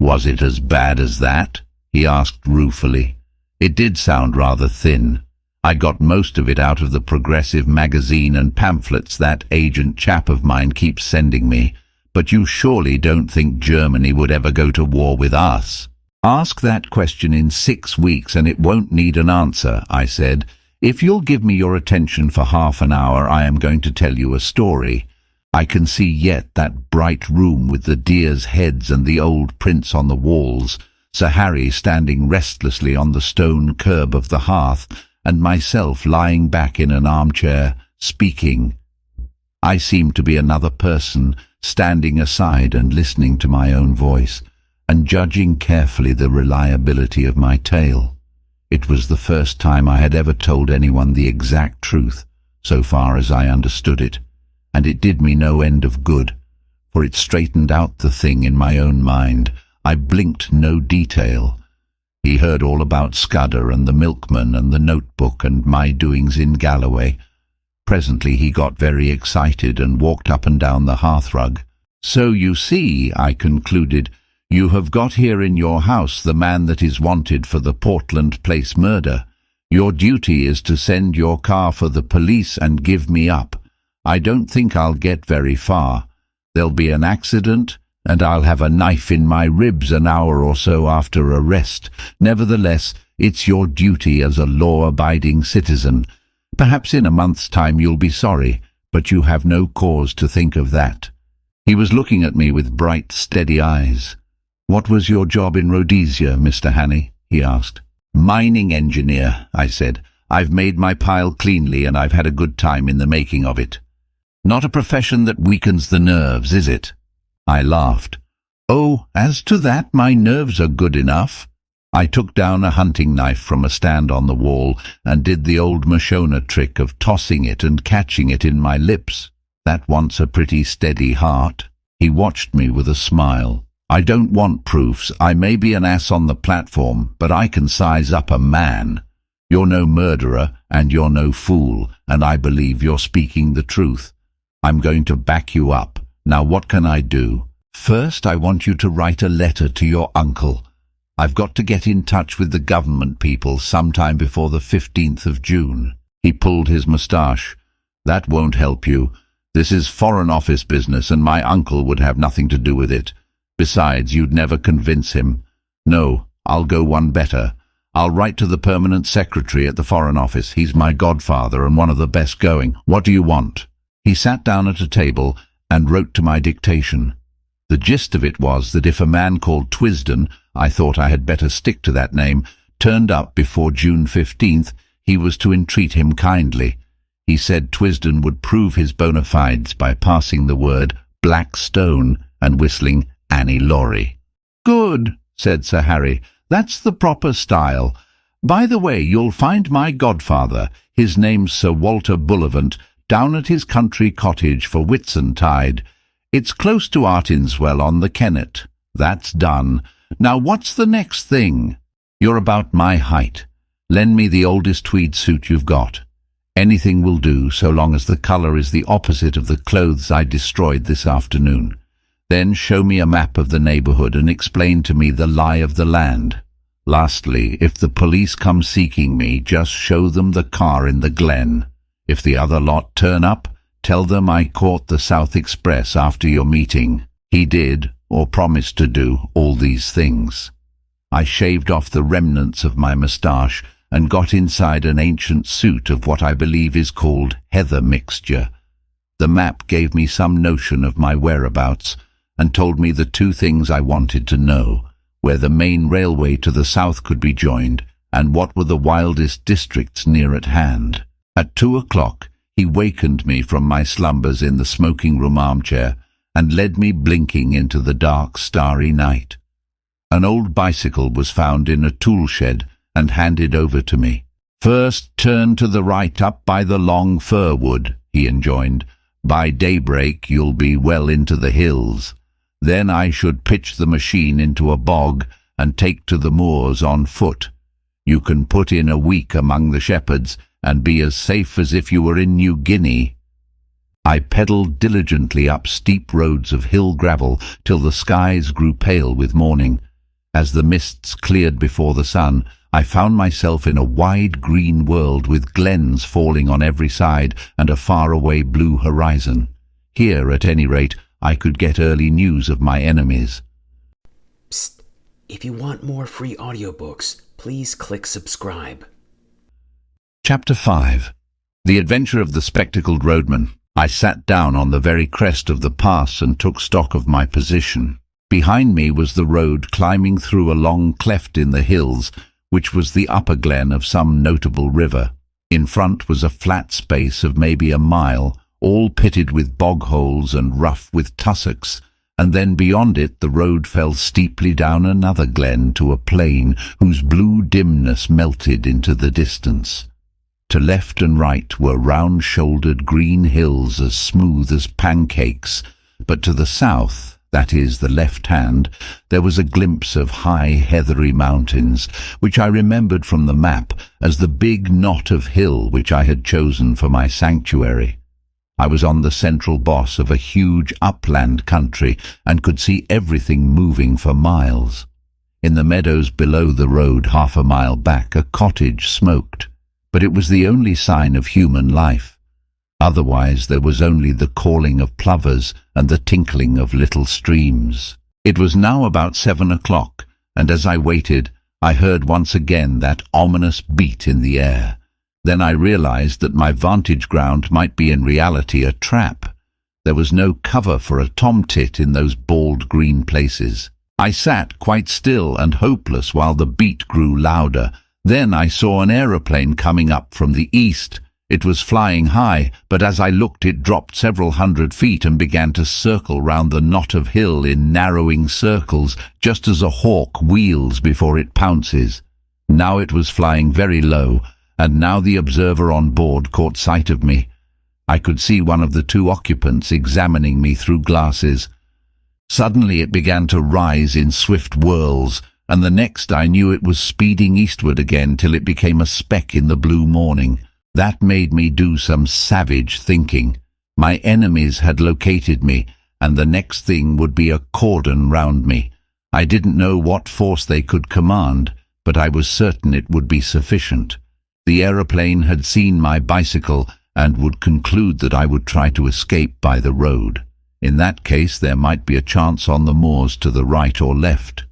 "Was it as bad as that?" he asked ruefully. "It did sound rather thin. I got most of it out of the Progressive magazine and pamphlets that agent chap of mine keeps sending me. But you surely don't think Germany would ever go to war with us?" "Ask that question in 6 weeks and it won't need an answer," I said. "If you'll give me your attention for half an hour, I am going to tell you a story. I can see yet that bright room with the deer's heads and the old prints on the walls, Sir Harry standing restlessly on the stone curb of the hearth, and myself lying back in an armchair, speaking. I seemed to be another person, standing aside and listening to my own voice, and judging carefully the reliability of my tale. It was the first time I had ever told anyone the exact truth, so far as I understood it, and it did me no end of good, for it straightened out the thing in my own mind. I blinked no detail. He heard all about Scudder and the Milkman and the notebook and my doings in Galloway. Presently he got very excited and walked up and down the hearthrug. "So you see," I concluded, "you have got here in your house the man that is wanted for the Portland Place murder. Your duty is to send your car for the police and give me up. I don't think I'll get very far. There'll be an accident, and I'll have a knife in my ribs an hour or so after arrest. Nevertheless, it's your duty as a law-abiding citizen. Perhaps in a month's time you'll be sorry, but you have no cause to think of that." He was looking at me with bright, steady eyes. "What was your job in Rhodesia, Mr. Hannay?" he asked. "Mining engineer," I said. "I've made my pile cleanly and I've had a good time in the making of it." "Not a profession that weakens the nerves, is it?" I laughed. "Oh, as to that, my nerves are good enough." I took down a hunting knife from a stand on the wall and did the old Mashona trick of tossing it and catching it in my lips. That wants a pretty steady heart. He watched me with a smile. "I don't want proofs. I may be an ass on the platform, but I can size up a man. You're no murderer and you're no fool, and I believe you're speaking the truth. I'm going to back you up. Now what can I do? First, I want you to write a letter to your uncle. I've got to get in touch with the government people sometime before the 15th of June. He pulled his moustache. "That won't help you. This is Foreign Office business and my uncle would have nothing to do with it. Besides, you'd never convince him. No, I'll go one better. I'll write to the permanent secretary at the Foreign Office. He's my godfather and one of the best going. What do you want?" He sat down at a table and wrote to my dictation. The gist of it was that if a man called Twisden, I thought I had better stick to that name, turned up before June 15th, he was to entreat him kindly. He said Twisden would prove his bona fides by passing the word Black Stone and whistling Annie Laurie. "Good," said Sir Harry. "That's the proper style. By the way, you'll find my godfather, his name's Sir Walter Bullivant, down at his country cottage for Whitsuntide. It's close to Artinswell on the Kennet. That's done. Now what's the next thing? You're about my height. Lend me the oldest tweed suit you've got. Anything will do, so long as the colour is the opposite of the clothes I destroyed this afternoon. Then show me a map of the neighbourhood and explain to me the lie of the land. Lastly, if the police come seeking me, just show them the car in the glen. If the other lot turn up, tell them I caught the South Express after your meeting." He did, or promised to do, all these things. I shaved off the remnants of my moustache and got inside an ancient suit of what I believe is called heather mixture. The map gave me some notion of my whereabouts and told me the two things I wanted to know: where the main railway to the south could be joined, and what were the wildest districts near at hand. At 2 o'clock, he wakened me from my slumbers in the smoking-room armchair and led me blinking into the dark, starry night. An old bicycle was found in a tool shed and handed over to me. "First turn to the right up by the long fir wood," he enjoined. "By daybreak you'll be well into the hills. Then I should pitch the machine into a bog and take to the moors on foot. You can put in a week among the shepherds and be as safe as if you were in New Guinea." I pedalled diligently up steep roads of hill gravel till the skies grew pale with morning. As the mists cleared before the sun, I found myself in a wide green world with glens falling on every side and a far-away blue horizon. Here, at any rate, I could get early news of my enemies. Psst. If you want more free audiobooks, please click subscribe. Chapter 5. The Adventure of the Spectacled Roadman. I sat down on the very crest of the pass and took stock of my position. Behind me was the road climbing through a long cleft in the hills, which was the upper glen of some notable river. In front was a flat space of maybe a mile, all pitted with bog holes and rough with tussocks, and then beyond it the road fell steeply down another glen to a plain whose blue dimness melted into the distance. To left and right were round-shouldered green hills as smooth as pancakes, but to the south, that is, the left hand, there was a glimpse of high heathery mountains, which I remembered from the map as the big knot of hill which I had chosen for my sanctuary. I was on the central boss of a huge upland country and could see everything moving for miles. In the meadows below the road, half a mile back, a cottage smoked, but it was the only sign of human life. Otherwise there was only the calling of plovers and the tinkling of little streams. It was now about 7 o'clock, and as I waited, I heard once again that ominous beat in the air. Then I realized that my vantage ground might be in reality a trap. There was no cover for a tomtit in those bald green places. I sat quite still and hopeless while the beat grew louder. Then I saw an aeroplane coming up from the east. It was flying high, but as I looked it dropped several hundred feet and began to circle round the knot of hill in narrowing circles, just as a hawk wheels before it pounces. Now it was flying very low, and now the observer on board caught sight of me. I could see one of the two occupants examining me through glasses. Suddenly it began to rise in swift whirls, and the next I knew it was speeding eastward again till it became a speck in the blue morning. That made me do some savage thinking. My enemies had located me, and the next thing would be a cordon round me. I didn't know what force they could command, but I was certain it would be sufficient. The aeroplane had seen my bicycle and would conclude that I would try to escape by the road. In that case there might be a chance on the moors to the right or left.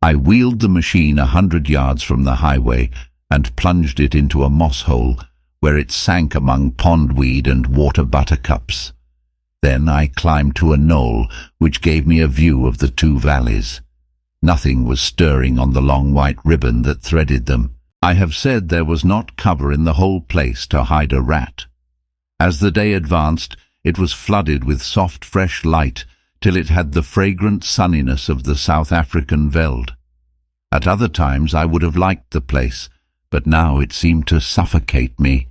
I wheeled the machine 100 yards from the highway and plunged it into a moss hole, where it sank among pondweed and water buttercups. Then I climbed to a knoll, which gave me a view of the two valleys. Nothing was stirring on the long white ribbon that threaded them. I have said there was not cover in the whole place to hide a rat. As the day advanced, it was flooded with soft, fresh light, till it had the fragrant sunniness of the South African veld. At other times I would have liked the place, but now it seemed to suffocate me.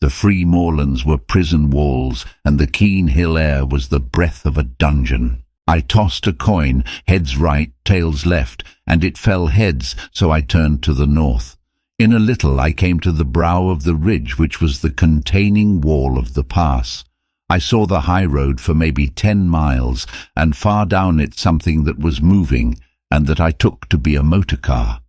The free moorlands were prison walls, and the keen hill air was the breath of a dungeon. I tossed a coin, heads right, tails left, and it fell heads, so I turned to the north. In a little I came to the brow of the ridge which was the containing wall of the pass. I saw the high road for maybe 10 miles, and far down it something that was moving, and that I took to be a motor car.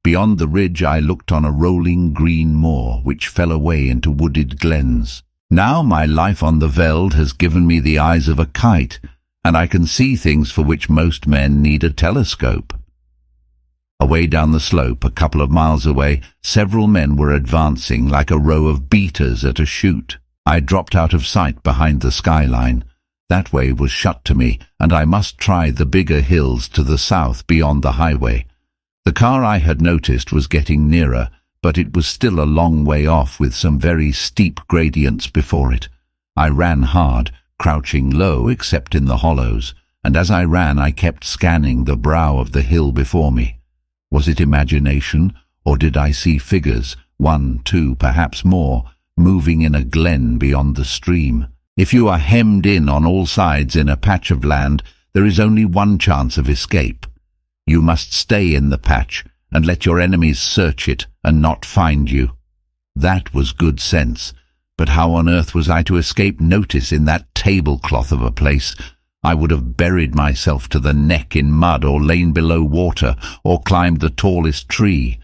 Beyond the ridge I looked on a rolling green moor which fell away into wooded glens. Now my life on the veld has given me the eyes of a kite, and I can see things for which most men need a telescope. Away down the slope, a couple of miles away, several men were advancing like a row of beaters at a shoot. I dropped out of sight behind the skyline. That way was shut to me, and I must try the bigger hills to the south beyond the highway. The car I had noticed was getting nearer, but it was still a long way off with some very steep gradients before it. I ran hard, crouching low except in the hollows, and as I ran I kept scanning the brow of the hill before me. Was it imagination, or did I see figures, 1, 2, perhaps more, moving in a glen beyond the stream? If you are hemmed in on all sides in a patch of land, there is only one chance of escape. You must stay in the patch and let your enemies search it and not find you. That was good sense, but how on earth was I to escape notice in that tablecloth of a place? I would have buried myself to the neck in mud, or lain below water, or climbed the tallest tree.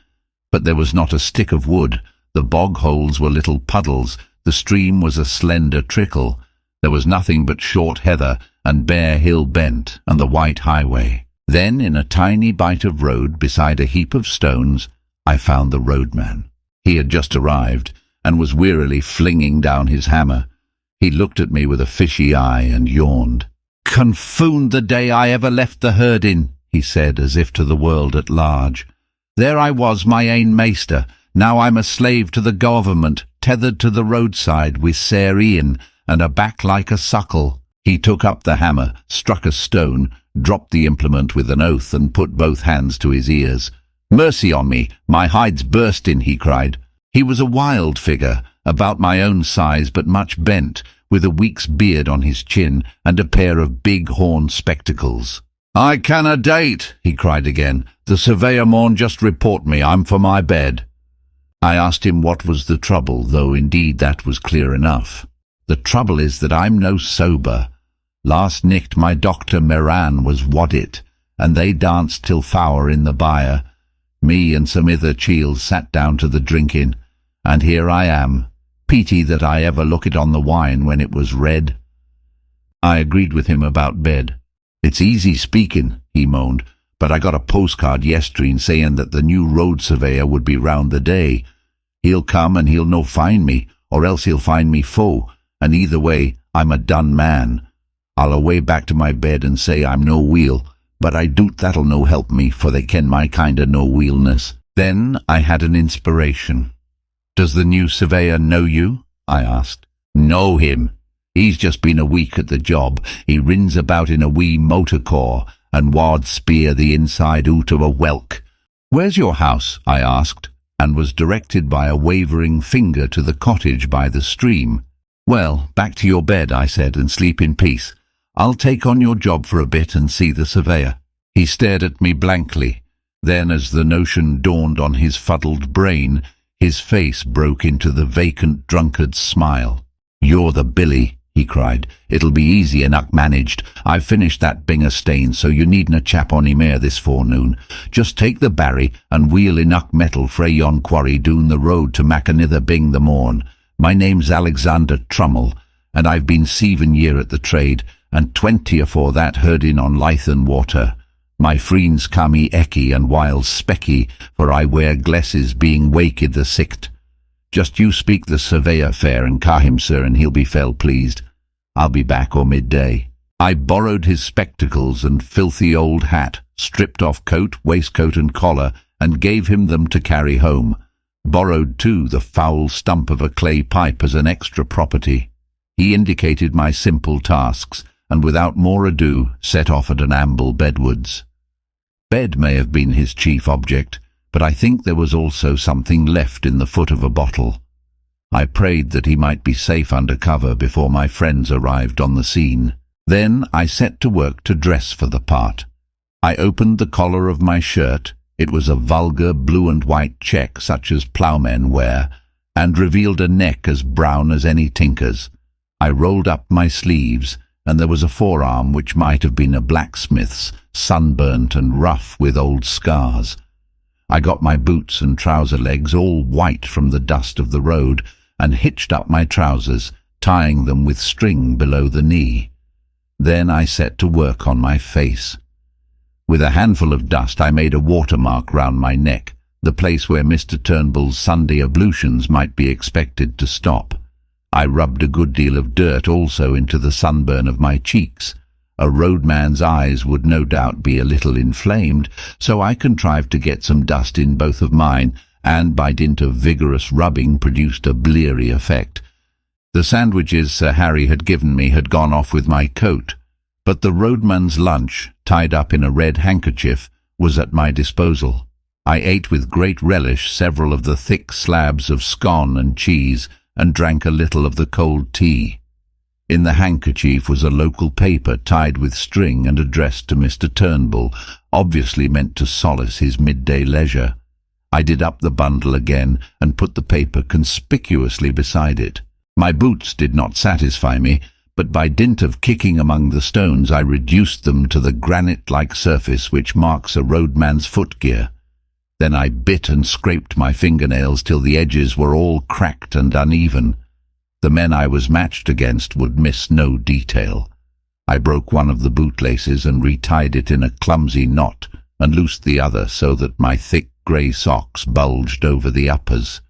But there was not a stick of wood. The bog holes were little puddles. The stream was a slender trickle. There was nothing but short heather and bare hill bent and the white highway. Then, in a tiny bite of road beside a heap of stones, I found the roadman. He had just arrived, and was wearily flinging down his hammer. He looked at me with a fishy eye and yawned. "Confound the day I ever left the herd in," he said, as if to the world at large. "There I was, my ain maester. Now I'm a slave to the government, tethered to the roadside with Sir Ian, and a back like a suckle." He took up the hammer, struck a stone, dropped the implement with an oath, and put both hands to his ears. "Mercy on me, my hide's bursting," he cried. He was a wild figure, about my own size but much bent, with a week's beard on his chin and a pair of big horn spectacles. "I canna date," he cried again. "The surveyor maun just report me. I'm for my bed." I asked him what was the trouble, though indeed that was clear enough. "The trouble is that I'm no sober. Last nicht my doctor Meran was waddit, and they danced till fower in the byre. Me and some ither chiels sat down to the drinking, and here I am. Pity that I ever look it on the wine when it was red. I agreed with him about bed. It's easy speaking, he moaned, but I got a postcard yesterday saying that the new road surveyor would be round the day. He'll come and he'll no find me, or else he'll find me foe, and either way I'm a done man. I'll away back to my bed and say I'm no wheel, but I doot that'll no help me, for they ken my kind of no wheelness. Then I had an inspiration. Does the new surveyor know you? I asked. Know him. He's just been a week at the job. He rins about in a wee motor car and wad spear the inside out of a whelk. Where's your house? I asked, and was directed by a wavering finger to the cottage by the stream. Well, back to your bed, I said, and sleep in peace. I'll take on your job for a bit and see the surveyor. He stared at me blankly. Then, as the notion dawned on his fuddled brain, his face broke into the vacant drunkard's smile. You're the Billy, he cried. It'll be easy enough managed. I've finished that binger stain, so you needn't a chap on him ere this forenoon. Just take the barry and wheel enough metal frae yon quarry doon the road to Macanither Bing the morn. My name's Alexander Trummell, and I've been 7 year at the trade, and 20 afore that herding on Lythen water. My friends ca' me Ecky and whiles Specky, for I wear glasses being waked the sicht. Just you speak the surveyor fair and ca' him, sir, and he'll be fell pleased. I'll be back o' midday. I borrowed his spectacles and filthy old hat, stripped off coat, waistcoat and collar, and gave him them to carry home. Borrowed, too, the foul stump of a clay pipe as an extra property. He indicated my simple tasks, and without more ado set off at an amble bedwards. Bed may have been his chief object, but I think there was also something left in the foot of a bottle. I prayed that he might be safe under cover before my friends arrived on the scene. Then I set to work to dress for the part. I opened the collar of my shirt. It was a vulgar blue and white check such as ploughmen wear, and revealed a neck as brown as any tinker's. I rolled up my sleeves, and there was a forearm which might have been a blacksmith's, sunburnt and rough with old scars. I got my boots and trouser legs all white from the dust of the road, and hitched up my trousers, tying them with string below the knee. Then I set to work on my face. With a handful of dust I made a watermark round my neck, the place where Mr. Turnbull's Sunday ablutions might be expected to stop. I rubbed a good deal of dirt also into the sunburn of my cheeks. A roadman's eyes would no doubt be a little inflamed, so I contrived to get some dust in both of mine, and by dint of vigorous rubbing produced a bleary effect. The sandwiches Sir Harry had given me had gone off with my coat, but the roadman's lunch, tied up in a red handkerchief, was at my disposal. I ate with great relish several of the thick slabs of scone and cheese, and drank a little of the cold tea. In the handkerchief was a local paper tied with string and addressed to Mr. Turnbull, obviously meant to solace his midday leisure. I did up the bundle again and put the paper conspicuously beside it. My boots did not satisfy me, but by dint of kicking among the stones I reduced them to the granite-like surface which marks a roadman's footgear. Then I bit and scraped my fingernails till the edges were all cracked and uneven. The men I was matched against would miss no detail. I broke one of the bootlaces and retied it in a clumsy knot, and loosed the other so that my thick grey socks bulged over the uppers.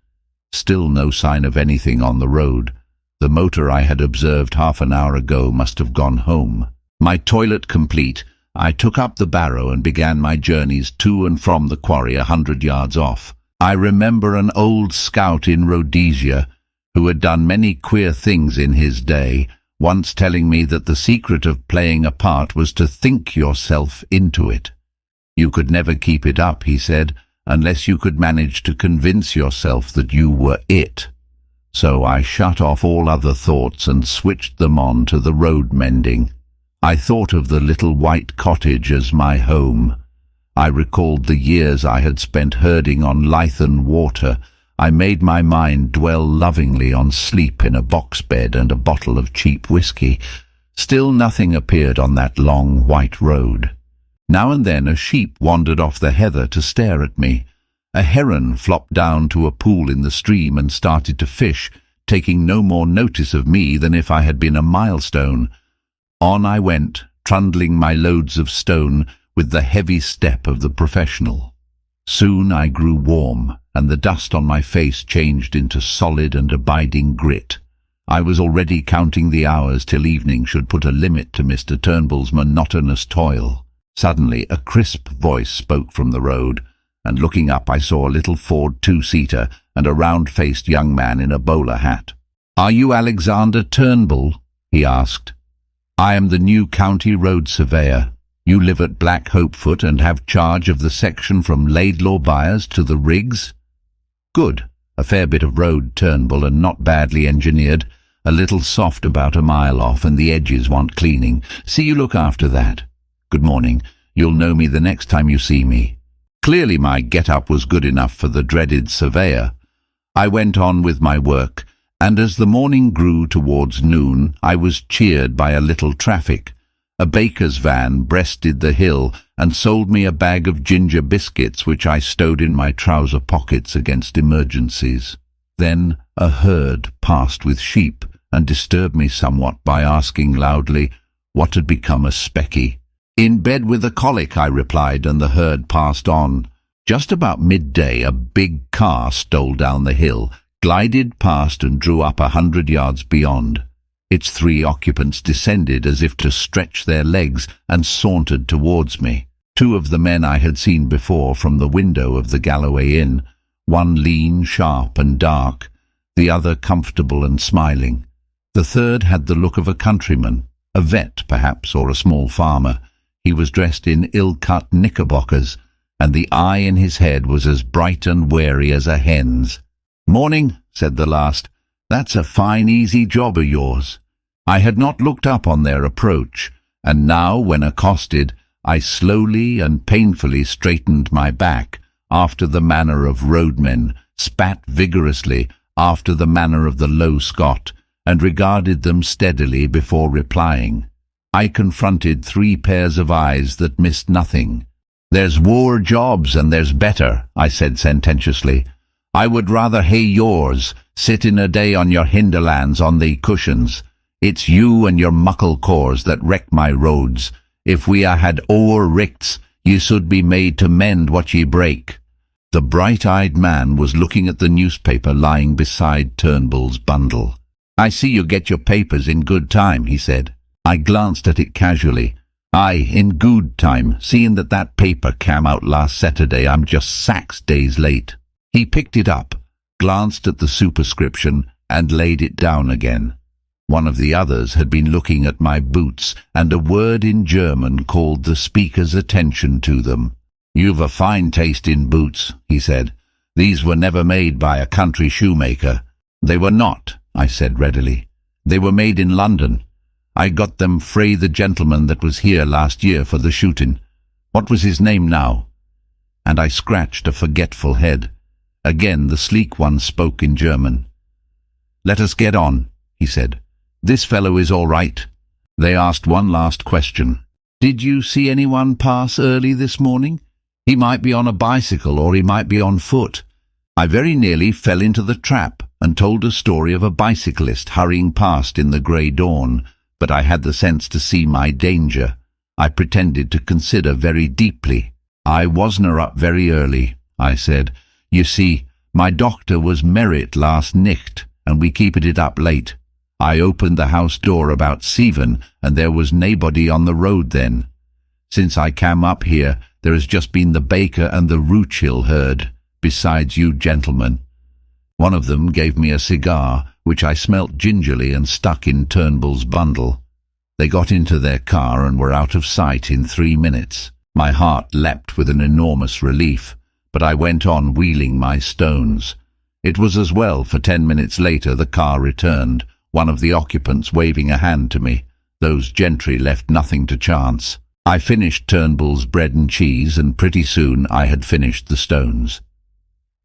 Still no sign of anything on the road. The motor I had observed half an hour ago must have gone home. My toilet complete, I took up the barrow and began my journeys to and from the quarry 100 yards off. I remember an old scout in Rhodesia, who had done many queer things in his day, once telling me that the secret of playing a part was to think yourself into it. You could never keep it up, he said, unless you could manage to convince yourself that you were it. So I shut off all other thoughts and switched them on to the road mending. I thought of the little white cottage as my home. I recalled the years I had spent herding on Lythen water. I made my mind dwell lovingly on sleep in a box bed and a bottle of cheap whisky. Still nothing appeared on that long white road. Now and then a sheep wandered off the heather to stare at me. A heron flopped down to a pool in the stream and started to fish, taking no more notice of me than if I had been a milestone. On I went, trundling my loads of stone with the heavy step of the professional. Soon I grew warm, and the dust on my face changed into solid and abiding grit. I was already counting the hours till evening should put a limit to Mr. Turnbull's monotonous toil. Suddenly a crisp voice spoke from the road, and looking up I saw a little Ford two-seater and a round-faced young man in a bowler hat. "Are you Alexander Turnbull?" he asked. "I am the new county road surveyor. You live at Black Hopefoot and have charge of the section from Laidlaw Byres to the Riggs?" "Good. A fair bit of road, Turnbull, and not badly engineered. A little soft about a mile off, and the edges want cleaning. See you look after that. Good morning. You'll know me the next time you see me." Clearly my get-up was good enough for the dreaded surveyor. I went on with my work, and as the morning grew towards noon, I was cheered by a little traffic. A baker's van breasted the hill and sold me a bag of ginger biscuits, which I stowed in my trouser pockets against emergencies. Then a herd passed with sheep and disturbed me somewhat by asking loudly what had become of Specky. "In bed with a colic," I replied, and the herd passed on. Just about midday a big car stole down the hill, glided past and drew up 100 yards beyond. Its 3 occupants descended as if to stretch their legs and sauntered towards me. 2 of the men I had seen before from the window of the Galloway Inn, one lean, sharp and dark, the other comfortable and smiling. The third had the look of a countryman, a vet perhaps, or a small farmer. He was dressed in ill-cut knickerbockers, and the eye in his head was as bright and wary as a hen's. "Morning," said the last. "That's a fine easy job of yours." I had not looked up on their approach, and now, when accosted, I slowly and painfully straightened my back, after the manner of roadmen, spat vigorously, after the manner of the low Scot, and regarded them steadily before replying. I confronted 3 pairs of eyes that missed nothing. "There's war jobs and there's better," I said sententiously. "I would rather hae yours, sitting a day on your hinderlands on the cushions. It's you and your muckle cores that wreck my roads. If we had ower ricks, ye should be made to mend what ye break." The bright-eyed man was looking at the newspaper lying beside Turnbull's bundle. "I see you get your papers in good time," he said. I glanced at it casually. "Aye, in good time, seeing that paper came out last Saturday. I'm just 6 days late." He picked it up, glanced at the superscription, and laid it down again. One of the others had been looking at my boots, and a word in German called the speaker's attention to them. "You've a fine taste in boots," he said. "These were never made by a country shoemaker." "They were not," I said readily. "They were made in London. I got them frae the gentleman that was here last year for the shooting. What was his name now?" And I scratched a forgetful head. Again the sleek one spoke in German. "Let us get on," he said. "This fellow is all right." They asked one last question. "Did you see anyone pass early this morning? He might be on a bicycle or he might be on foot." I very nearly fell into the trap and told a story of a bicyclist hurrying past in the grey dawn, but I had the sense to see my danger. I pretended to consider very deeply. "I wasna up very early," I said. "You see, my doctor was merrit last nicht, and we keepit it up late. I opened the house door about 7, and there was naebody on the road then. Since I came up here, there has just been the baker and the Roochill herd, besides you gentlemen." One of them gave me a cigar, which I smelt gingerly and stuck in Turnbull's bundle. They got into their car and were out of sight in 3 minutes. My heart leapt with an enormous relief, but I went on wheeling my stones. It was as well, for 10 minutes later the car returned, one of the occupants waving a hand to me. Those gentry left nothing to chance. I finished Turnbull's bread and cheese, and pretty soon I had finished the stones.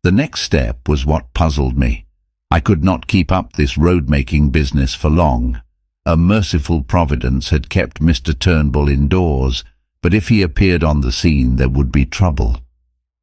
The next step was what puzzled me. I could not keep up this road-making business for long. A merciful providence had kept Mr. Turnbull indoors, but if he appeared on the scene there would be trouble.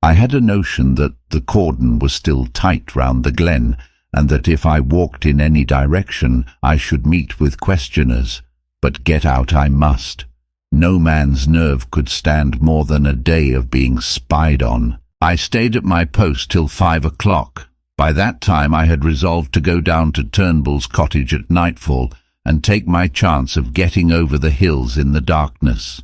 I had a notion that the cordon was still tight round the glen, and that if I walked in any direction I should meet with questioners, but get out I must. No man's nerve could stand more than a day of being spied on. I stayed at my post till 5 o'clock. By that time I had resolved to go down to Turnbull's cottage at nightfall and take my chance of getting over the hills in the darkness.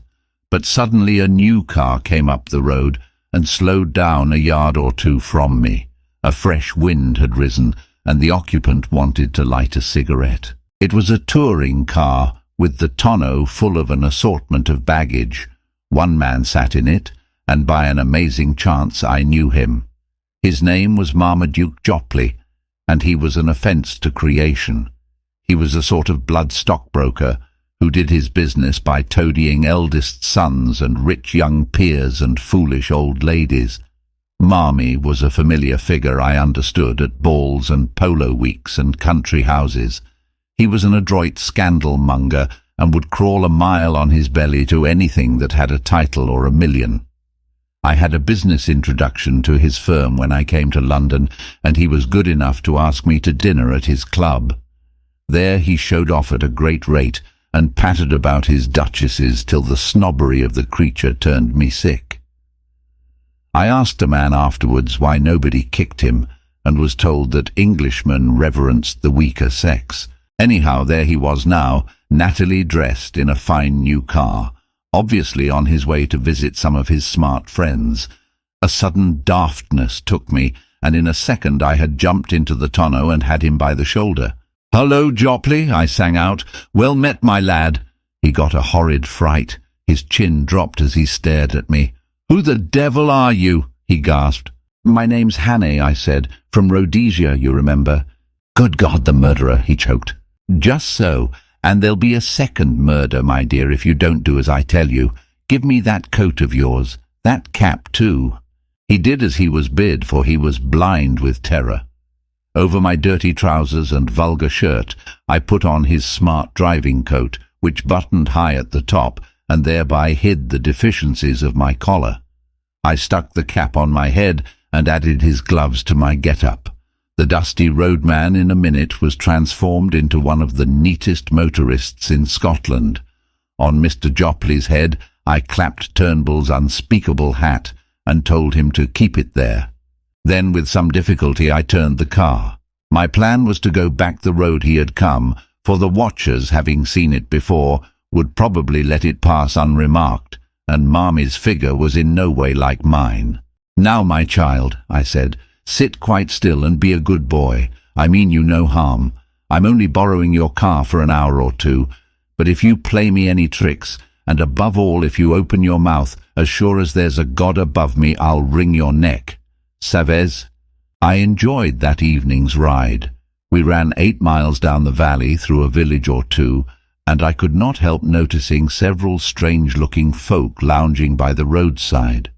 But suddenly a new car came up the road and slowed down a yard or two from me. A fresh wind had risen, and the occupant wanted to light a cigarette. It was a touring car, with the tonneau full of an assortment of baggage. One man sat in it, and by an amazing chance I knew him. His name was Marmaduke Jopley, and he was an offence to creation. He was a sort of blood stockbroker who did his business by toadying eldest sons and rich young peers and foolish old ladies. Marmy was a familiar figure, I understood, at balls and polo weeks and country houses. He was an adroit scandal-monger and would crawl a mile on his belly to anything that had a title or a million. I had a business introduction to his firm when I came to London, and he was good enough to ask me to dinner at his club. There he showed off at a great rate and pattered about his duchesses till the snobbery of the creature turned me sick. I asked a man afterwards why nobody kicked him, and was told that Englishmen reverenced the weaker sex. Anyhow, there he was now, nattily dressed in a fine new car, obviously on his way to visit some of his smart friends. A sudden daftness took me, and in a second I had jumped into the tonneau and had him by the shoulder. "Hullo, Jopley," I sang out. "Well met, my lad." He got a horrid fright. His chin dropped as he stared at me. "Who the devil are you?" he gasped. "My name's Hannay," I said. "From Rhodesia, you remember." "Good God, the murderer," he choked. "Just so, and there'll be a second murder, my dear, if you don't do as I tell you. Give me that coat of yours, that cap too." He did as he was bid, for he was blind with terror. Over my dirty trousers and vulgar shirt, I put on his smart driving coat, which buttoned high at the top, and thereby hid the deficiencies of my collar. I stuck the cap on my head and added his gloves to my get-up. The dusty roadman in a minute was transformed into one of the neatest motorists in Scotland. On Mr. Jopley's head I clapped Turnbull's unspeakable hat and told him to keep it there. Then with some difficulty I turned the car. My plan was to go back the road he had come, for the watchers, having seen it before, would probably let it pass unremarked, and Marmy's figure was in no way like mine. "Now, my child," I said, "sit quite still and be a good boy. I mean you no harm. I'm only borrowing your car for an hour or two, but if you play me any tricks, and above all if you open your mouth, as sure as there's a God above me, I'll wring your neck. Savez?" I enjoyed that evening's ride. We ran 8 miles down the valley through a village or two, and I could not help noticing several strange-looking folk lounging by the roadside.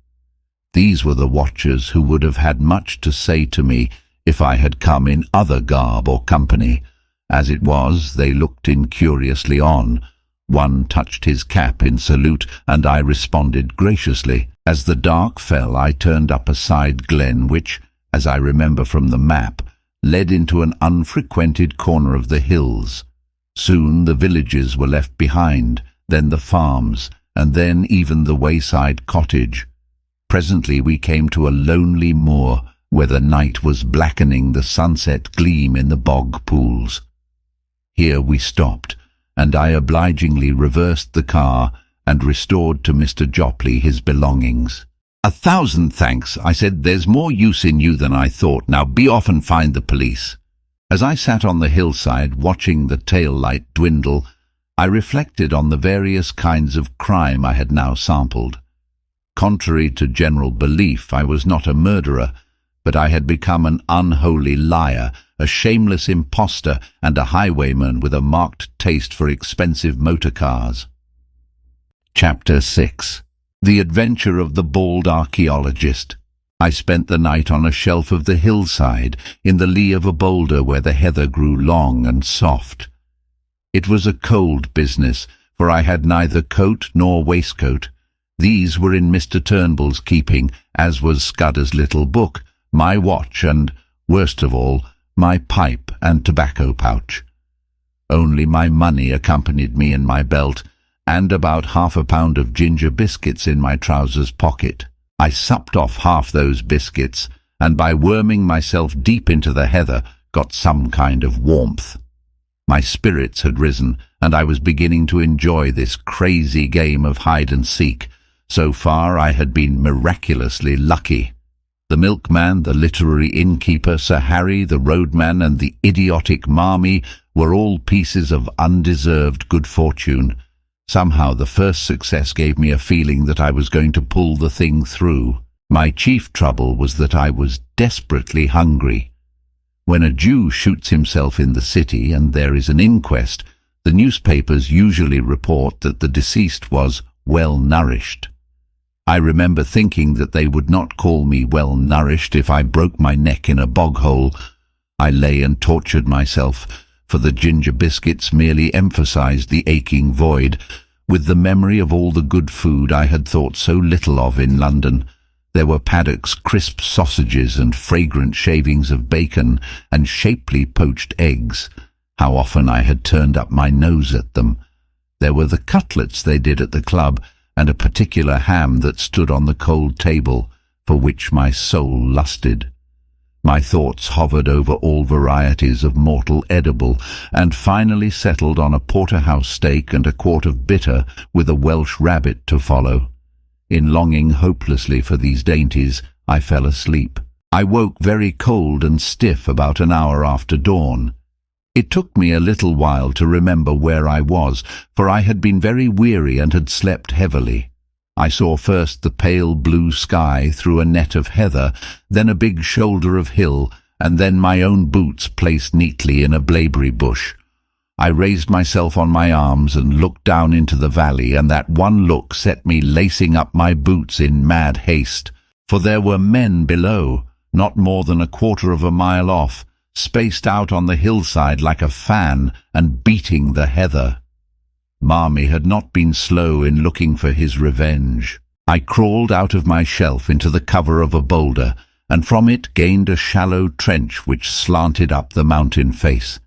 These were the watchers who would have had much to say to me if I had come in other garb or company. As it was, they looked in curiously on. One touched his cap in salute, and I responded graciously. As the dark fell, I turned up a side glen which, as I remember from the map, led into an unfrequented corner of the hills. Soon the villages were left behind, then the farms, and then even the wayside cottage. Presently we came to a lonely moor, where the night was blackening the sunset gleam in the bog pools. Here we stopped, and I obligingly reversed the car and restored to Mr. Jopley his belongings. "1,000 thanks," I said. "There's more use in you than I thought. Now be off and find the police." As I sat on the hillside watching the tail light dwindle, I reflected on the various kinds of crime I had now sampled. Contrary to general belief, I was not a murderer, but I had become an unholy liar, a shameless impostor, and a highwayman with a marked taste for expensive motor cars. Chapter 6. The Adventure of the Bald Archaeologist. I spent the night on a shelf of the hillside, in the lee of a boulder where the heather grew long and soft. It was a cold business, for I had neither coat nor waistcoat. These were in Mr. Turnbull's keeping, as was Scudder's little book, my watch, and, worst of all, my pipe and tobacco pouch. Only my money accompanied me in my belt, and about half a pound of ginger biscuits in my trousers pocket. I supped off half those biscuits, and by worming myself deep into the heather, got some kind of warmth. My spirits had risen, and I was beginning to enjoy this crazy game of hide-and-seek. So far I had been miraculously lucky. The milkman, the literary innkeeper, Sir Harry, the roadman, and the idiotic Marmee were all pieces of undeserved good fortune. Somehow the first success gave me a feeling that I was going to pull the thing through. My chief trouble was that I was desperately hungry. When a Jew shoots himself in the city and there is an inquest, the newspapers usually report that the deceased was well-nourished. I remember thinking that they would not call me well-nourished if I broke my neck in a bog-hole. I lay and tortured myself, for the ginger biscuits merely emphasized the aching void, with the memory of all the good food I had thought so little of in London. There were Paddock's crisp sausages and fragrant shavings of bacon and shapely poached eggs. How often I had turned up my nose at them. There were the cutlets they did at the club, and a particular ham that stood on the cold table, for which my soul lusted. My thoughts hovered over all varieties of mortal edible, and finally settled on a porterhouse steak and a quart of bitter, with a Welsh rabbit to follow. In longing hopelessly for these dainties, I fell asleep. I woke very cold and stiff about an hour after dawn. It took me a little while to remember where I was, for I had been very weary and had slept heavily. I saw first the pale blue sky through a net of heather, then a big shoulder of hill, and then my own boots placed neatly in a blaeberry bush. I raised myself on my arms and looked down into the valley, and that one look set me lacing up my boots in mad haste. For there were men below, not more than a quarter of a mile off, spaced out on the hillside like a fan and beating the heather. Marmee had not been slow in looking for his revenge. I crawled out of my shelf into the cover of a boulder, and from it gained a shallow trench which slanted up the mountain face.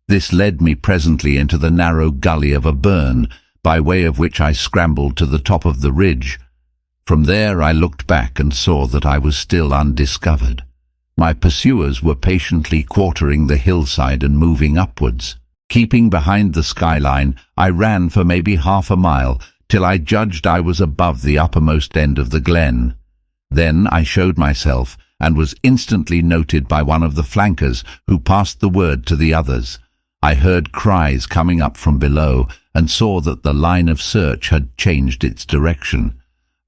This led me presently into the narrow gully of a burn, by way of which I scrambled to the top of the ridge. From there I looked back and saw that I was still undiscovered. My pursuers were patiently quartering the hillside and moving upwards. Keeping behind the skyline, I ran for maybe half a mile, till I judged I was above the uppermost end of the glen. Then I showed myself, and was instantly noted by one of the flankers, who passed the word to the others. I heard cries coming up from below, and saw that the line of search had changed its direction.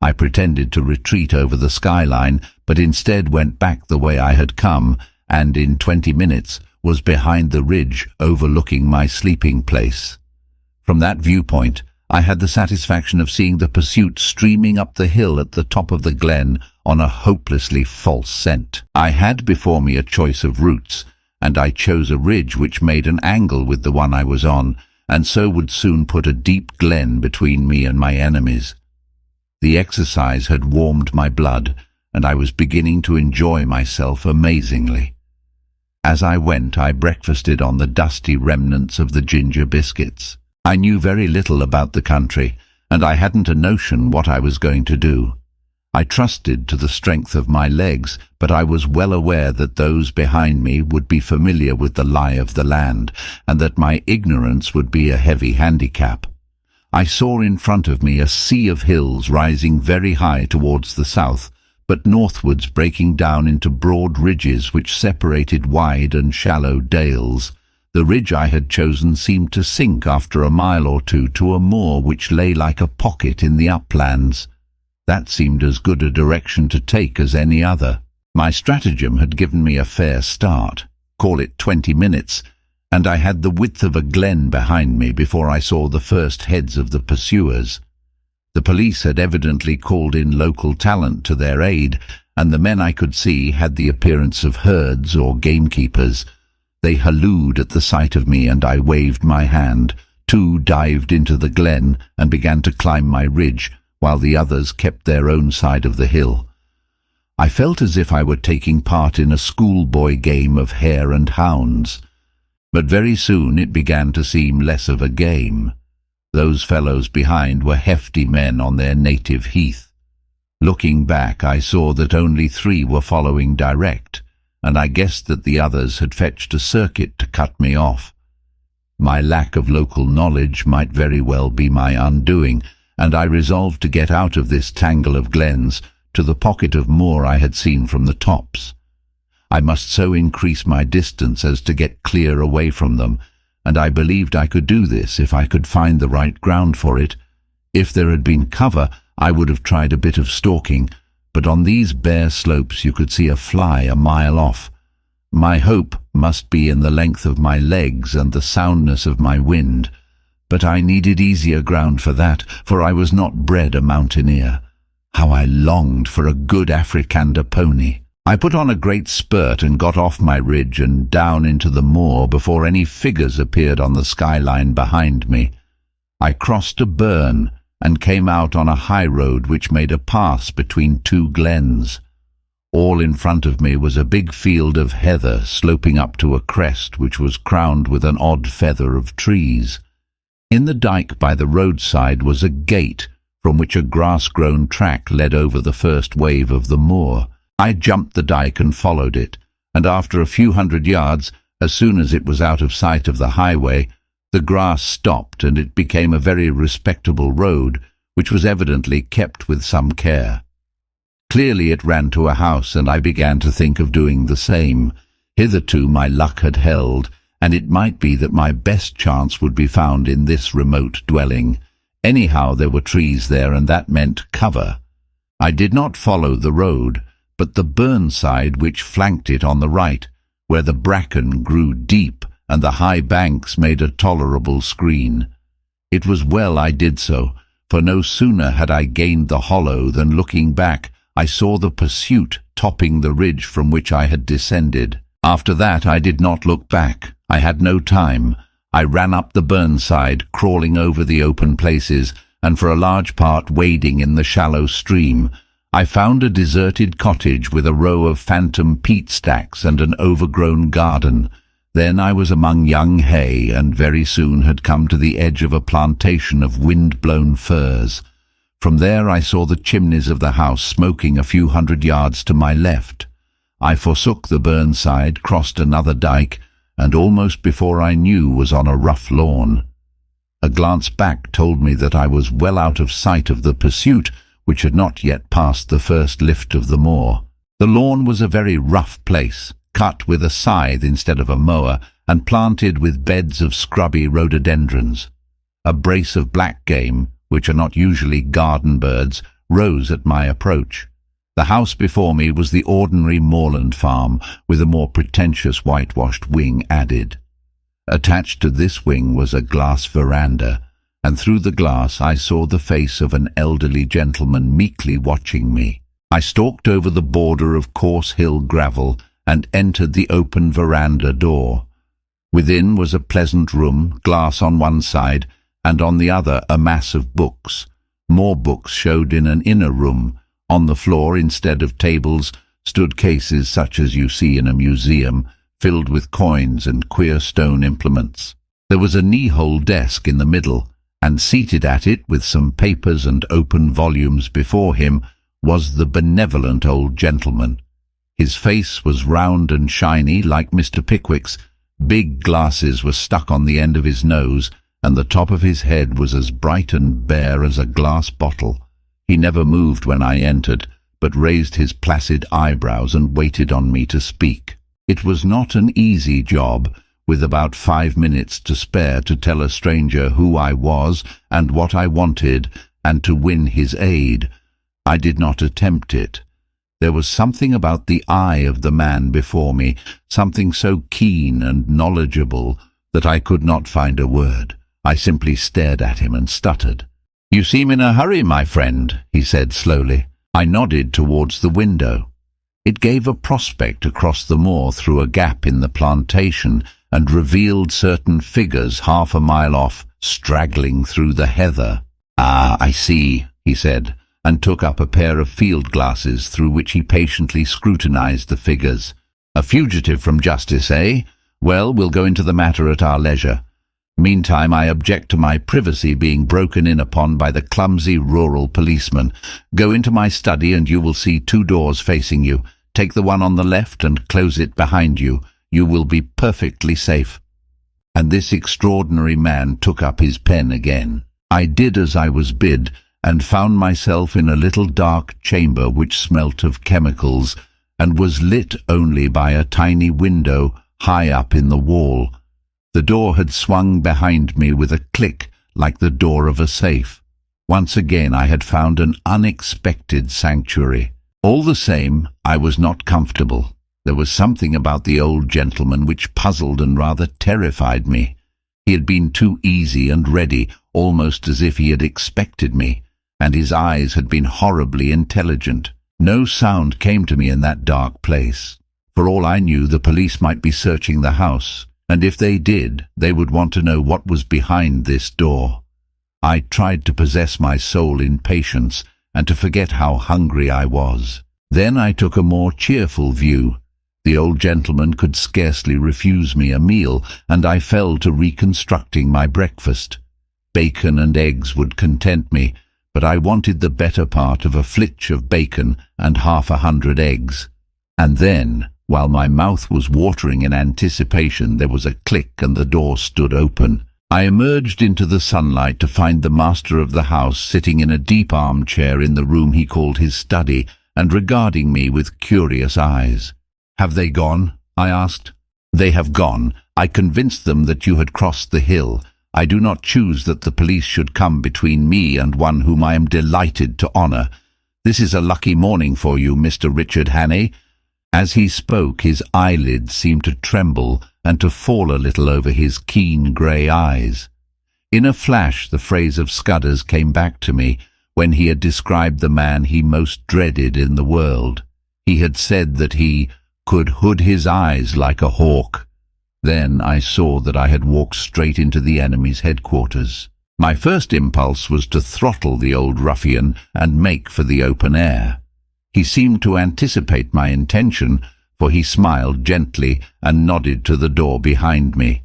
I pretended to retreat over the skyline, but instead went back the way I had come, and in 20 minutes was behind the ridge overlooking my sleeping place. From that viewpoint, I had the satisfaction of seeing the pursuit streaming up the hill at the top of the glen on a hopelessly false scent. I had before me a choice of routes, and I chose a ridge which made an angle with the one I was on, and so would soon put a deep glen between me and my enemies. The exercise had warmed my blood, and I was beginning to enjoy myself amazingly. As I went, I breakfasted on the dusty remnants of the ginger biscuits. I knew very little about the country, and I hadn't a notion what I was going to do. I trusted to the strength of my legs, but I was well aware that those behind me would be familiar with the lie of the land, and that my ignorance would be a heavy handicap. I saw in front of me a sea of hills rising very high towards the south, but northwards breaking down into broad ridges which separated wide and shallow dales. The ridge I had chosen seemed to sink after a mile or two to a moor which lay like a pocket in the uplands. That seemed as good a direction to take as any other. My stratagem had given me a fair start, call it 20 minutes, and I had the width of a glen behind me before I saw the first heads of the pursuers. The police had evidently called in local talent to their aid, and the men I could see had the appearance of herds or gamekeepers. They hallooed at the sight of me, and I waved my hand. Two dived into the glen and began to climb my ridge, while the others kept their own side of the hill. I felt as if I were taking part in a schoolboy game of hare and hounds. But very soon it began to seem less of a game. Those fellows behind were hefty men on their native heath. Looking back, I saw that only 3 were following direct, and I guessed that the others had fetched a circuit to cut me off. My lack of local knowledge might very well be my undoing, and I resolved to get out of this tangle of glens to the pocket of moor I had seen from the tops. I must so increase my distance as to get clear away from them, and I believed I could do this if I could find the right ground for it. If there had been cover, I would have tried a bit of stalking, but on these bare slopes you could see a fly a mile off. My hope must be in the length of my legs and the soundness of my wind, but I needed easier ground for that, for I was not bred a mountaineer. How I longed for a good Afrikander pony. I put on a great spurt and got off my ridge and down into the moor before any figures appeared on the skyline behind me. I crossed a burn and came out on a high road which made a pass between 2 glens. All in front of me was a big field of heather sloping up to a crest which was crowned with an odd feather of trees. In the dike by the roadside was a gate from which a grass-grown track led over the first wave of the moor. I jumped the dike and followed it, and after a few hundred yards, as soon as it was out of sight of the highway, the grass stopped and it became a very respectable road, which was evidently kept with some care. Clearly it ran to a house, and I began to think of doing the same. Hitherto my luck had held, and it might be that my best chance would be found in this remote dwelling. Anyhow, there were trees there, and that meant cover. I did not follow the road, but the burnside which flanked it on the right, where the bracken grew deep and the high banks made a tolerable screen. It was well I did so, for no sooner had I gained the hollow than, looking back, I saw the pursuit topping the ridge from which I had descended. After that I did not look back. I had no time. I ran up the burnside, crawling over the open places, and for a large part wading in the shallow stream. I found a deserted cottage with a row of phantom peat stacks and an overgrown garden. Then I was among young hay, and very soon had come to the edge of a plantation of wind-blown firs. From there I saw the chimneys of the house smoking a few hundred yards to my left. I forsook the burnside, crossed another dike, and almost before I knew was on a rough lawn. A glance back told me that I was well out of sight of the pursuit, which had not yet passed the first lift of the moor. The lawn was a very rough place, cut with a scythe instead of a mower, and planted with beds of scrubby rhododendrons. A brace of black game, which are not usually garden birds, rose at my approach. The house before me was the ordinary moorland farm, with a more pretentious whitewashed wing added. Attached to this wing was a glass veranda, and through the glass I saw the face of an elderly gentleman meekly watching me. I stalked over the border of coarse hill gravel and entered the open veranda door. Within was a pleasant room, glass on one side, and on the other a mass of books. More books showed in an inner room. On the floor, instead of tables, stood cases such as you see in a museum, filled with coins and queer stone implements. There was a knee-hole desk in the middle, and seated at it, with some papers and open volumes before him, was the benevolent old gentleman. His face was round and shiny, like Mr. Pickwick's. Big glasses were stuck on the end of his nose, and the top of his head was as bright and bare as a glass bottle. He never moved when I entered, but raised his placid eyebrows and waited on me to speak. It was not an easy job, with about 5 minutes to spare, to tell a stranger who I was and what I wanted, and to win his aid. I did not attempt it. There was something about the eye of the man before me, something so keen and knowledgeable, that I could not find a word. I simply stared at him and stuttered. "You seem in a hurry, my friend," he said slowly. I nodded towards the window. It gave a prospect across the moor through a gap in the plantation, and revealed certain figures half a mile off, straggling through the heather. "Ah, I see," he said. and took up a pair of field glasses through which he patiently scrutinized the figures. "A fugitive from justice, eh? Well, we'll go into the matter at our leisure. Meantime, I object to my privacy being broken in upon by the clumsy rural policeman. Go into my study and you will see 2 doors facing you. Take the one on the left and close it behind you. You will be perfectly safe." And this extraordinary man took up his pen again. I did as I was bid, and found myself in a little dark chamber which smelt of chemicals, and was lit only by a tiny window high up in the wall. The door had swung behind me with a click like the door of a safe. Once again I had found an unexpected sanctuary. All the same, I was not comfortable. There was something about the old gentleman which puzzled and rather terrified me. He had been too easy and ready, almost as if he had expected me, and his eyes had been horribly intelligent. No sound came to me in that dark place. For all I knew, the police might be searching the house, and if they did, they would want to know what was behind this door. I tried to possess my soul in patience and to forget how hungry I was. Then I took a more cheerful view. The old gentleman could scarcely refuse me a meal, and I fell to reconstructing my breakfast. Bacon and eggs would content me, but I wanted the better part of a flitch of bacon and 100 eggs. And then, while my mouth was watering in anticipation, there was a click and the door stood open. I emerged into the sunlight to find the master of the house sitting in a deep armchair in the room he called his study, and regarding me with curious eyes. "Have they gone?" I asked. "They have gone. I convinced them that you had crossed the hill. I do not choose that the police should come between me and one whom I am delighted to honour. This is a lucky morning for you, Mr. Richard Hannay." As he spoke, his eyelids seemed to tremble and to fall a little over his keen grey eyes. In a flash the phrase of Scudder's came back to me when he had described the man he most dreaded in the world. He had said that he could hood his eyes like a hawk. Then I saw that I had walked straight into the enemy's headquarters. My first impulse was to throttle the old ruffian and make for the open air. He seemed to anticipate my intention, for he smiled gently and nodded to the door behind me.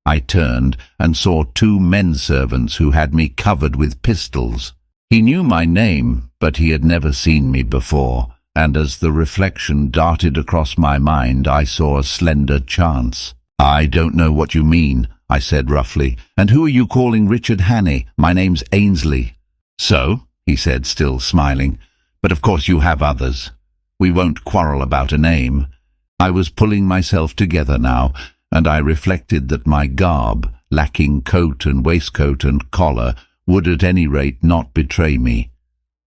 I turned and saw 2 men-servants who had me covered with pistols. He knew my name, but he had never seen me before, and as the reflection darted across my mind, I saw a slender chance. "I don't know what you mean," I said roughly. "And who are you calling Richard Hannay? My name's Ainsley." "So?" he said, still smiling. "But of course you have others. We won't quarrel about a name." I was pulling myself together now, and I reflected that my garb, lacking coat and waistcoat and collar, would at any rate not betray me.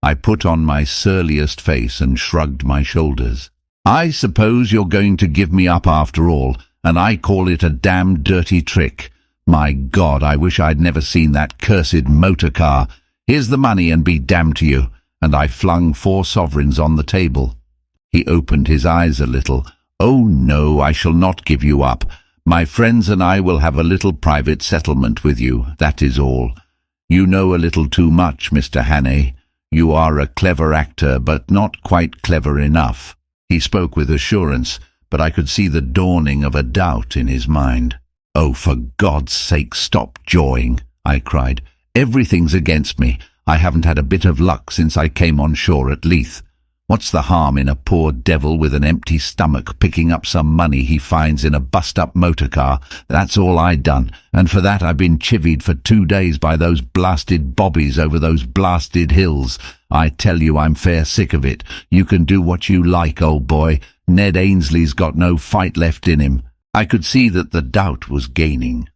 I put on my surliest face and shrugged my shoulders. "I suppose you're going to give me up after all, and I call it a damned dirty trick. My God, I wish I'd never seen that cursed motor car. Here's the money and be damned to you." And I flung 4 sovereigns on the table. He opened his eyes a little. "Oh no, I shall not give you up. My friends and I will have a little private settlement with you, that is all. You know a little too much, Mr. Hannay. You are a clever actor, but not quite clever enough." He spoke with assurance, but I could see the dawning of a doubt in his mind. "Oh, for God's sake, stop jawing," I cried. "Everything's against me. I haven't had a bit of luck since I came on shore at Leith. What's the harm in a poor devil with an empty stomach picking up some money he finds in a bust-up motor car? That's all I'd done, and for that I've been chivied for 2 days by those blasted bobbies over those blasted hills. I tell you, I'm fair sick of it. You can do what you like, old boy. Ned Ainsley's got no fight left in him." I could see that the doubt was gaining.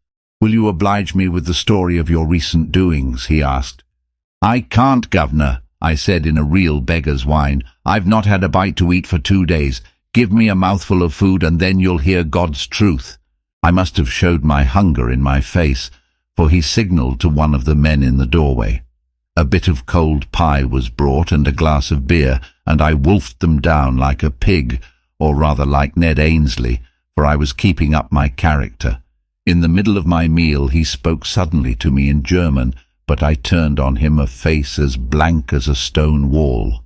"Will you oblige me with the story of your recent doings?" he asked. "I can't, governor," I said in a real beggar's whine. "I've not had a bite to eat for 2 days. Give me a mouthful of food and then you'll hear God's truth." I must have showed my hunger in my face, for he signalled to one of the men in the doorway. A bit of cold pie was brought and a glass of beer, and I wolfed them down like a pig, or rather like Ned Ainsley, for I was keeping up my character. In the middle of my meal he spoke suddenly to me in German, but I turned on him a face as blank as a stone wall.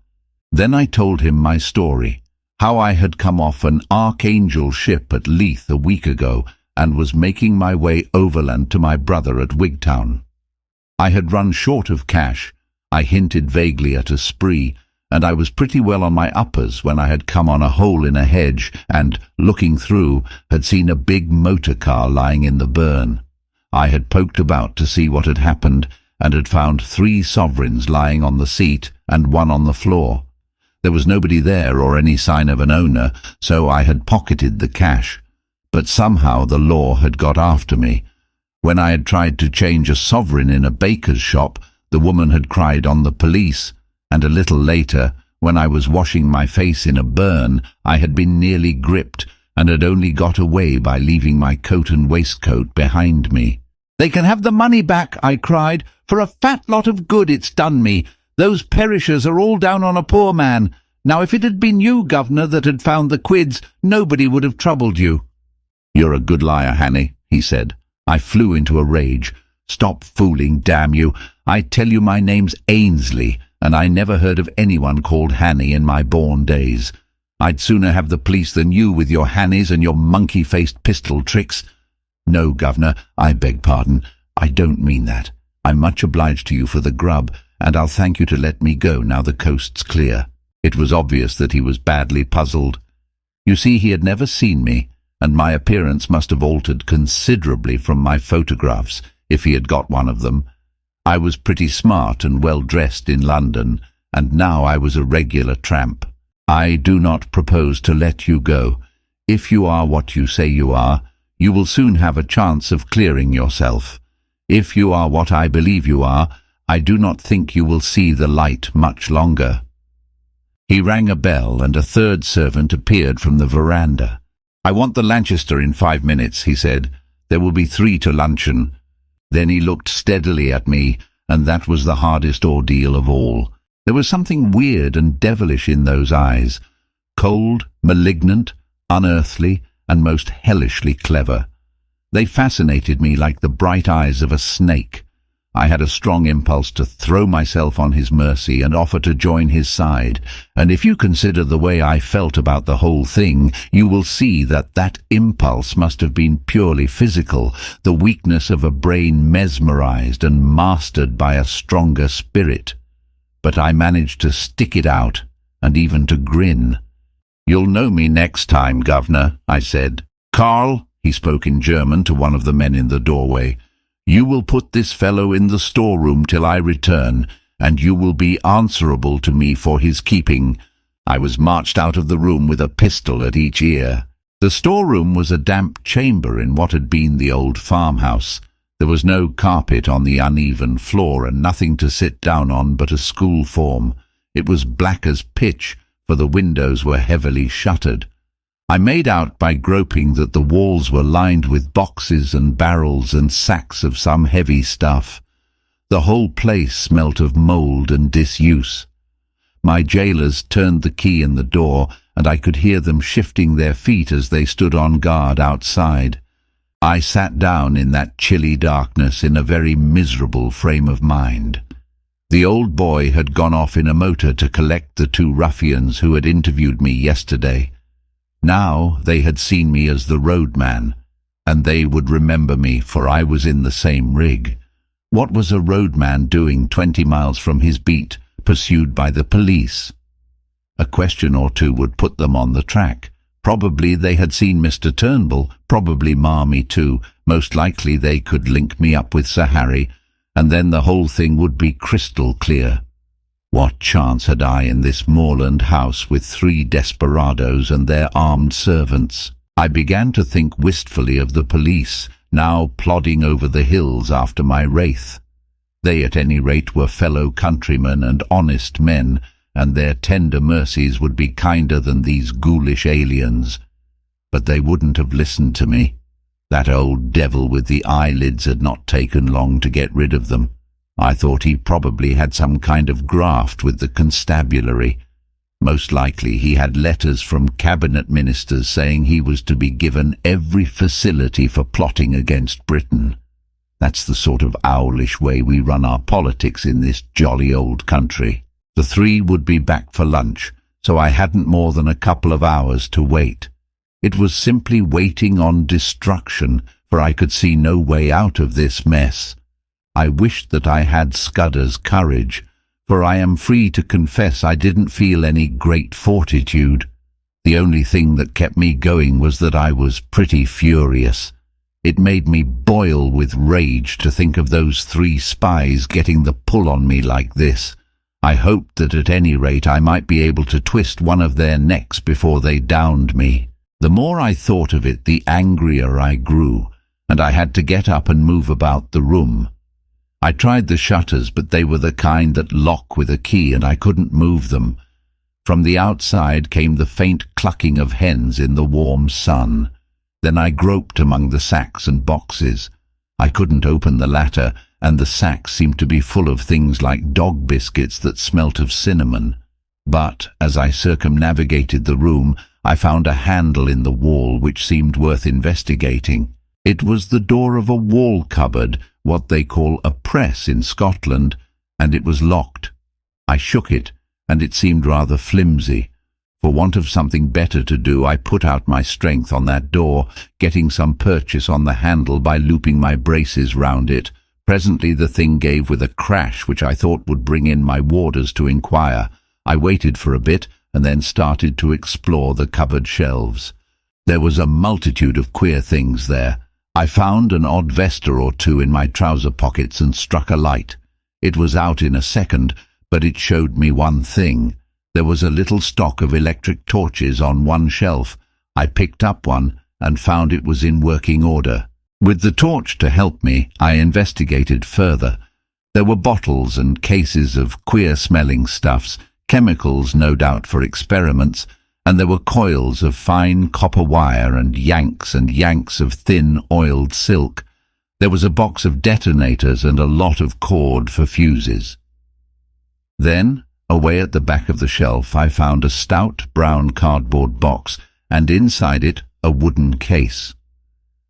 Then I told him my story, how I had come off an Archangel ship at Leith a week ago and was making my way overland to my brother at Wigtown. I had run short of cash. I hinted vaguely at a spree, and I was pretty well on my uppers when I had come on a hole in a hedge and, looking through, had seen a big motor car lying in the burn. I had poked about to see what had happened and had found 3 sovereigns lying on the seat and 1 on the floor. There was nobody there or any sign of an owner, so I had pocketed the cash. But somehow the law had got after me. When I had tried to change a sovereign in a baker's shop, the woman had cried on the police, and a little later, when I was washing my face in a burn, I had been nearly gripped and had only got away by leaving my coat and waistcoat behind me. "They can have the money back," I cried. "For a fat lot of good it's done me. Those perishers are all down on a poor man. Now if it had been you, governor, that had found the quids, nobody would have troubled you." "You're a good liar, Hannay," he said. I flew into a rage. "Stop fooling, damn you. I tell you my name's Ainsley, and I never heard of anyone called Hannay in my born days. I'd sooner have the police than you with your Hannays and your monkey-faced pistol tricks." "No, governor, I beg pardon. I don't mean that. I'm much obliged to you for the grub, and I'll thank you to let me go now the coast's clear." It was obvious that he was badly puzzled. You see, he had never seen me, and my appearance must have altered considerably from my photographs, if he had got one of them. I was pretty smart and well-dressed in London, and now I was a regular tramp. "I do not propose to let you go. If you are what you say you are, you will soon have a chance of clearing yourself. If you are what I believe you are, I do not think you will see the light much longer." He rang a bell, and a third servant appeared from the veranda. "I want the Lanchester in 5 minutes," he said. "There will be 3 to luncheon." Then he looked steadily at me, and that was the hardest ordeal of all. There was something weird and devilish in those eyes, cold, malignant, unearthly, and most hellishly clever. They fascinated me like the bright eyes of a snake. I had a strong impulse to throw myself on his mercy and offer to join his side, and if you consider the way I felt about the whole thing, you will see that that impulse must have been purely physical, the weakness of a brain mesmerized and mastered by a stronger spirit. But I managed to stick it out, and even to grin. "You'll know me next time, governor," I said. "Karl," he spoke in German to one of the men in the doorway, "you will put this fellow in the storeroom till I return, and you will be answerable to me for his keeping." I was marched out of the room with a pistol at each ear. The storeroom was a damp chamber in what had been the old farmhouse. There was no carpet on the uneven floor and nothing to sit down on but a school form. It was black as pitch, for the windows were heavily shuttered. I made out by groping that the walls were lined with boxes and barrels and sacks of some heavy stuff. The whole place smelt of mould and disuse. My jailers turned the key in the door, and I could hear them shifting their feet as they stood on guard outside. I sat down in that chilly darkness in a very miserable frame of mind. The old boy had gone off in a motor to collect the 2 ruffians who had interviewed me yesterday. Now they had seen me as the roadman, and they would remember me, for I was in the same rig. What was a roadman doing 20 miles from his beat, pursued by the police? A question or 2 would put them on the track. Probably they had seen Mr. Turnbull, probably Marmee too. Most likely they could link me up with Sir Harry, and then the whole thing would be crystal clear. What chance had I in this moorland house with 3 desperadoes and their armed servants? I began to think wistfully of the police, now plodding over the hills after my wraith. They at any rate were fellow countrymen and honest men, and their tender mercies would be kinder than these ghoulish aliens. But they wouldn't have listened to me. That old devil with the eyelids had not taken long to get rid of them. I thought he probably had some kind of graft with the constabulary. Most likely he had letters from cabinet ministers saying he was to be given every facility for plotting against Britain. That's the sort of owlish way we run our politics in this jolly old country. The three would be back for lunch, so I hadn't more than a couple of hours to wait. It was simply waiting on destruction, for I could see no way out of this mess. I wished that I had Scudder's courage, for I am free to confess I didn't feel any great fortitude. The only thing that kept me going was that I was pretty furious. It made me boil with rage to think of those three spies getting the pull on me like this. I hoped that at any rate I might be able to twist one of their necks before they downed me. The more I thought of it, the angrier I grew, and I had to get up and move about the room. I tried the shutters, but they were the kind that lock with a key, and I couldn't move them. From the outside came the faint clucking of hens in the warm sun. Then I groped among the sacks and boxes. I couldn't open the latter, and the sacks seemed to be full of things like dog biscuits that smelt of cinnamon. But, as I circumnavigated the room, I found a handle in the wall which seemed worth investigating. It was the door of a wall cupboard, what they call a press in Scotland, and it was locked. I shook it, and it seemed rather flimsy. For want of something better to do, I put out my strength on that door, getting some purchase on the handle by looping my braces round it. Presently the thing gave with a crash which I thought would bring in my warders to inquire. I waited for a bit, and then started to explore the cupboard shelves. There was a multitude of queer things there. I found an odd vesta or two in my trouser pockets and struck a light. It was out in a second, but it showed me one thing. There was a little stock of electric torches on one shelf. I picked up one and found it was in working order. With the torch to help me, I investigated further. There were bottles and cases of queer-smelling stuffs, chemicals no doubt for experiments, and there were coils of fine copper wire and yanks of thin oiled silk. There was a box of detonators and a lot of cord for fuses. Then, away at the back of the shelf, I found a stout brown cardboard box, and inside it a wooden case.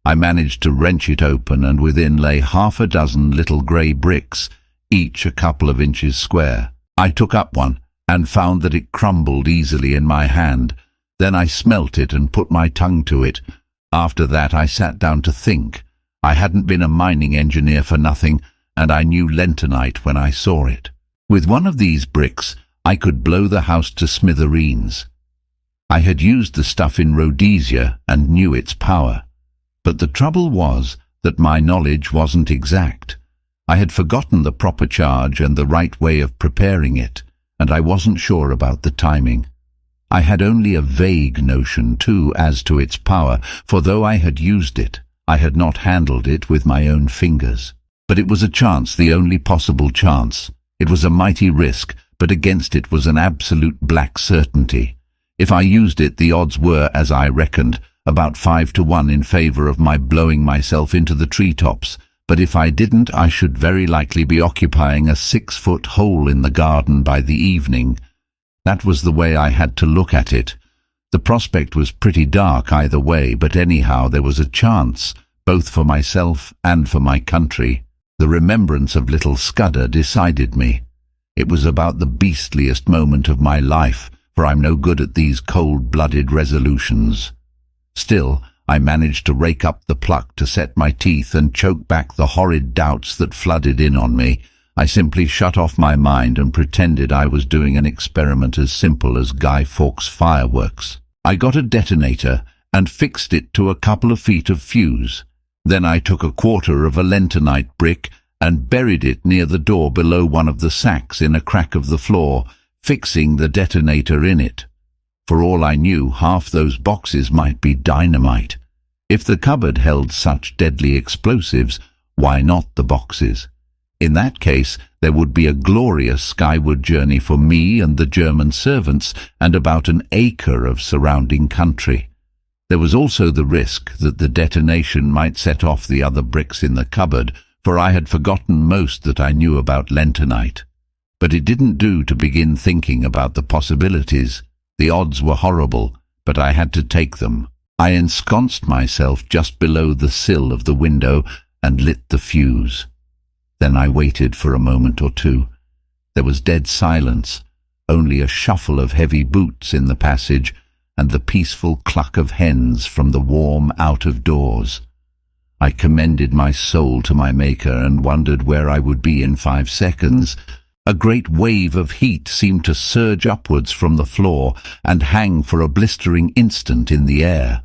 I managed to wrench it open, and within lay half a dozen little grey bricks, each a couple of inches square. I took up one, and found that it crumbled easily in my hand. Then I smelt it and put my tongue to it. After that I sat down to think. I hadn't been a mining engineer for nothing, and I knew lentonite when I saw it. With one of these bricks I could blow the house to smithereens. I had used the stuff in Rhodesia and knew its power. But the trouble was that my knowledge wasn't exact. I had forgotten the proper charge and the right way of preparing it, and I wasn't sure about the timing. I had only a vague notion, too, as to its power, for though I had used it, I had not handled it with my own fingers. But it was a chance, the only possible chance. It was a mighty risk, but against it was an absolute black certainty. If I used it, the odds were, as I reckoned, about 5 to 1 in favour of my blowing myself into the treetops. But if I didn't, I should very likely be occupying a 6-foot hole in the garden by the evening. That was the way I had to look at it. The prospect was pretty dark either way, but anyhow there was a chance, both for myself and for my country. The remembrance of little Scudder decided me. It was about the beastliest moment of my life, for I'm no good at these cold-blooded resolutions. Still, I managed to rake up the pluck to set my teeth and choke back the horrid doubts that flooded in on me. I simply shut off my mind and pretended I was doing an experiment as simple as Guy Fawkes fireworks. I got a detonator and fixed it to a couple of feet of fuse. Then I took a quarter of a lentonite brick and buried it near the door below one of the sacks in a crack of the floor, fixing the detonator in it. For all I knew, half those boxes might be dynamite. If the cupboard held such deadly explosives, why not the boxes? In that case, there would be a glorious skyward journey for me and the German servants, and about an acre of surrounding country. There was also the risk that the detonation might set off the other bricks in the cupboard, for I had forgotten most that I knew about lentonite. But it didn't do to begin thinking about the possibilities. The odds were horrible, but I had to take them. I ensconced myself just below the sill of the window and lit the fuse. Then I waited for a moment or two. There was dead silence, only a shuffle of heavy boots in the passage and the peaceful cluck of hens from the warm out-of-doors. I commended my soul to my Maker and wondered where I would be in 5 seconds. A great wave of heat seemed to surge upwards from the floor and hang for a blistering instant in the air.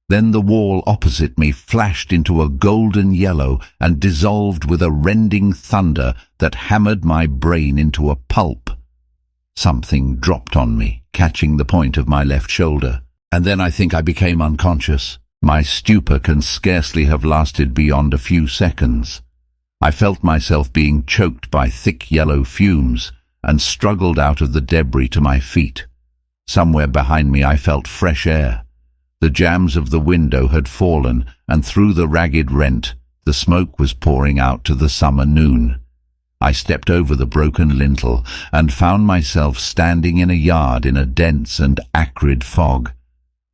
Then the wall opposite me flashed into a golden yellow and dissolved with a rending thunder that hammered my brain into a pulp. Something dropped on me, catching the point of my left shoulder, and then I think I became unconscious. My stupor can scarcely have lasted beyond a few seconds. I felt myself being choked by thick yellow fumes and struggled out of the debris to my feet. Somewhere behind me I felt fresh air. The jambs of the window had fallen, and through the ragged rent the smoke was pouring out to the summer noon. I stepped over the broken lintel and found myself standing in a yard in a dense and acrid fog.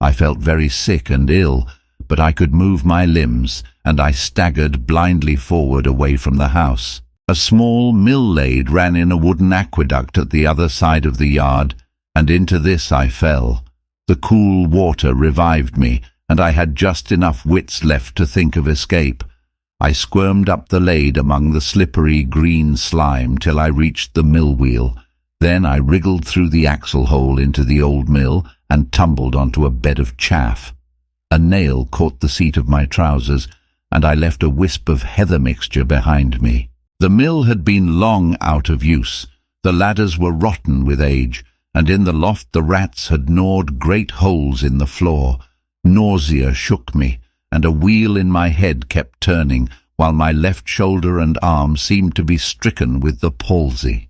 I felt very sick and ill, but I could move my limbs, and I staggered blindly forward away from the house. A small mill-lade ran in a wooden aqueduct at the other side of the yard, and into this I fell. The cool water revived me, and I had just enough wits left to think of escape. I squirmed up the lade among the slippery green slime till I reached the mill wheel. Then I wriggled through the axle hole into the old mill and tumbled onto a bed of chaff. A nail caught the seat of my trousers, and I left a wisp of heather mixture behind me. The mill had been long out of use. The ladders were rotten with age, and in the loft the rats had gnawed great holes in the floor. Nausea shook me, and a wheel in my head kept turning, while my left shoulder and arm seemed to be stricken with the palsy.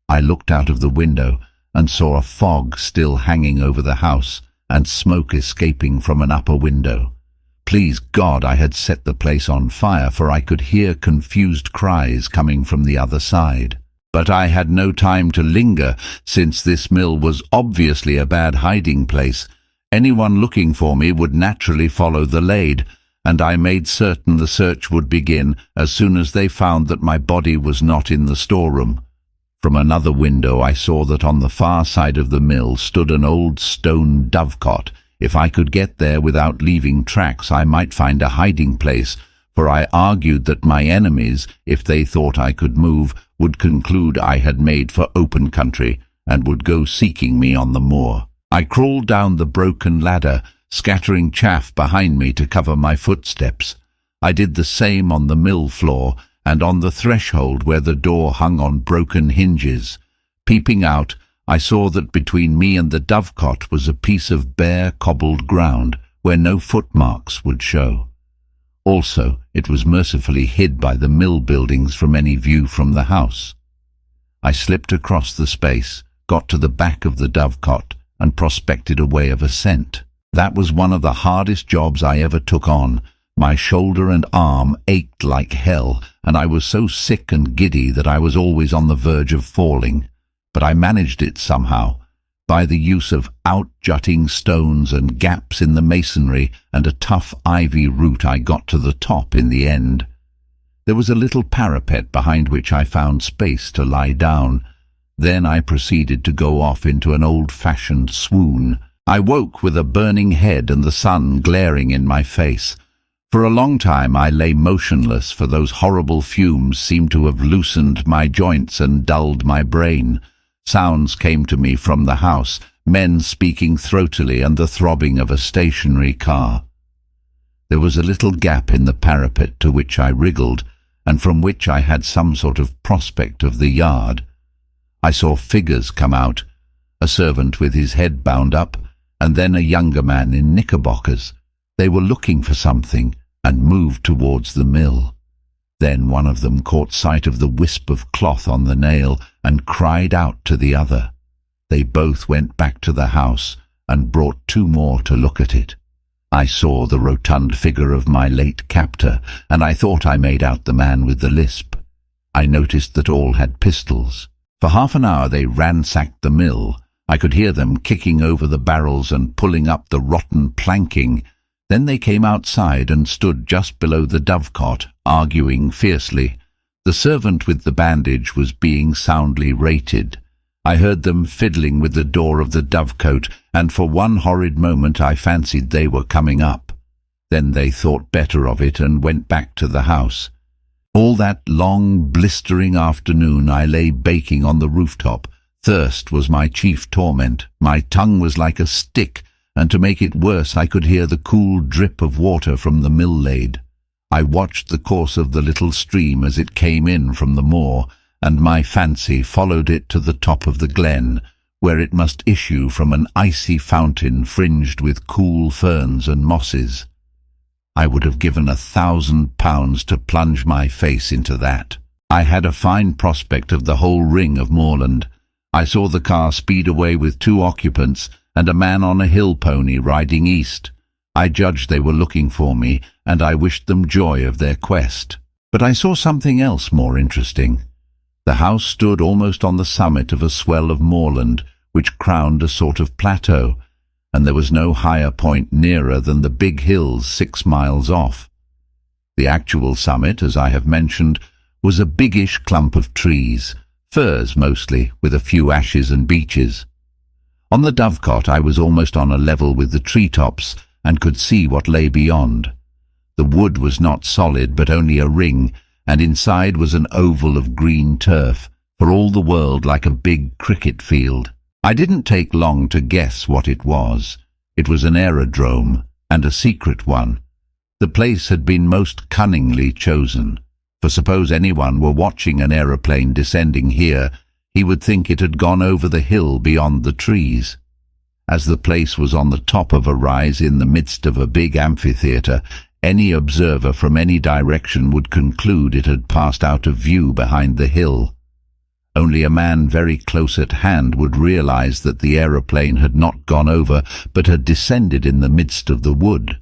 I looked out of the window and saw a fog still hanging over the house, and smoke escaping from an upper window. Please God I had set the place on fire, for I could hear confused cries coming from the other side. But I had no time to linger, since this mill was obviously a bad hiding place. Anyone looking for me would naturally follow the lade, and I made certain the search would begin as soon as they found that my body was not in the storeroom. From another window I saw that on the far side of the mill stood an old stone dovecot. If I could get there without leaving tracks, I might find a hiding place, for I argued that my enemies, if they thought I could move, would conclude I had made for open country and would go seeking me on the moor. I crawled down the broken ladder, scattering chaff behind me to cover my footsteps. I did the same on the mill floor and on the threshold where the door hung on broken hinges. Peeping out, I saw that between me and the dovecot was a piece of bare cobbled ground where no footmarks would show. Also, it was mercifully hid by the mill buildings from any view from the house. I slipped across the space, got to the back of the dovecot, and prospected a way of ascent. That was one of the hardest jobs I ever took on. My shoulder and arm ached like hell, and I was so sick and giddy that I was always on the verge of falling. But I managed it somehow, by the use of out-jutting stones and gaps in the masonry and a tough ivy root. I got to the top in the end. There was a little parapet behind which I found space to lie down. Then I proceeded to go off into an old-fashioned swoon. I woke with a burning head and the sun glaring in my face. For a long time I lay motionless, for those horrible fumes seemed to have loosened my joints and dulled my brain. Sounds came to me from the house, men speaking throatily and the throbbing of a stationary car. There was a little gap in the parapet to which I wriggled, and from which I had some sort of prospect of the yard. I saw figures come out, a servant with his head bound up, and then a younger man in knickerbockers. They were looking for something and moved towards the mill. Then one of them caught sight of the wisp of cloth on the nail and cried out to the other. They both went back to the house and brought 2 more to look at it. I saw the rotund figure of my late captor, and I thought I made out the man with the lisp. I noticed that all had pistols. For half an hour they ransacked the mill. I could hear them kicking over the barrels and pulling up the rotten planking. Then they came outside and stood just below the dovecot, arguing fiercely. The servant with the bandage was being soundly rated. I heard them fiddling with the door of the dovecote, and for one horrid moment I fancied they were coming up. Then they thought better of it and went back to the house. All that long, blistering afternoon I lay baking on the rooftop. Thirst was my chief torment. My tongue was like a stick, and to make it worse I could hear the cool drip of water from the mill lade. I watched the course of the little stream as it came in from the moor, and my fancy followed it to the top of the glen, where it must issue from an icy fountain fringed with cool ferns and mosses. I would have given £1,000 to plunge my face into that. I had a fine prospect of the whole ring of moorland. I saw the car speed away with 2 occupants and a man on a hill pony riding east. I judged they were looking for me, and I wished them joy of their quest. But I saw something else more interesting. The house stood almost on the summit of a swell of moorland, which crowned a sort of plateau, and there was no higher point nearer than the big hills 6 miles off. The actual summit, as I have mentioned, was a biggish clump of trees, firs mostly, with a few ashes and beeches. On the dovecot I was almost on a level with the treetops, and could see what lay beyond. The wood was not solid, but only a ring, and inside was an oval of green turf, for all the world like a big cricket field. I didn't take long to guess what it was. It was an aerodrome, and a secret one. The place had been most cunningly chosen, for suppose anyone were watching an aeroplane descending here, he would think it had gone over the hill beyond the trees. As the place was on the top of a rise in the midst of a big amphitheatre, any observer from any direction would conclude it had passed out of view behind the hill. Only a man very close at hand would realize that the aeroplane had not gone over, but had descended in the midst of the wood.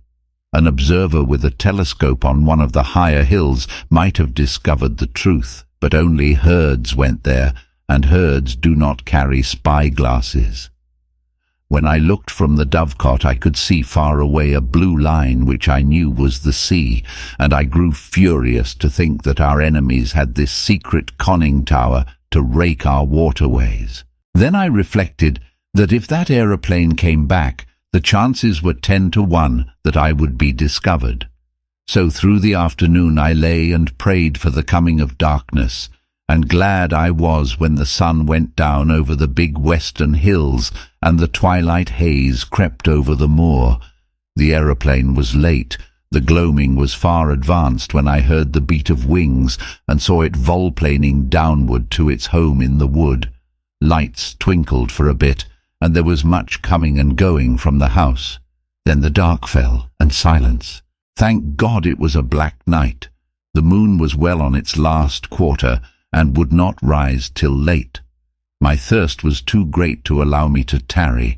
An observer with a telescope on one of the higher hills might have discovered the truth, but only herds went there, and herds do not carry spy-glasses. When I looked from the dovecot I could see far away a blue line which I knew was the sea, and I grew furious to think that our enemies had this secret conning tower to rake our waterways. Then I reflected that if that aeroplane came back, the chances were 10 to 1 that I would be discovered. So through the afternoon I lay and prayed for the coming of darkness, and glad I was when the sun went down over the big western hills and the twilight haze crept over the moor. The aeroplane was late. The gloaming was far advanced when I heard the beat of wings and saw it volplaning downward to its home in the wood. Lights twinkled for a bit, and there was much coming and going from the house. Then the dark fell, and silence. Thank God it was a black night. The moon was well on its last quarter, and would not rise till late. My thirst was too great to allow me to tarry,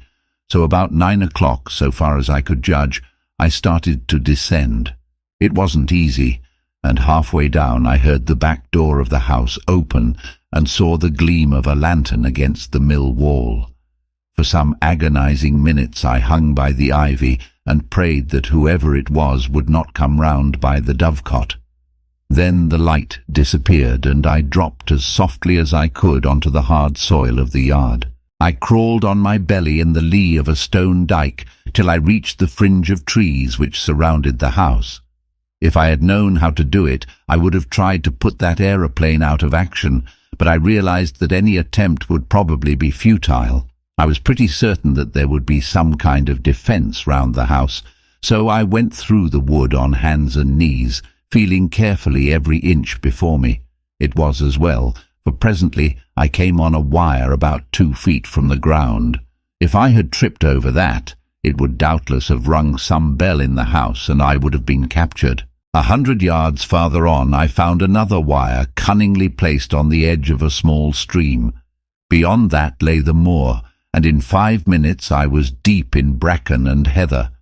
so about 9 o'clock, so far as I could judge, I started to descend. It wasn't easy, and halfway down I heard the back door of the house open and saw the gleam of a lantern against the mill wall. For some agonizing minutes I hung by the ivy and prayed that whoever it was would not come round by the dovecot. Then the light disappeared, and I dropped as softly as I could onto the hard soil of the yard. I crawled on my belly in the lee of a stone dyke till I reached the fringe of trees which surrounded the house. If I had known how to do it, I would have tried to put that aeroplane out of action, but I realized that any attempt would probably be futile. I was pretty certain that there would be some kind of defense round the house, so I went through the wood on hands and knees, feeling carefully every inch before me. It was as well, for presently I came on a wire about 2 feet from the ground. If I had tripped over that, it would doubtless have rung some bell in the house, and I would have been captured. 100 yards farther on I found another wire cunningly placed on the edge of a small stream. Beyond that lay the moor, and in 5 minutes I was deep in bracken and heather.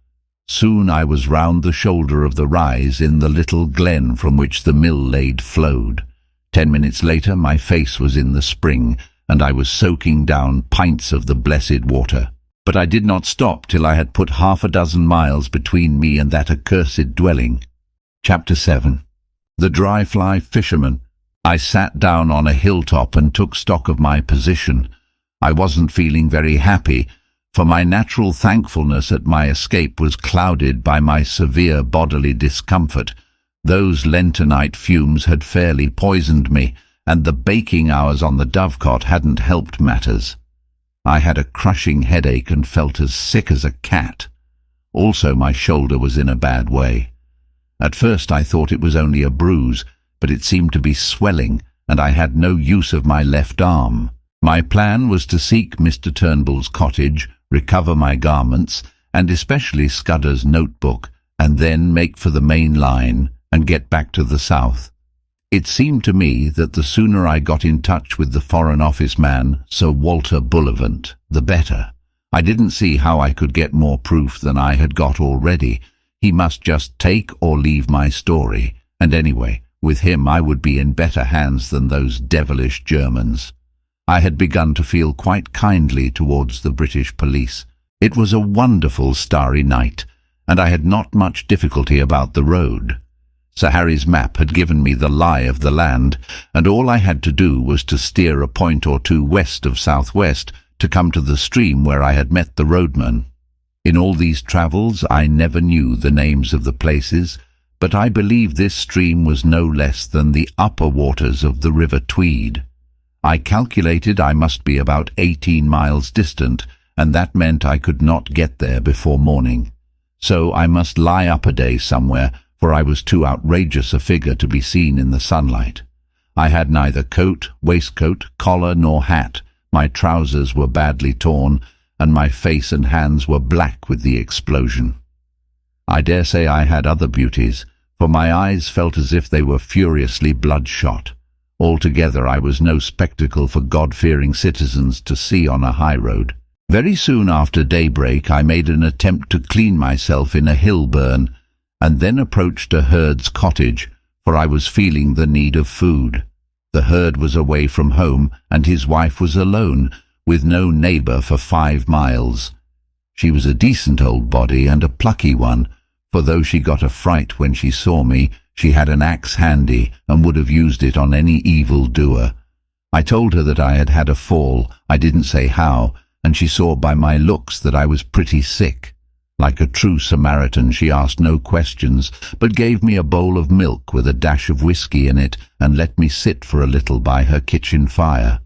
Soon I was round the shoulder of the rise in the little glen from which the mill lade flowed. 10 minutes later my face was in the spring, and I was soaking down pints of the blessed water. but I did not stop till I had put 6 miles between me and that accursed dwelling. Chapter 7. The Dry Fly Fisherman. I sat down on a hilltop and took stock of my position. I wasn't feeling very happy, for my natural thankfulness at my escape was clouded by my severe bodily discomfort. Those lentonite fumes had fairly poisoned me, and the baking hours on the dovecot hadn't helped matters. I had a crushing headache and felt as sick as a cat. Also, my shoulder was in a bad way. At first I thought it was only a bruise, but it seemed to be swelling, and I had no use of my left arm. My plan was to seek Mr. Turnbull's cottage, recover my garments, and especially Scudder's notebook, and then make for the main line and get back to the south. It seemed to me that the sooner I got in touch with the Foreign Office man, Sir Walter Bullivant, the better. I didn't see how I could get more proof than I had got already. He must just take or leave my story, and anyway, with him I would be in better hands than those devilish Germans. I had begun to feel quite kindly towards the British police. It was a wonderful starry night, and I had not much difficulty about the road. Sir Harry's map had given me the lie of the land, and all I had to do was to steer a point or two west of southwest to come to the stream where I had met the roadman. In all these travels I never knew the names of the places, but I believe this stream was no less than the upper waters of the River Tweed. I calculated I must be about 18 miles distant, and that meant I could not get there before morning. So I must lie up a day somewhere, for I was too outrageous a figure to be seen in the sunlight. I had neither coat, waistcoat, collar nor hat. My trousers were badly torn, and my face and hands were black with the explosion. I dare say I had other beauties, for my eyes felt as if they were furiously bloodshot. Altogether I was no spectacle for God-fearing citizens to see on a high road. Very soon after daybreak I made an attempt to clean myself in a hill burn, and then approached a herd's cottage, for I was feeling the need of food. The herd was away from home, and his wife was alone, with no neighbour for 5 miles. She was a decent old body and a plucky one, for though she got a fright when she saw me, she had an axe handy and would have used it on any evil doer. I told her that I had had a fall, I didn't say how, and she saw by my looks that I was pretty sick. Like a true Samaritan, she asked no questions, but gave me a bowl of milk with a dash of whiskey in it and let me sit for a little by her kitchen fire.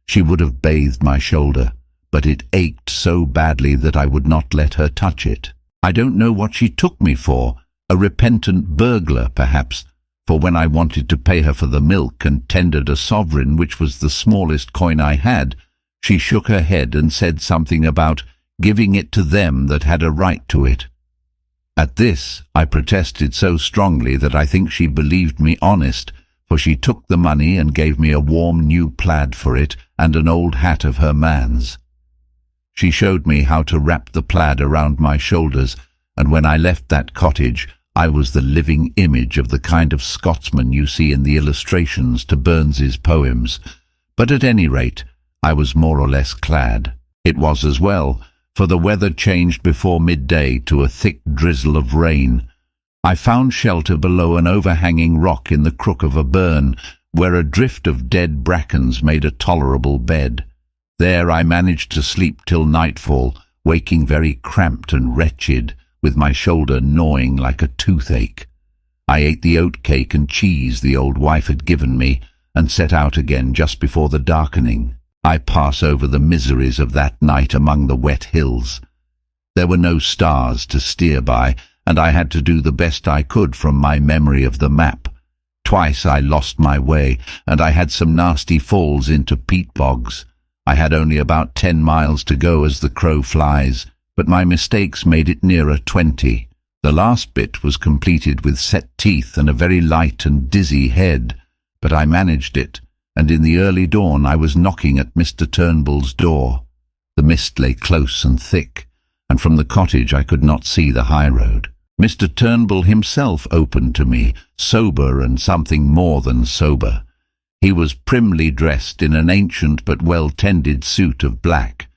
She would have bathed my shoulder, but it ached so badly that I would not let her touch it. I don't know what she took me for, a repentant burglar perhaps, for when I wanted to pay her for the milk and tendered a sovereign, which was the smallest coin I had, she shook her head and said something about giving it to them that had a right to it. At this I protested so strongly that I think she believed me honest, for she took the money and gave me a warm new plaid for it and an old hat of her man's. She showed me how to wrap the plaid around my shoulders, and when I left that cottage I was the living image of the kind of Scotsman you see in the illustrations to Burns's poems. But at any rate, I was more or less clad. It was as well, for the weather changed before midday to a thick drizzle of rain. I found shelter below an overhanging rock in the crook of a burn, where a drift of dead brackens made a tolerable bed. There I managed to sleep till nightfall, waking very cramped and wretched, with my shoulder gnawing like a toothache. I ate the oat cake and cheese the old wife had given me, and set out again just before the darkening. I pass over the miseries of that night among the wet hills. There were no stars to steer by, and I had to do the best I could from my memory of the map. Twice I lost my way, and I had some nasty falls into peat bogs. I had only about 10 miles to go as the crow flies, but my mistakes made it nearer 20. The last bit was completed with set teeth and a very light and dizzy head, but I managed it, and in the early dawn I was knocking at Mr. Turnbull's door. The mist lay close and thick, and from the cottage I could not see the high road. Mr. Turnbull himself opened to me, sober and something more than sober. He was primly dressed in an ancient but well-tended suit of black.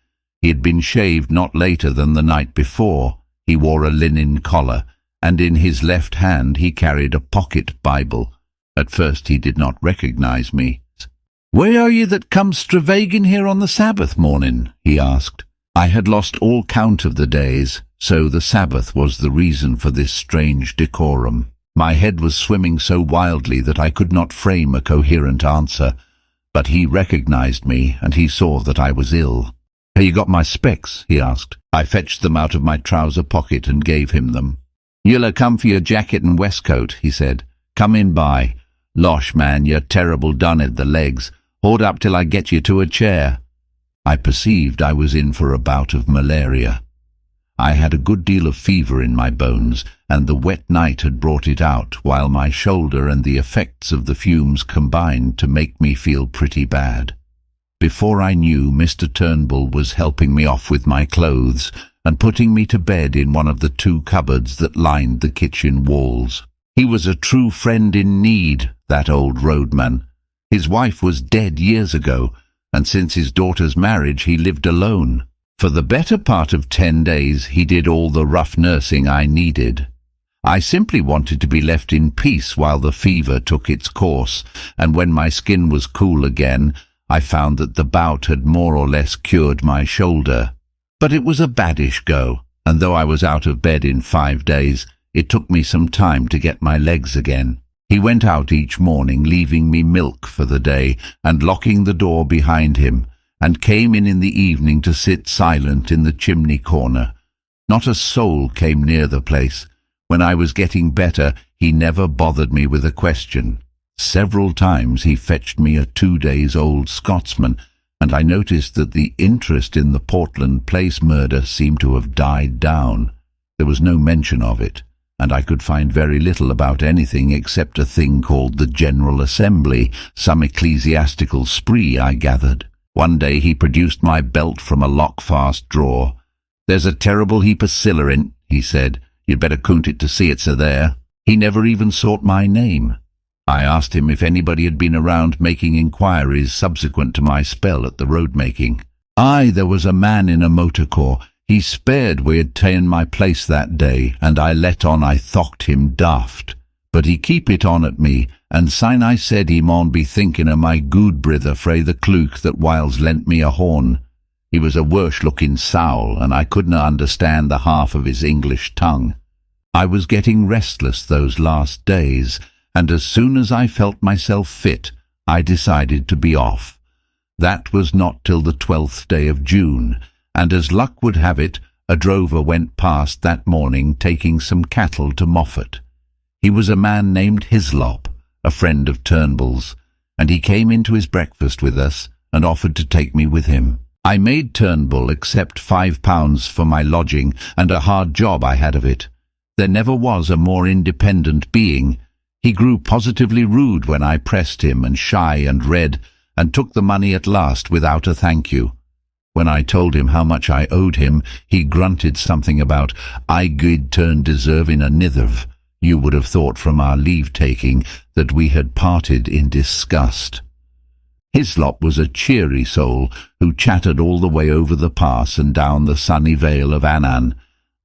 He had been shaved not later than the night before. He wore a linen collar, and in his left hand he carried a pocket Bible. At first he did not recognize me. "Where are you that comes stravaiging here on the Sabbath morning?" he asked. I had lost all count of the days, so the Sabbath was the reason for this strange decorum. My head was swimming so wildly that I could not frame a coherent answer, but he recognized me, and he saw that I was ill. "Have you got my specs?" he asked. I fetched them out of my trouser pocket and gave him them. "You'll a come for your jacket and waistcoat," he said. "Come in by. Losh, man, you're terrible done at the legs. Hold up till I get you to a chair." I perceived I was in for a bout of malaria. I had a good deal of fever in my bones, and the wet night had brought it out, while my shoulder and the effects of the fumes combined to make me feel pretty bad. Before I knew, Mr. Turnbull was helping me off with my clothes and putting me to bed in one of the 2 cupboards that lined the kitchen walls. He was a true friend in need, that old roadman. His wife was dead years ago, and since his daughter's marriage he lived alone. For the better part of 10 days he did all the rough nursing I needed. I simply wanted to be left in peace while the fever took its course, and when my skin was cool again, I found that the bout had more or less cured my shoulder. But it was a baddish go, and though I was out of bed in 5 days, it took me some time to get my legs again. He went out each morning, leaving me milk for the day and locking the door behind him, and came in the evening to sit silent in the chimney corner. Not a soul came near the place. When I was getting better, he never bothered me with a question. Several times he fetched me a 2-days-old Scotsman, and I noticed that the interest in the Portland Place murder seemed to have died down. There was no mention of it, and I could find very little about anything except a thing called the General Assembly, some ecclesiastical spree, I gathered. One day he produced my belt from a lock-fast drawer. "There's a terrible heap of siller in," he said. "You'd better count it to see it's there." He never even sought my name. I asked him if anybody had been around making inquiries subsequent to my spell at the road-making. Aye, there was a man in a motor car. He spared we had ta'en my place that day, and I let on I thocht him daft. But he keep it on at me, and syne I said he maun be thinking of my good brither frae the clook that whiles lent me a horn. He was a worse-looking sowl, and I couldna understand the half of his English tongue. I was getting restless those last days, and as soon as I felt myself fit, I decided to be off. That was not till the 12th day of June, and as luck would have it, a drover went past that morning taking some cattle to Moffat. He was a man named Hislop, a friend of Turnbull's, and he came into his breakfast with us and offered to take me with him. I made Turnbull accept £5 for my lodging, and a hard job I had of it. There never was a more independent being. He grew positively rude when I pressed him, and shy and red, and took the money at last without a thank you. When I told him how much I owed him, he grunted something about, "I good turn deserving a nitherv." You would have thought from our leave-taking that we had parted in disgust. Hislop was a cheery soul who chattered all the way over the pass and down the sunny vale of Annan.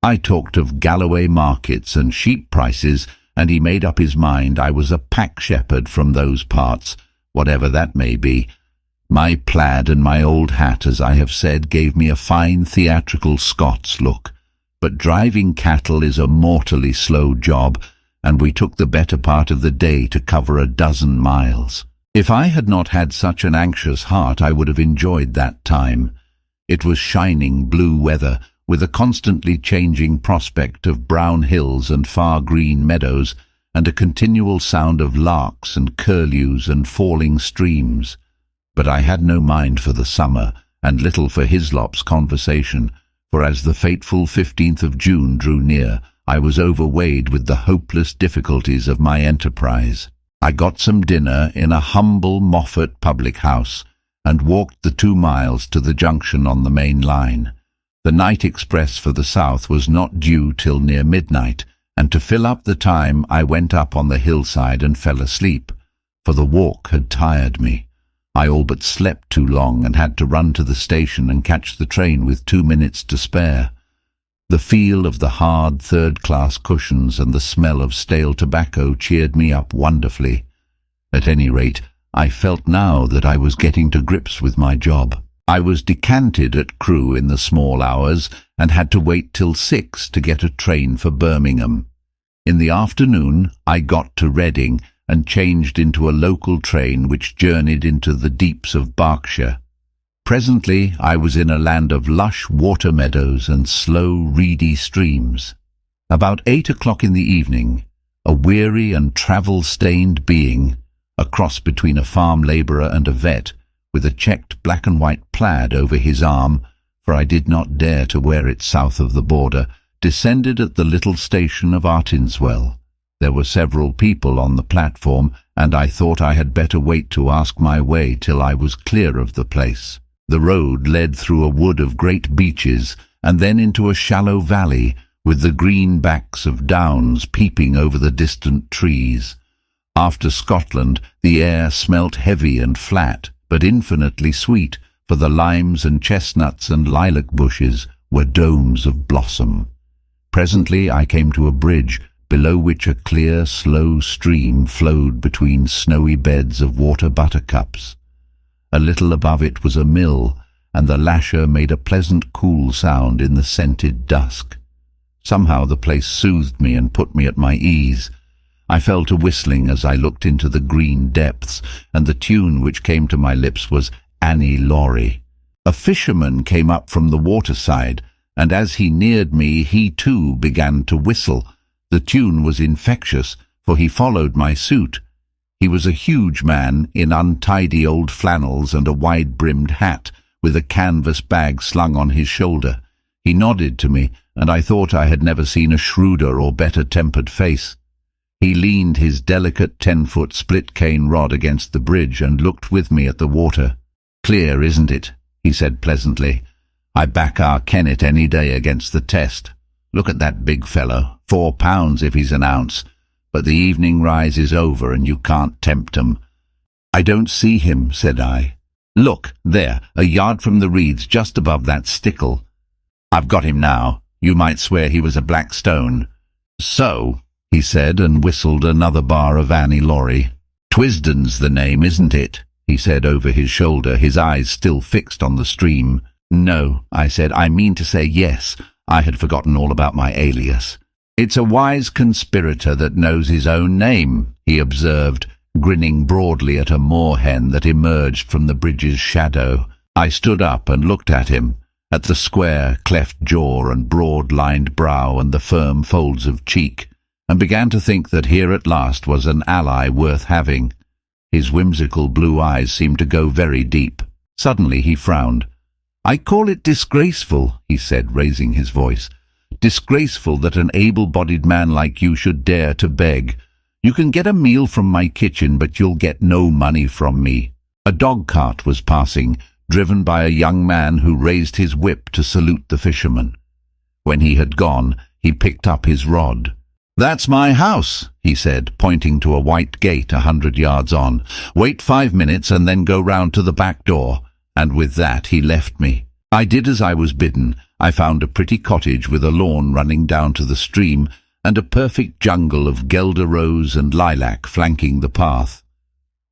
I talked of Galloway markets and sheep prices, and he made up his mind I was a pack shepherd from those parts, whatever that may be. My plaid and my old hat, as I have said, gave me a fine theatrical Scots look. But driving cattle is a mortally slow job, and we took the better part of the day to cover a 12 miles. If I had not had such an anxious heart, I would have enjoyed that time. It was shining blue weather, with a constantly changing prospect of brown hills and far green meadows, and a continual sound of larks and curlews and falling streams. But I had no mind for the summer, and little for Hislop's conversation, for as the fateful 15th of June drew near, I was overweighed with the hopeless difficulties of my enterprise. I got some dinner in a humble Moffat public-house, and walked the 2 miles to the junction on the main line. The night express for the south was not due till near midnight, and to fill up the time I went up on the hillside and fell asleep, for the walk had tired me. I all but slept too long and had to run to the station and catch the train with 2 minutes to spare. The feel of the hard third-class cushions and the smell of stale tobacco cheered me up wonderfully. At any rate, I felt now that I was getting to grips with my job. I was decanted at Crewe in the small hours and had to wait till 6 to get a train for Birmingham. In the afternoon, I got to Reading and changed into a local train which journeyed into the deeps of Berkshire. Presently, I was in a land of lush water meadows and slow, reedy streams. About 8 o'clock in the evening, a weary and travel-stained being, a cross between a farm labourer and a vet, with a checked black and white plaid over his arm, for I did not dare to wear it south of the border, descended at the little station of Artinswell. There were several people on the platform, and I thought I had better wait to ask my way till I was clear of the place. The road led through a wood of great beeches, and then into a shallow valley, with the green backs of downs peeping over the distant trees. After Scotland, the air smelt heavy and flat, but infinitely sweet, for the limes and chestnuts and lilac bushes were domes of blossom. Presently I came to a bridge, below which a clear, slow stream flowed between snowy beds of water buttercups. A little above it was a mill, and the lasher made a pleasant cool sound in the scented dusk. Somehow the place soothed me and put me at my ease. I fell to whistling as I looked into the green depths, and the tune which came to my lips was Annie Laurie. A fisherman came up from the waterside, and as he neared me he too began to whistle. The tune was infectious, for he followed my suit. He was a huge man in untidy old flannels and a wide-brimmed hat, with a canvas bag slung on his shoulder. He nodded to me, and I thought I had never seen a shrewder or better-tempered face. He leaned his delicate 10-foot split-cane rod against the bridge and looked with me at the water. "Clear, isn't it?" he said pleasantly. "I back our Kennet any day against the test. Look at that big fellow, 4 pounds if he's an ounce. But the evening rise is over and you can't tempt 'em." "I don't see him," said I. "Look, there, a yard from the reeds just above that stickle. I've got him now. You might swear he was a black stone." "So," he said, and whistled another bar of Annie Laurie. "Twisden's the name, isn't it?" he said over his shoulder, his eyes still fixed on the stream. "No," I said, "I mean to say yes. I had forgotten all about my alias." "It's a wise conspirator that knows his own name," he observed, grinning broadly at a moorhen that emerged from the bridge's shadow. I stood up and looked at him, at the square, cleft jaw and broad-lined brow and the firm folds of cheek, and began to think that here at last was an ally worth having. His whimsical blue eyes seemed to go very deep. Suddenly he frowned. "I call it disgraceful," he said, raising his voice. "Disgraceful that an able-bodied man like you should dare to beg. You can get a meal from my kitchen, but you'll get no money from me." A dog-cart was passing, driven by a young man who raised his whip to salute the fisherman. When he had gone, he picked up his rod. "That's my house," he said, pointing to a white gate 100 yards on. "Wait 5 minutes and then go round to the back door." And with that he left me. I did as I was bidden. I found a pretty cottage with a lawn running down to the stream, and a perfect jungle of guelder rose and lilac flanking the path.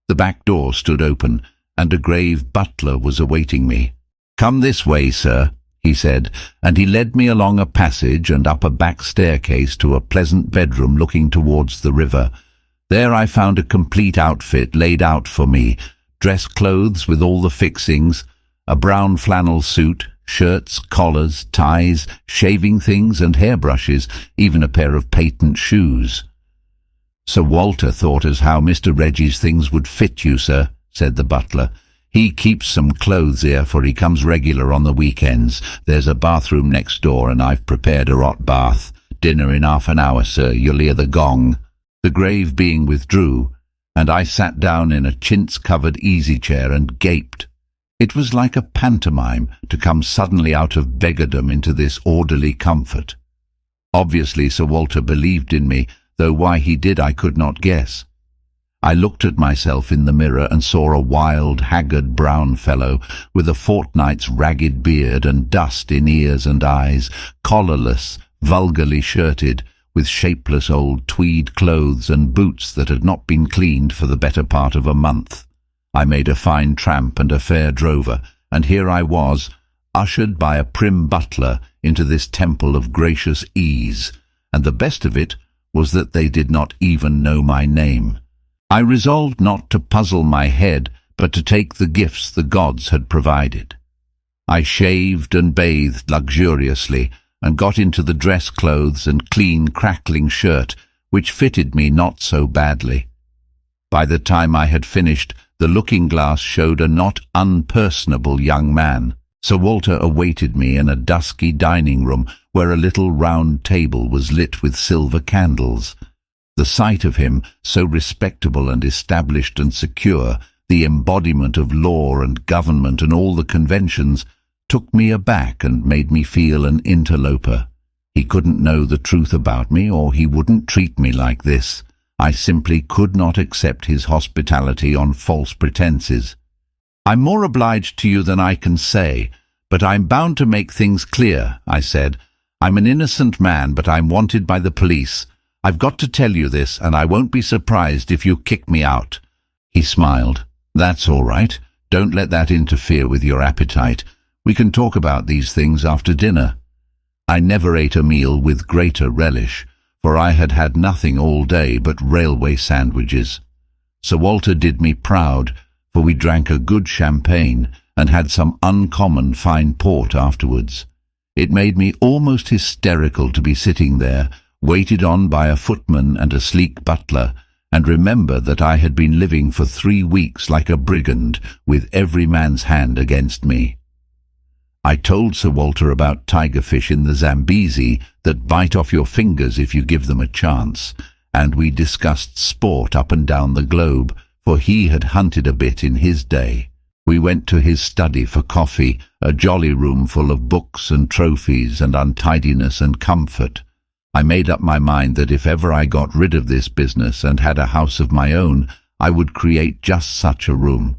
The back door stood open, and a grave butler was awaiting me. "Come this way, sir," he said, and he led me along a passage and up a back staircase to a pleasant bedroom looking towards the river. There I found a complete outfit laid out for me, dress clothes with all the fixings, a brown flannel suit, shirts, collars, ties, shaving things and hairbrushes, even a pair of patent shoes. "Sir Walter thought as how Mr. Reggie's things would fit you, sir," said the butler. "He keeps some clothes here, for he comes regular on the weekends. There's a bathroom next door, and I've prepared a hot bath. Dinner in half an hour, sir. You'll hear the gong." The grave being withdrew, and I sat down in a chintz-covered easy-chair and gaped. It was like a pantomime to come suddenly out of beggardom into this orderly comfort. Obviously Sir Walter believed in me, though why he did I could not guess. I looked at myself in the mirror and saw a wild, haggard brown fellow with a fortnight's ragged beard and dust in ears and eyes, collarless, vulgarly shirted, with shapeless old tweed clothes and boots that had not been cleaned for the better part of a month. I made a fine tramp and a fair drover, and here I was, ushered by a prim butler into this temple of gracious ease, and the best of it was that they did not even know my name. I resolved not to puzzle my head, but to take the gifts the gods had provided. I shaved and bathed luxuriously, and got into the dress clothes and clean, crackling shirt, which fitted me not so badly. By the time I had finished, the looking-glass showed a not unpersonable young man. Sir Walter awaited me in a dusky dining-room where a little round table was lit with silver candles. The sight of him, so respectable and established and secure, the embodiment of law and government and all the conventions, took me aback and made me feel an interloper. He couldn't know the truth about me, or he wouldn't treat me like this. I simply could not accept his hospitality on false pretenses. "I'm more obliged to you than I can say, but I'm bound to make things clear," I said. "I'm an innocent man, but I'm wanted by the police. I've got to tell you this, and I won't be surprised if you kick me out." He smiled. "That's all right. Don't let that interfere with your appetite. We can talk about these things after dinner." I never ate a meal with greater relish, for I had had nothing all day but railway sandwiches. Sir Walter did me proud, for we drank a good champagne and had some uncommon fine port afterwards. It made me almost hysterical to be sitting there, waited on by a footman and a sleek butler, and remember that I had been living for 3 weeks like a brigand, with every man's hand against me. I told Sir Walter about tigerfish in the Zambezi that bite off your fingers if you give them a chance, and we discussed sport up and down the globe, for he had hunted a bit in his day. We went to his study for coffee, a jolly room full of books and trophies and untidiness and comfort. I made up my mind that if ever I got rid of this business and had a house of my own, I would create just such a room.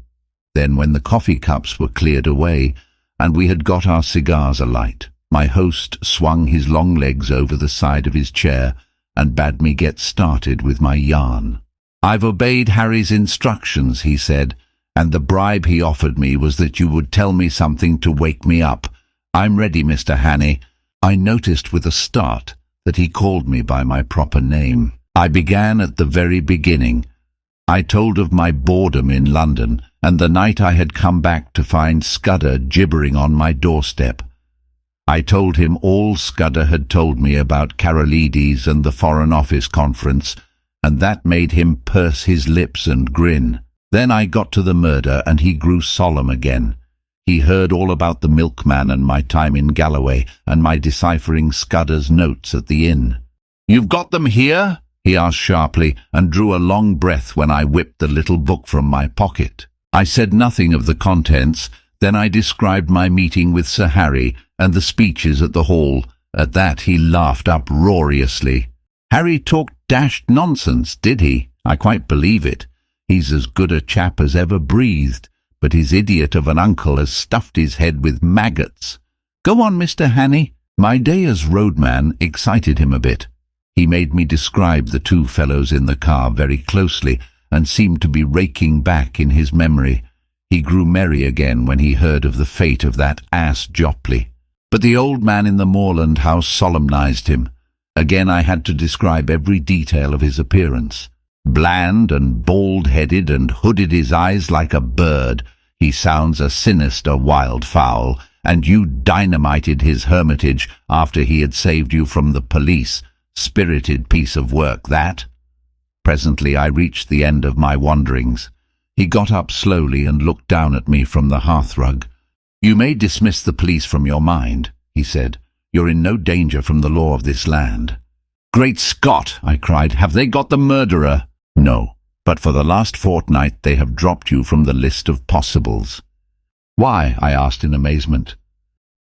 Then when the coffee cups were cleared away, and we had got our cigars alight, my host swung his long legs over the side of his chair and bade me get started with my yarn. "I've obeyed Harry's instructions," he said, "and the bribe he offered me was that you would tell me something to wake me up. I'm ready, Mr. Hannay." I noticed with a start that he called me by my proper name. I began at the very beginning. I told of my boredom in London, and the night I had come back to find Scudder gibbering on my doorstep. I told him all Scudder had told me about Karolides and the Foreign Office Conference, and that made him purse his lips and grin. Then I got to the murder, and he grew solemn again. He heard all about the Milkman and my time in Galloway, and my deciphering Scudder's notes at the inn. "You've got them here?" he asked sharply, and drew a long breath when I whipped the little book from my pocket. I said nothing of the contents. Then I described my meeting with Sir Harry and the speeches at the hall. At that he laughed uproariously. "Harry talked dashed nonsense, did he? I quite believe it. He's as good a chap as ever breathed, but his idiot of an uncle has stuffed his head with maggots. Go on, Mr. Hannay." My day as roadman excited him a bit. He made me describe the two fellows in the car very closely, and seemed to be raking back in his memory. He grew merry again when he heard of the fate of that ass Jopley. But the old man in the moorland house solemnized him. Again I had to describe every detail of his appearance. Bland and bald-headed and hooded his eyes like a bird, he sounds a sinister wildfowl, and you dynamited his hermitage after he had saved you from the police. Spirited piece of work, that. Presently I reached the end of my wanderings. He got up slowly and looked down at me from the hearthrug. "You may dismiss the police from your mind," he said. "You're in no danger from the law of this land." "Great Scott!" I cried. "Have they got the murderer?" "No, but for the last fortnight they have dropped you from the list of possibles." "Why?" I asked in amazement.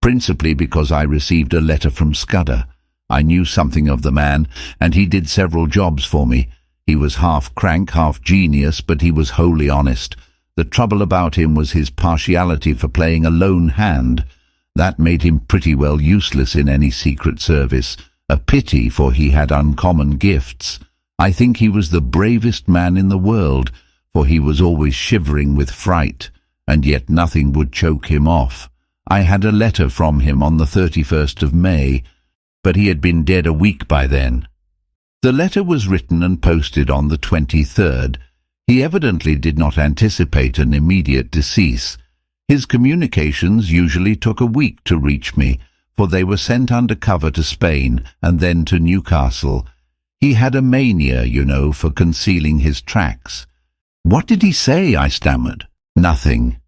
"Principally because I received a letter from Scudder. I knew something of the man, and he did several jobs for me. He was half crank, half genius, but he was wholly honest. The trouble about him was his partiality for playing a lone hand. That made him pretty well useless in any secret service. A pity, for he had uncommon gifts. I think he was the bravest man in the world, for he was always shivering with fright, and yet nothing would choke him off. I had a letter from him on the 31st of May, but he had been dead a week by then. The letter was written and posted on the 23rd. He evidently did not anticipate an immediate decease. His communications usually took a week to reach me, for they were sent under cover to Spain and then to Newcastle. He had a mania, you know, for concealing his tracks. "What did he say?" I stammered. "Nothing.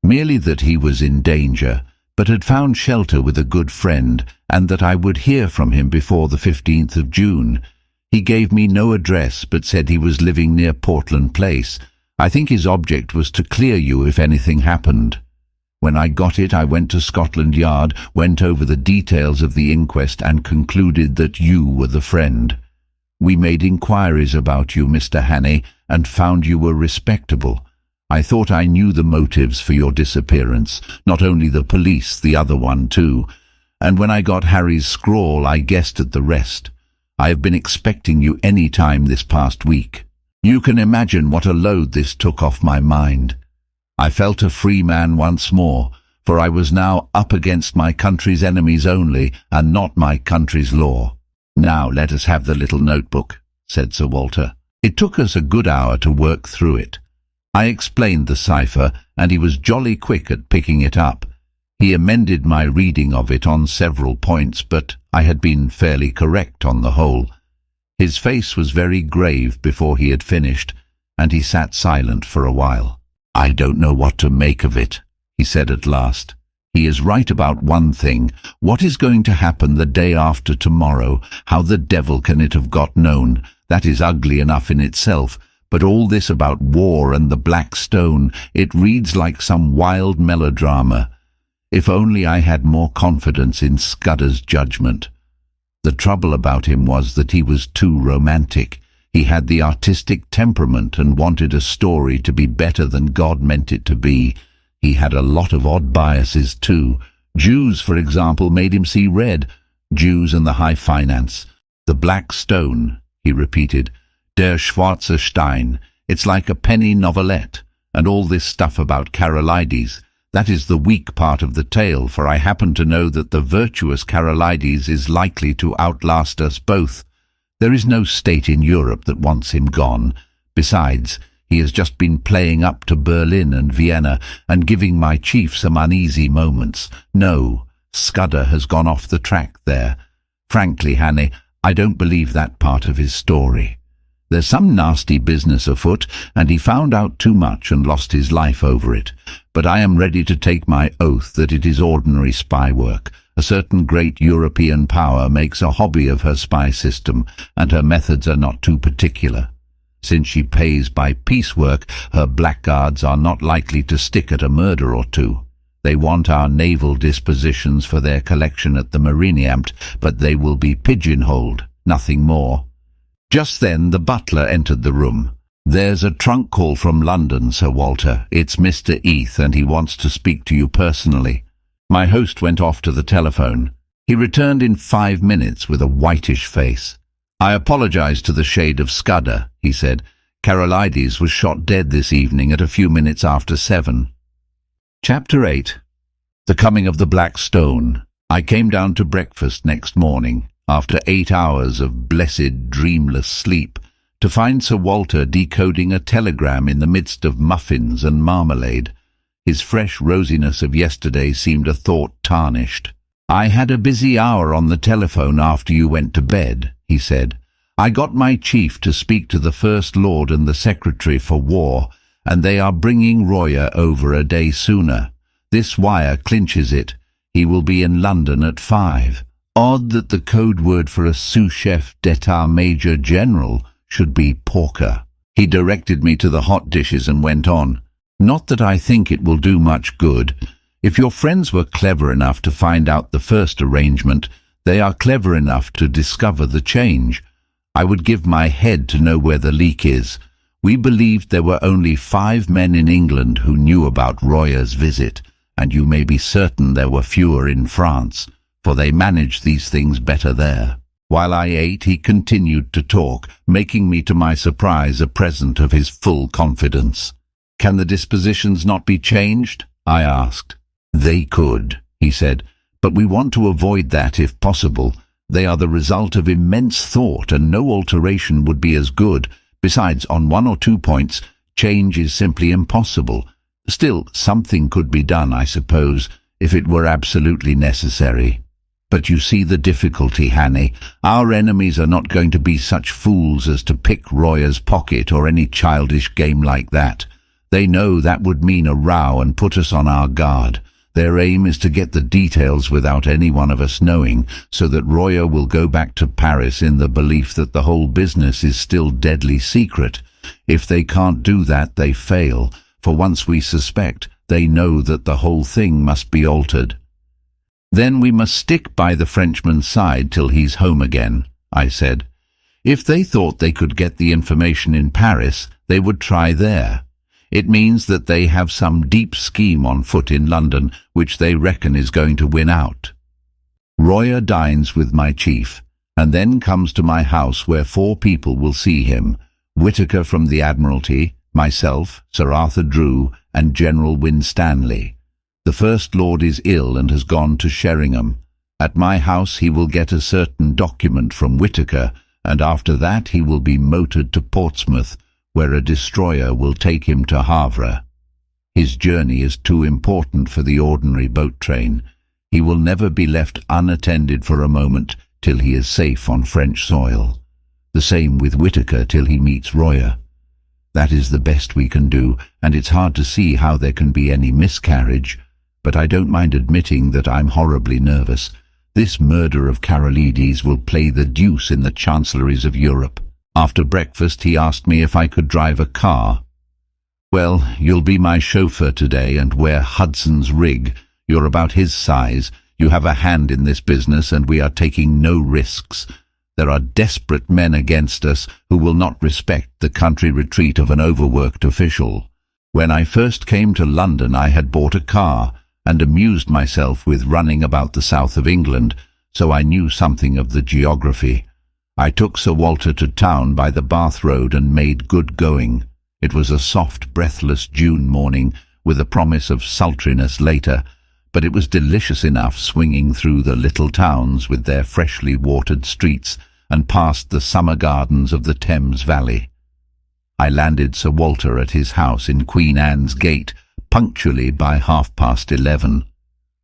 Merely that he was in danger, but had found shelter with a good friend, and that I would hear from him before the 15th of June. He gave me no address, but said he was living near Portland Place. I think his object was to clear you if anything happened. When I got it, I went to Scotland Yard, went over the details of the inquest, and concluded that you were the friend. We made inquiries about you, Mr. Hannay, and found you were respectable. I thought I knew the motives for your disappearance, not only the police, the other one too. And when I got Harry's scrawl, I guessed at the rest. I have been expecting you any time this past week. You can imagine what a load this took off my mind. I felt a free man once more, for I was now up against my country's enemies only, and not my country's law. Now let us have the little notebook," said Sir Walter. It took us a good hour to work through it. I explained the cipher, and he was jolly quick at picking it up. He amended my reading of it on several points, but I had been fairly correct on the whole. His face was very grave before he had finished, and he sat silent for a while. "I don't know what to make of it," he said at last. "He is right about one thing. What is going to happen the day after tomorrow? How the devil can it have got known? That is ugly enough in itself. But all this about war and the Black Stone, it reads like some wild melodrama. If only I had more confidence in Scudder's judgment. The trouble about him was that he was too romantic. He had the artistic temperament and wanted a story to be better than God meant it to be. He had a lot of odd biases too. Jews, for example, made him see red. Jews and the high finance. The Black Stone, he repeated. Der Schwarze Stein. It's like a penny novelette. And all this stuff about Carolides. That is the weak part of the tale, for I happen to know that the virtuous Carolides is likely to outlast us both. There is no state in Europe that wants him gone. Besides, he has just been playing up to Berlin and Vienna and giving my chief some uneasy moments. No, Scudder has gone off the track there. Frankly, Hannay, I don't believe that part of his story. There's some nasty business afoot, and he found out too much and lost his life over it. But I am ready to take my oath that it is ordinary spy work. A certain great European power makes a hobby of her spy system, and her methods are not too particular. Since she pays by piecework, her blackguards are not likely to stick at a murder or two. They want our naval dispositions for their collection at the Marineamt, but they will be pigeonholed, nothing more. Just then the butler entered the room. "There's a trunk call from London, Sir Walter. It's Mr. Eath, and he wants to speak to you personally." My host went off to the telephone. He returned in 5 minutes with a whitish face. "I apologize to the shade of Scudder," he said. "Carolides was shot dead this evening at a few minutes after 7. Chapter 8. The Coming of the Black Stone. I came down to breakfast next morning, after 8 hours of blessed, dreamless sleep, to find Sir Walter decoding a telegram in the midst of muffins and marmalade. His fresh rosiness of yesterday seemed a thought tarnished. "I had a busy hour on the telephone after you went to bed," he said. "I got my chief to speak to the First Lord and the Secretary for War, and they are bringing Royer over a day sooner. This wire clinches it. He will be in London at 5. Odd that the code word for a sous-chef d'état-major general should be porker." He directed me to the hot dishes and went on. "Not that I think it will do much good. If your friends were clever enough to find out the first arrangement, they are clever enough to discover the change. I would give my head to know where the leak is. We believed there were only 5 men in England who knew about Royer's visit, and you may be certain there were fewer in France, for they managed these things better there. While I ate, he continued to talk, making me to my surprise a present of his full confidence. "Can the dispositions not be changed?" I asked. "They could," he said, "but we want to avoid that if possible. They are the result of immense thought, and no alteration would be as good. Besides, on 1 or 2 points, change is simply impossible. Still, something could be done, I suppose, if it were absolutely necessary. But you see the difficulty, Hannay. Our enemies are not going to be such fools as to pick Royer's pocket or any childish game like that. They know that would mean a row and put us on our guard. Their aim is to get the details without any one of us knowing, so that Royer will go back to Paris in the belief that the whole business is still deadly secret. If they can't do that, they fail, for once we suspect, they know that the whole thing must be altered." "Then we must stick by the Frenchman's side till he's home again," I said. "If they thought they could get the information in Paris, they would try there. It means that they have some deep scheme on foot in London, which they reckon is going to win out. Royer dines with my chief, and then comes to my house where 4 people will see him: Whitaker from the Admiralty, myself, Sir Arthur Drew, and General Winstanley. The First Lord is ill and has gone to Sheringham. At my house he will get a certain document from Whitaker, and after that he will be motored to Portsmouth, where a destroyer will take him to Havre. His journey is too important for the ordinary boat train. He will never be left unattended for a moment till he is safe on French soil. The same with Whitaker till he meets Royer. That is the best we can do, and it's hard to see how there can be any miscarriage, but I don't mind admitting that I'm horribly nervous. This murder of Carolides will play the deuce in the chancelleries of Europe. After breakfast he asked me if I could drive a car. "Well, you'll be my chauffeur today and wear Hudson's rig. You're about his size. You have a hand in this business and we are taking no risks. There are desperate men against us who will not respect the country retreat of an overworked official. When I first came to London I had bought a car and amused myself with running about the south of England, so I knew something of the geography. I took Sir Walter to town by the Bath Road and made good going. It was a soft, breathless June morning, with a promise of sultriness later, but it was delicious enough swinging through the little towns with their freshly watered streets and past the summer gardens of the Thames Valley. I landed Sir Walter at his house in Queen Anne's Gate, punctually by 11:30.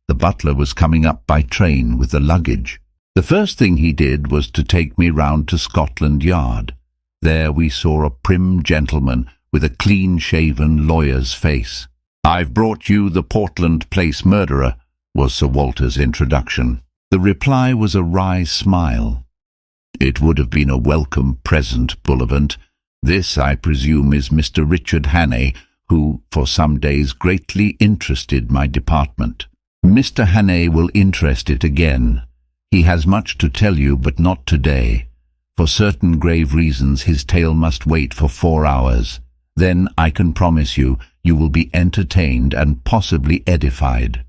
The butler was coming up by train with the luggage. The first thing he did was to take me round to Scotland Yard. There we saw a prim gentleman with a clean-shaven lawyer's face. "I've brought you the Portland Place murderer," was Sir Walter's introduction. The reply was a wry smile. "It would have been a welcome present, Bullivant. This, I presume, is Mr. Richard Hannay, who, for some days, greatly interested my department. Mr. Hannay will interest it again. He has much to tell you, but not today. For certain grave reasons his tale must wait for 4 hours. Then, I can promise you, you will be entertained and possibly edified.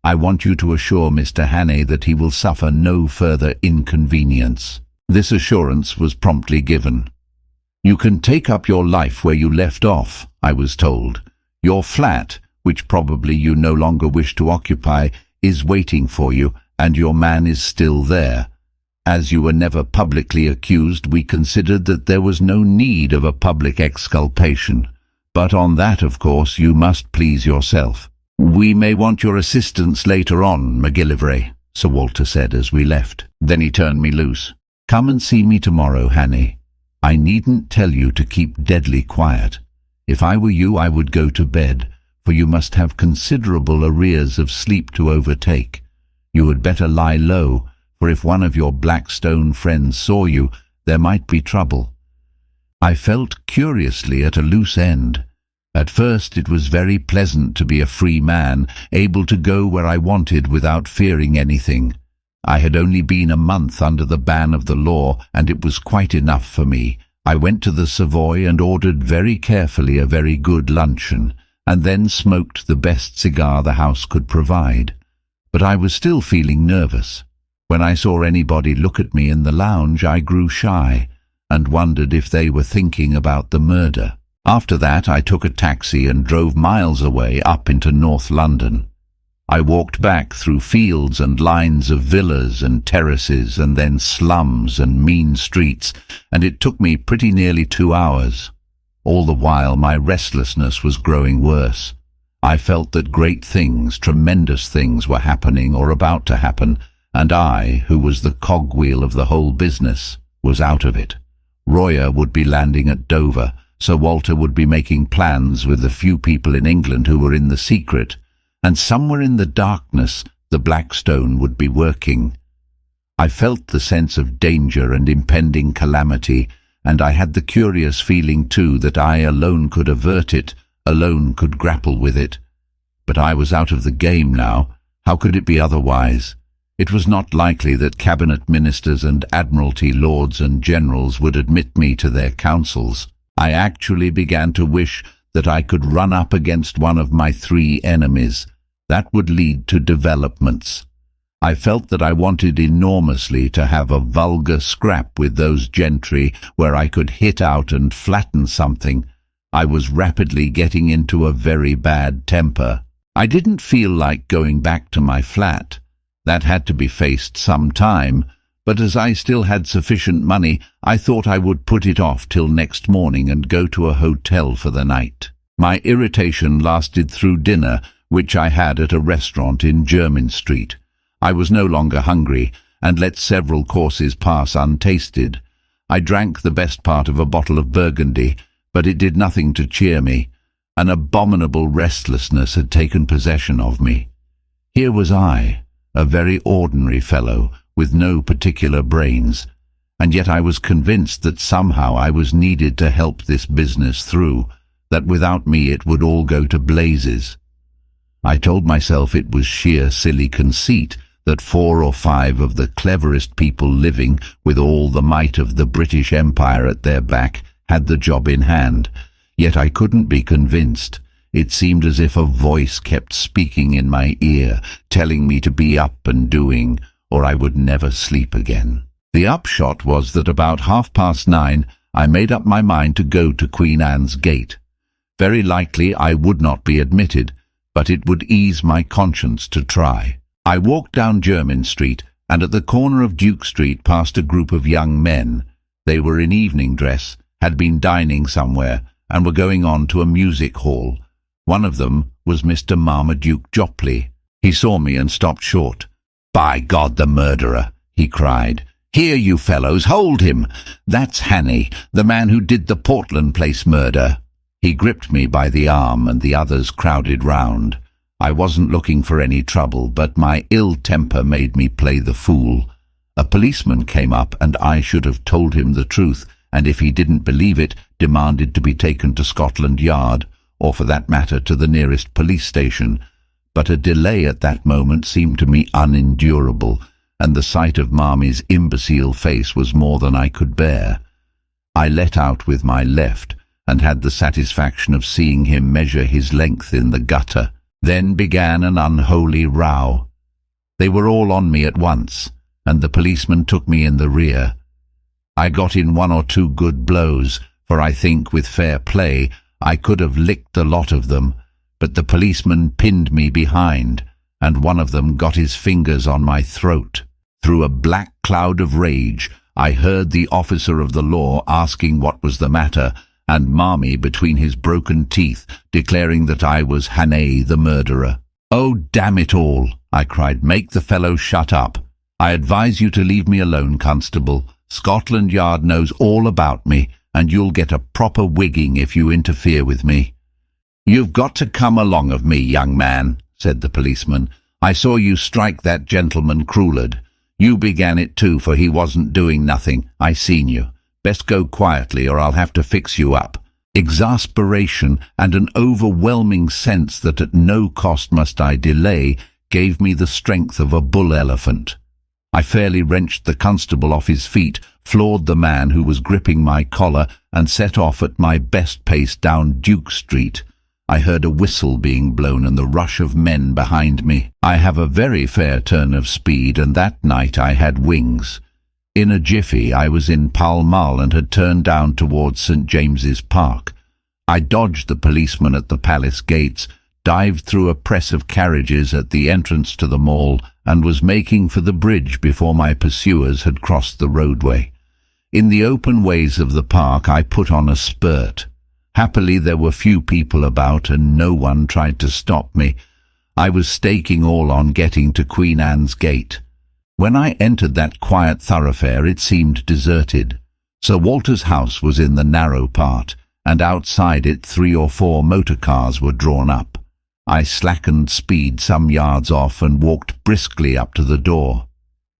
I want you to assure Mr. Hannay that he will suffer no further inconvenience." This assurance was promptly given. "You can take up your life where you left off," I was told. "Your flat, which probably you no longer wish to occupy, is waiting for you, and your man is still there. As you were never publicly accused, we considered that there was no need of a public exculpation. But on that, of course, you must please yourself. We may want your assistance later on, MacGillivray," Sir Walter said as we left. Then he turned me loose. "Come and see me tomorrow, Hannay. I needn't tell you to keep deadly quiet. If I were you, I would go to bed, for you must have considerable arrears of sleep to overtake. You had better lie low, for if one of your Blackstone friends saw you, there might be trouble." I felt curiously at a loose end. At first it was very pleasant to be a free man, able to go where I wanted without fearing anything. I had only been a month under the ban of the law, and it was quite enough for me. I went to the Savoy and ordered very carefully a very good luncheon, and then smoked the best cigar the house could provide. But I was still feeling nervous. When I saw anybody look at me in the lounge, I grew shy, and wondered if they were thinking about the murder. After that, I took a taxi and drove miles away up into North London. I walked back through fields and lines of villas and terraces and then slums and mean streets, and it took me pretty nearly 2 hours. All the while my restlessness was growing worse. I felt that great things, tremendous things were happening or about to happen, and I, who was the cogwheel of the whole business, was out of it. Royer would be landing at Dover, Sir Walter would be making plans with the few people in England who were in the secret, and somewhere in the darkness the Blackstone would be working. I felt the sense of danger and impending calamity, and I had the curious feeling too that I alone could avert it, alone could grapple with it. But I was out of the game now. How could it be otherwise? It was not likely that cabinet ministers and admiralty lords and generals would admit me to their councils. I actually began to wish that I could run up against one of my 3 enemies. That would lead to developments. I felt that I wanted enormously to have a vulgar scrap with those gentry where I could hit out and flatten something. I was rapidly getting into a very bad temper. I didn't feel like going back to my flat. That had to be faced some time, but as I still had sufficient money, I thought I would put it off till next morning and go to a hotel for the night. My irritation lasted through dinner, which I had at a restaurant in Jermyn Street. I was no longer hungry, and let several courses pass untasted. I drank the best part of a bottle of Burgundy, but it did nothing to cheer me. An abominable restlessness had taken possession of me. Here was I, a very ordinary fellow, with no particular brains, and yet I was convinced that somehow I was needed to help this business through, that without me it would all go to blazes. I told myself it was sheer silly conceit that 4 or 5 of the cleverest people living, with all the might of the British Empire at their back, had the job in hand. Yet I couldn't be convinced. It seemed as if a voice kept speaking in my ear, telling me to be up and doing, or I would never sleep again. The upshot was that about 9:30 I made up my mind to go to Queen Anne's Gate. Very likely I would not be admitted, but it would ease my conscience to try. I walked down Jermyn Street, and at the corner of Duke Street passed a group of young men. They were in evening dress, had been dining somewhere, and were going on to a music hall. One of them was Mr. Marmaduke Jopley. He saw me and stopped short. "By God, the murderer!" he cried. "Here, you fellows, hold him! That's Hannay, the man who did the Portland Place murder." He gripped me by the arm, and the others crowded round. I wasn't looking for any trouble, but my ill temper made me play the fool. A policeman came up, and I should have told him the truth, and if he didn't believe it, demanded to be taken to Scotland Yard, or for that matter to the nearest police station. But a delay at that moment seemed to me unendurable, and the sight of Marmy's imbecile face was more than I could bear. I let out with my left, and had the satisfaction of seeing him measure his length in the gutter. Then began an unholy row. They were all on me at once, and the policeman took me in the rear. I got in 1 or 2 good blows, for I think, with fair play, I could have licked the lot of them, but the policeman pinned me behind, and one of them got his fingers on my throat. Through a black cloud of rage, I heard the officer of the law asking what was the matter, and Marmy, between his broken teeth, declaring that I was Hannay the murderer. "Oh, damn it all!" I cried. "Make the fellow shut up. I advise you to leave me alone, Constable. Scotland Yard knows all about me, and you'll get a proper wigging if you interfere with me." "You've got to come along of me, young man," said the policeman. "I saw you strike that gentleman Cruellard. You began it too, for he wasn't doing nothing. I seen you. Best go quietly, or I'll have to fix you up." Exasperation and an overwhelming sense that at no cost must I delay gave me the strength of a bull elephant. I fairly wrenched the constable off his feet, floored the man who was gripping my collar, and set off at my best pace down Duke Street. I heard a whistle being blown and the rush of men behind me. I have a very fair turn of speed, and that night I had wings. In a jiffy I was in Pall Mall and had turned down towards St. James's Park. I dodged the policeman at the palace gates, dived through a press of carriages at the entrance to the mall, and was making for the bridge before my pursuers had crossed the roadway. In the open ways of the park I put on a spurt. Happily there were few people about and no one tried to stop me. I was staking all on getting to Queen Anne's Gate. When I entered that quiet thoroughfare it seemed deserted. Sir Walter's house was in the narrow part, and outside it 3 or 4 motor cars were drawn up. I slackened speed some yards off and walked briskly up to the door.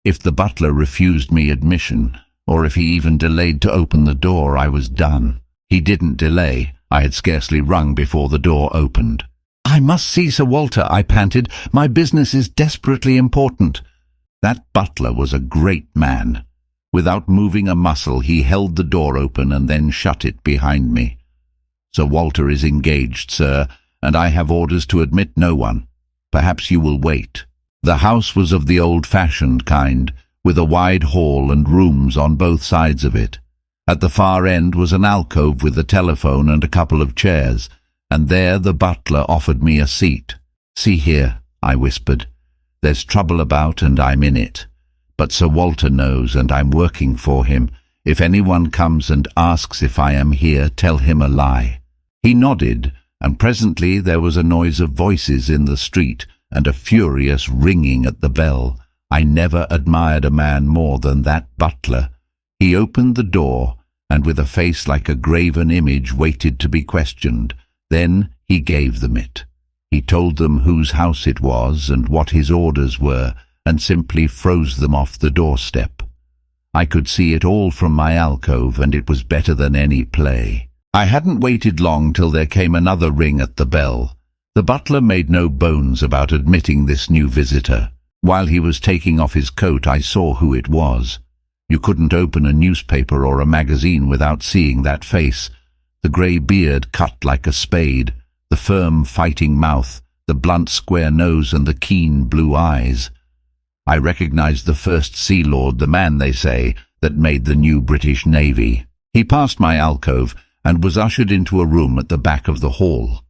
If the butler refused me admission, or if he even delayed to open the door, I was done. He didn't delay. I had scarcely rung before the door opened. "I must see Sir Walter," I panted. "My business is desperately important." That butler was a great man. Without moving a muscle, he held the door open and then shut it behind me. "Sir Walter is engaged, sir, and I have orders to admit no one. Perhaps you will wait." The house was of the old-fashioned kind, with a wide hall and rooms on both sides of it. At the far end was an alcove with a telephone and a couple of chairs, and there the butler offered me a seat. "See here," I whispered. "There's trouble about and I'm in it. But Sir Walter knows and I'm working for him. If anyone comes and asks if I am here, tell him a lie." He nodded, and presently there was a noise of voices in the street and a furious ringing at the bell. I never admired a man more than that butler. He opened the door, and with a face like a graven image waited to be questioned. Then he gave them it. He told them whose house it was and what his orders were, and simply froze them off the doorstep. I could see it all from my alcove, and it was better than any play. I hadn't waited long till there came another ring at the bell. The butler made no bones about admitting this new visitor. While he was taking off his coat, I saw who it was. You couldn't open a newspaper or a magazine without seeing that face. The grey beard cut like a spade, the firm fighting mouth, the blunt square nose and the keen blue eyes. I recognized the first Sea Lord, the man, they say, that made the new British Navy. He passed my alcove and was ushered into a room at the back of the hall.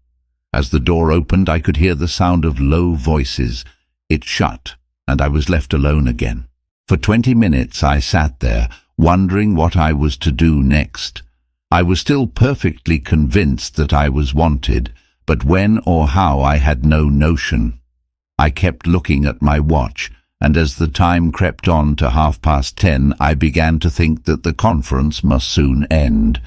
As the door opened, I could hear the sound of low voices. It shut, and I was left alone again. For 20 minutes I sat there, wondering what I was to do next. I was still perfectly convinced that I was wanted, but when or how I had no notion. I kept looking at my watch, and as the time crept on to 10:30, I began to think that the conference must soon end.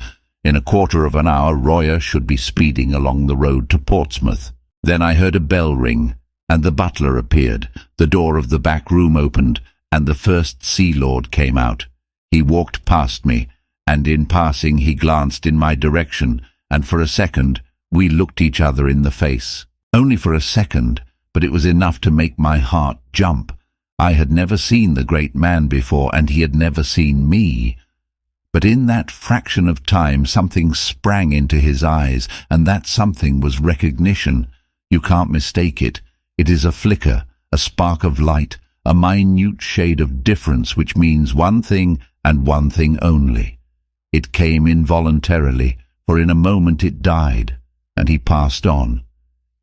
In a quarter of an hour Royer should be speeding along the road to Portsmouth. Then I heard a bell ring, and the butler appeared. The door of the back room opened, and the first Sea Lord came out. He walked past me, and in passing he glanced in my direction, and for a second we looked each other in the face. Only for a second, but it was enough to make my heart jump. I had never seen the great man before, and he had never seen me. But in that fraction of time something sprang into his eyes, and that something was recognition. You can't mistake it. It is a flicker, a spark of light, a minute shade of difference which means one thing and one thing only. It came involuntarily, for in a moment it died, and he passed on.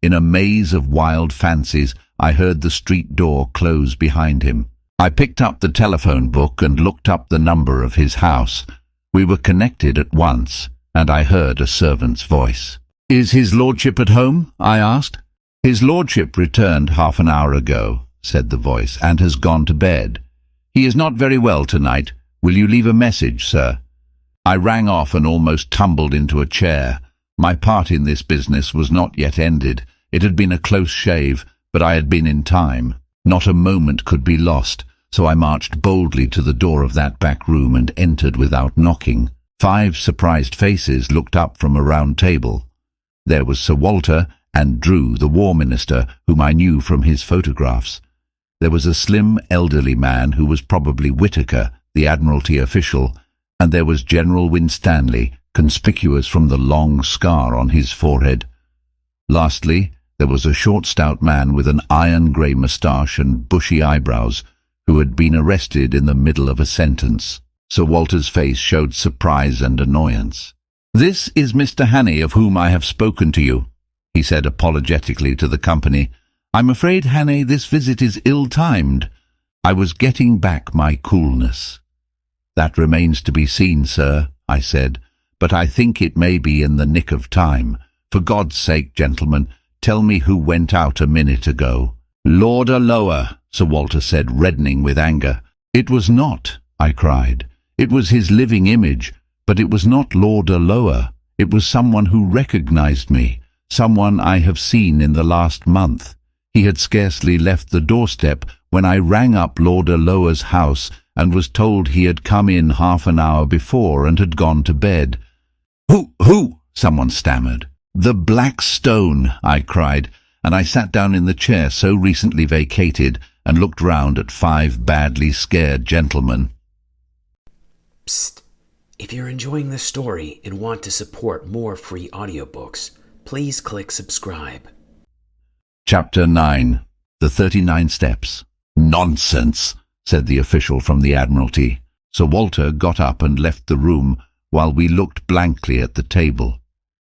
In a maze of wild fancies, I heard the street door close behind him. I picked up the telephone book and looked up the number of his house. We were connected at once, and I heard a servant's voice. "Is his lordship at home?" I asked. "His lordship returned half an hour ago," said the voice, "and has gone to bed. He is not very well tonight. Will you leave a message, sir?" I rang off and almost tumbled into a chair. My part in this business was not yet ended. It had been a close shave, but I had been in time. Not a moment could be lost, so I marched boldly to the door of that back room and entered without knocking. 5 surprised faces looked up from a round table. There was Sir Walter and Drew, the War Minister, whom I knew from his photographs. There was a slim, elderly man who was probably Whitaker, the Admiralty official, and there was General Winstanley, conspicuous from the long scar on his forehead. Lastly, there was a short, stout man with an iron-grey moustache and bushy eyebrows, who had been arrested in the middle of a sentence. Sir Walter's face showed surprise and annoyance. "This is Mr. Hannay, of whom I have spoken to you," he said apologetically to the company. "I'm afraid, Hannay, this visit is ill-timed. I was getting back my coolness." "That remains to be seen, sir," I said, "but I think it may be in the nick of time. For God's sake, gentlemen, tell me who went out a minute ago." "Lord Alloa," Sir Walter said, reddening with anger. "It was not," I cried. "It was his living image, but it was not Lord Alloa. It was someone who recognized me, someone I have seen in the last month. He had scarcely left the doorstep when I rang up Lord Alloa's house and was told he had come in half an hour before and had gone to bed." Who?" someone stammered. "The Black Stone," I cried, and I sat down in the chair so recently vacated and looked round at 5 badly scared gentlemen. Psst. If you're enjoying this story and want to support more free audiobooks, please click subscribe. Chapter 9. The 39 Steps. "Nonsense," said the official from the Admiralty. Sir Walter got up and left the room while we looked blankly at the table.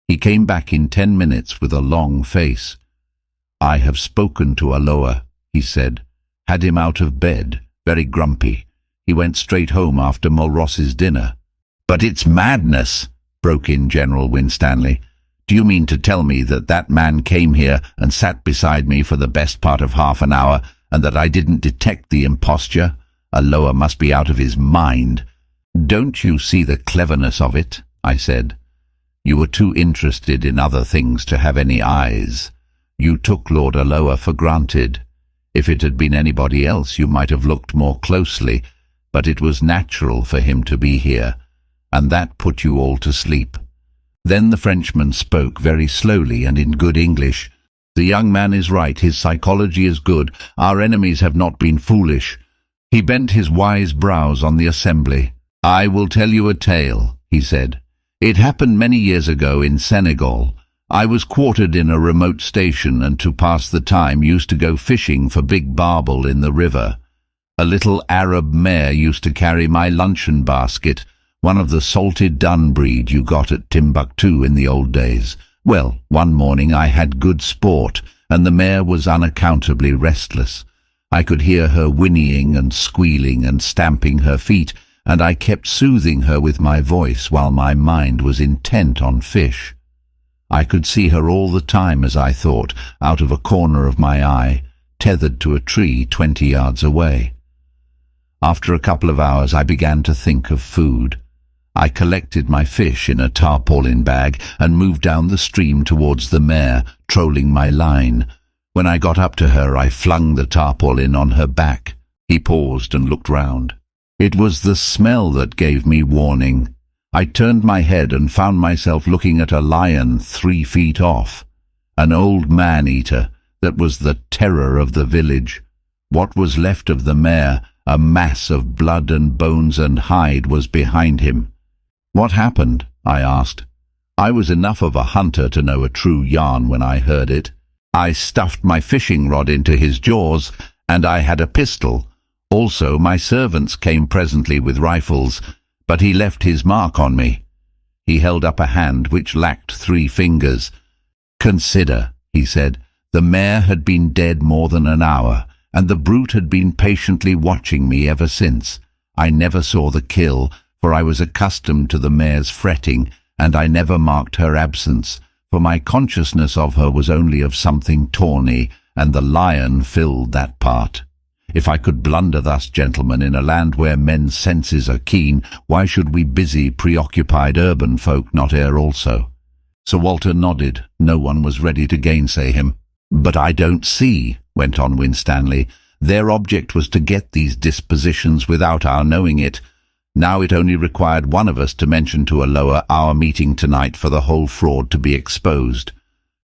He came back in 10 minutes with a long face. "I have spoken to Alloa," he said. "Had him out of bed, very grumpy. He went straight home after Mulross's dinner." "But it's madness," broke in General Winstanley. "Do you mean to tell me that that man came here and sat beside me for the best part of half an hour, and that I didn't detect the imposture? Alloa must be out of his mind." "Don't you see the cleverness of it?" I said. "You were too interested in other things to have any eyes. You took Lord Alloa for granted. If it had been anybody else, you might have looked more closely, but it was natural for him to be here, and that put you all to sleep." Then the Frenchman spoke very slowly and in good English. "The young man is right. His psychology is good. Our enemies have not been foolish." He bent his wise brows on the assembly. "I will tell you a tale," he said. "It happened many years ago in Senegal. I was quartered in a remote station and to pass the time used to go fishing for big barbel in the river. A little Arab mare used to carry my luncheon basket, one of the salted dun breed you got at Timbuktu in the old days. Well, one morning I had good sport, and the mare was unaccountably restless. I could hear her whinnying and squealing and stamping her feet, and I kept soothing her with my voice while my mind was intent on fish. I could see her all the time, as I thought, out of a corner of my eye, tethered to a tree 20 yards away. After a couple of hours I began to think of food. I collected my fish in a tarpaulin bag and moved down the stream towards the mare, trolling my line. When I got up to her, I flung the tarpaulin on her back. He paused and looked round. It was the smell that gave me warning. I turned my head and found myself looking at a lion 3 feet off, an old man-eater that was the terror of the village. What was left of the mare, a mass of blood and bones and hide, was behind him. "What happened?" I asked. I was enough of a hunter to know a true yarn when I heard it. "I stuffed my fishing rod into his jaws, and I had a pistol. Also, my servants came presently with rifles, but he left his mark on me." He held up a hand which lacked 3 fingers. "Consider," he said, "the mare had been dead more than an hour, and the brute had been patiently watching me ever since. I never saw the kill, for I was accustomed to the mare's fretting, and I never marked her absence, for my consciousness of her was only of something tawny, and the lion filled that part. If I could blunder thus, gentlemen, in a land where men's senses are keen, why should we busy, preoccupied urban folk not err also?" Sir Walter nodded. No one was ready to gainsay him. "But I don't see," went on Winstanley. "Their object was to get these dispositions without our knowing it. Now it only required one of us to mention to Alloa our meeting tonight for the whole fraud to be exposed."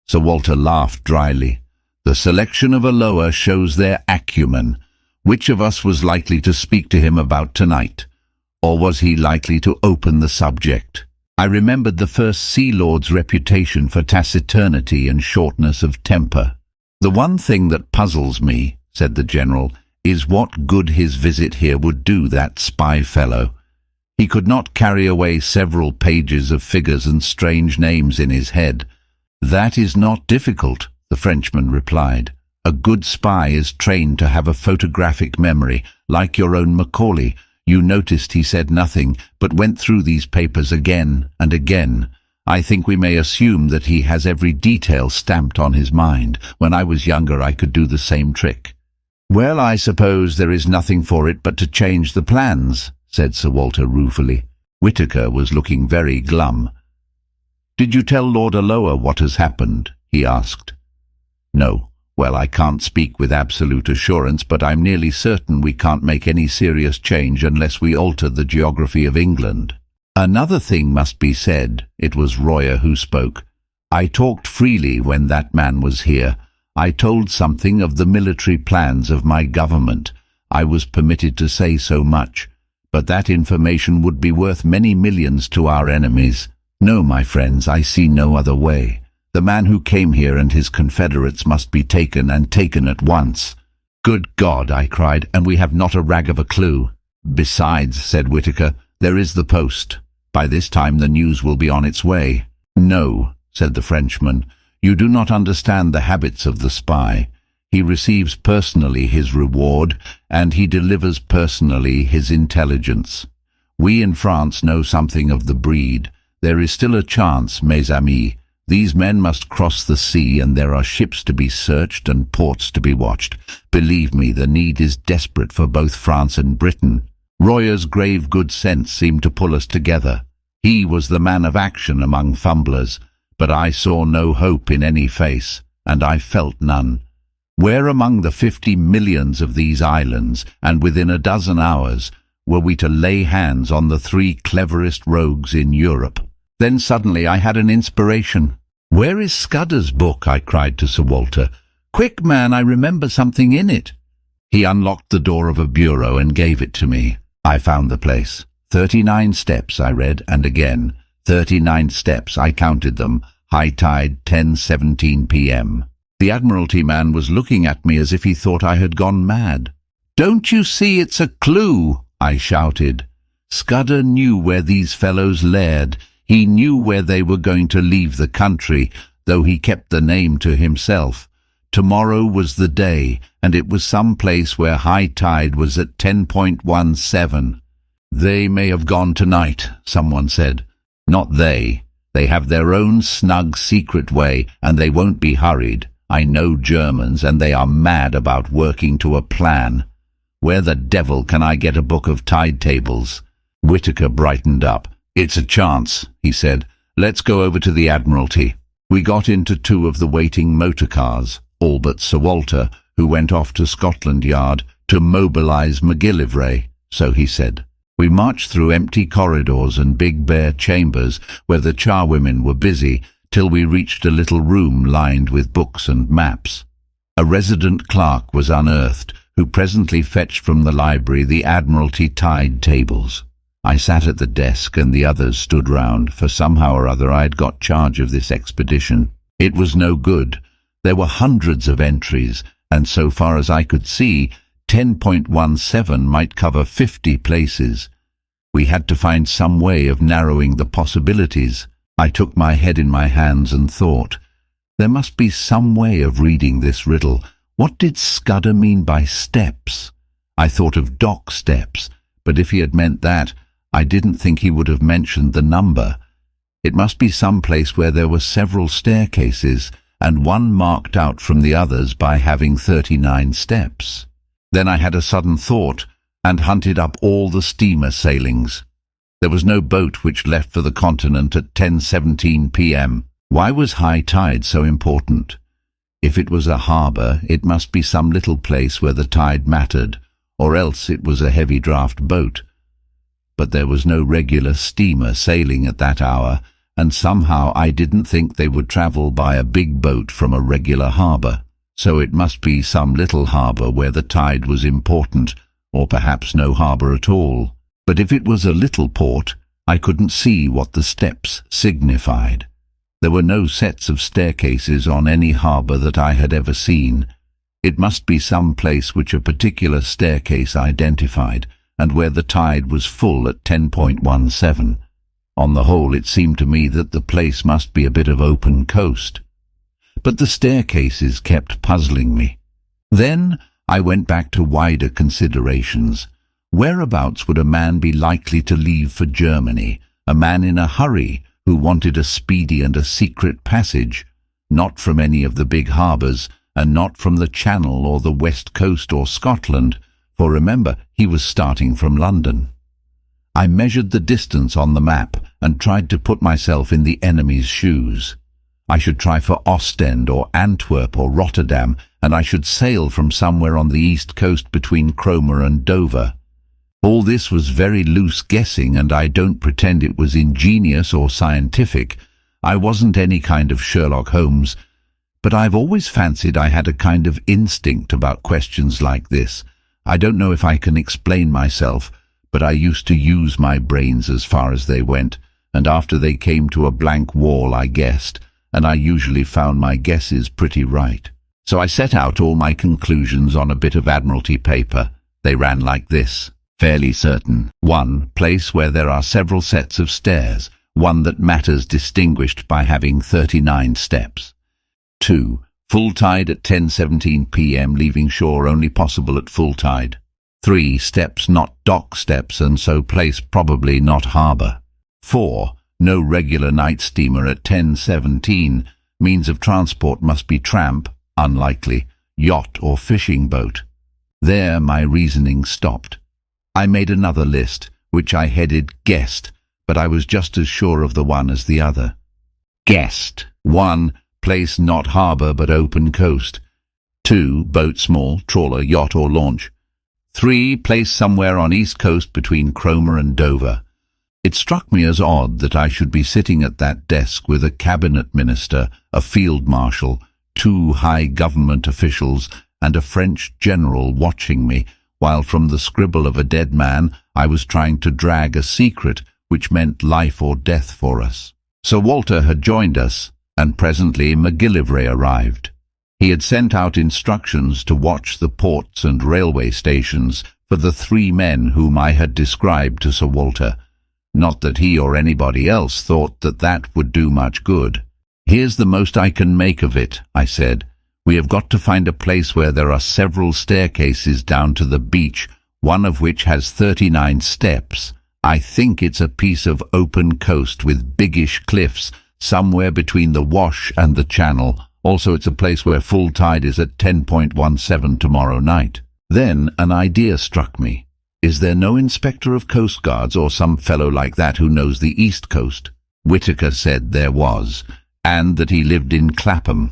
Sir Walter laughed dryly. "The selection of Alloa shows their acumen. Which of us was likely to speak to him about tonight? Or was he likely to open the subject? I remembered the first Sea Lord's reputation for taciturnity and shortness of temper. "The one thing that puzzles me," said the General, "is what good his visit here would do that spy fellow. He could not carry away several pages of figures and strange names in his head." "That is not difficult," the Frenchman replied. "A good spy is trained to have a photographic memory, like your own Macaulay. You noticed he said nothing, but went through these papers again and again. I think we may assume that he has every detail stamped on his mind. When I was younger, I could do the same trick." "Well, I suppose there is nothing for it but to change the plans," said Sir Walter ruefully. Whitaker was looking very glum. "Did you tell Lord Alloa what has happened?" he asked. "No. Well, I can't speak with absolute assurance, but I'm nearly certain we can't make any serious change unless we alter the geography of England." "Another thing must be said." It was Royer who spoke. "I talked freely when that man was here. I told something of the military plans of my government. I was permitted to say so much, but that information would be worth many millions to our enemies. No, my friends, I see no other way. The man who came here and his confederates must be taken, and taken at once." "Good God," I cried, "and we have not a rag of a clue." "Besides," said Whitaker, "there is the post. By this time the news will be on its way." "No," said the Frenchman, "you do not understand the habits of the spy. He receives personally his reward, and he delivers personally his intelligence. We in France know something of the breed. There is still a chance, mes amis. These men must cross the sea, and there are ships to be searched and ports to be watched. Believe me, the need is desperate for both France and Britain." Royer's grave good sense seemed to pull us together. He was the man of action among fumblers, but I saw no hope in any face, and I felt none. Where among the 50 millions of these islands, and within a dozen hours, were we to lay hands on the 3 cleverest rogues in Europe? Then suddenly I had an inspiration. "Where is Scudder's book?" I cried to Sir Walter. "Quick, man, I remember something in it." He unlocked the door of a bureau and gave it to me. I found the place. 39 steps, I read, and again. 39 steps, I counted them. High tide, 10:17 p.m. The Admiralty man was looking at me as if he thought I had gone mad. "Don't you see it's a clue?" I shouted. Scudder knew where these fellows laired. He knew where they were going to leave the country, though he kept the name to himself. Tomorrow was the day, and it was some place where high tide was at 10.17. "They may have gone tonight," someone said. "Not they. They have their own snug secret way, and they won't be hurried. I know Germans, and they are mad about working to a plan. Where the devil can I get a book of tide tables?" Whitaker brightened up. "It's a chance," he said. "Let's go over to the Admiralty." We got into 2 of the waiting motor cars, all but Sir Walter, who went off to Scotland Yard to mobilize McGillivray, so he said. We marched through empty corridors and big bare chambers where the charwomen were busy, till we reached a little room lined with books and maps. A resident clerk was unearthed, who presently fetched from the library the Admiralty tide tables. I sat at the desk, and the others stood round, for somehow or other I had got charge of this expedition. It was no good. There were hundreds of entries, and so far as I could see, 10.17 might cover 50 places. We had to find some way of narrowing the possibilities. I took my head in my hands and thought, there must be some way of reading this riddle. What did Scudder mean by steps? I thought of dock steps, but if he had meant that, I didn't think he would have mentioned the number. It must be some place where there were several staircases, and one marked out from the others by having 39 steps. Then I had a sudden thought, and hunted up all the steamer sailings. There was no boat which left for the continent at 10:17 p.m. Why was high tide so important? If it was a harbour, it must be some little place where the tide mattered, or else it was a heavy draught boat. But there was no regular steamer sailing at that hour, and somehow I didn't think they would travel by a big boat from a regular harbour. so it must be some little harbour where the tide was important, or perhaps no harbour at all. But if it was a little port, I couldn't see what the steps signified. There were no sets of staircases on any harbour that I had ever seen. It must be some place which a particular staircase identified, and where the tide was full at 10.17. On the whole, it seemed to me that the place must be a bit of open coast. But the staircases kept puzzling me. Then I went back to wider considerations. Whereabouts would a man be likely to leave for Germany, a man in a hurry who wanted a speedy and a secret passage? Not from any of the big harbours, and not from the Channel or the West Coast or Scotland, for remember, he was starting from London. I measured the distance on the map and tried to put myself in the enemy's shoes. I should try for Ostend or Antwerp or Rotterdam, and I should sail from somewhere on the east coast between Cromer and Dover. All this was very loose guessing, and I don't pretend it was ingenious or scientific. I wasn't any kind of Sherlock Holmes, but I've always fancied I had a kind of instinct about questions like this. I don't know if I can explain myself, but I used to use my brains as far as they went, and after they came to a blank wall I guessed, and I usually found my guesses pretty right. So I set out all my conclusions on a bit of Admiralty paper. They ran like this. Fairly certain. 1. Place where there are several sets of stairs, one that matters distinguished by having 39 steps. 2. Full tide at 10:17 p.m, leaving shore only possible at full tide. 3. Steps not dock steps, and so place probably not harbour. 4. No regular night steamer at 10:17. Means of transport must be tramp, unlikely, yacht or fishing boat. There my reasoning stopped. I made another list, which I headed guessed, but I was just as sure of the one as the other. Guessed. 1. Place not harbour but open coast. 2. Boat small, trawler, yacht or launch. 3. Place somewhere on east coast between Cromer and Dover. It struck me as odd that I should be sitting at that desk with a cabinet minister, a field marshal, 2 high government officials, and a French general watching me, while from the scribble of a dead man I was trying to drag a secret which meant life or death for us. Sir Walter had joined us, and presently MacGillivray arrived. He had sent out instructions to watch the ports and railway stations for the 3 men whom I had described to Sir Walter. Not that he or anybody else thought that that would do much good. "Here's the most I can make of it," I said. "We have got to find a place where there are several staircases down to the beach, one of which has 39 steps. I think it's a piece of open coast with biggish cliffs, somewhere between the Wash and the Channel. Also, it's a place where full tide is at 10.17 tomorrow night." Then an idea struck me. Is there no inspector of coast guards or some fellow like that who knows the East Coast? Whitaker said there was, and that he lived in Clapham.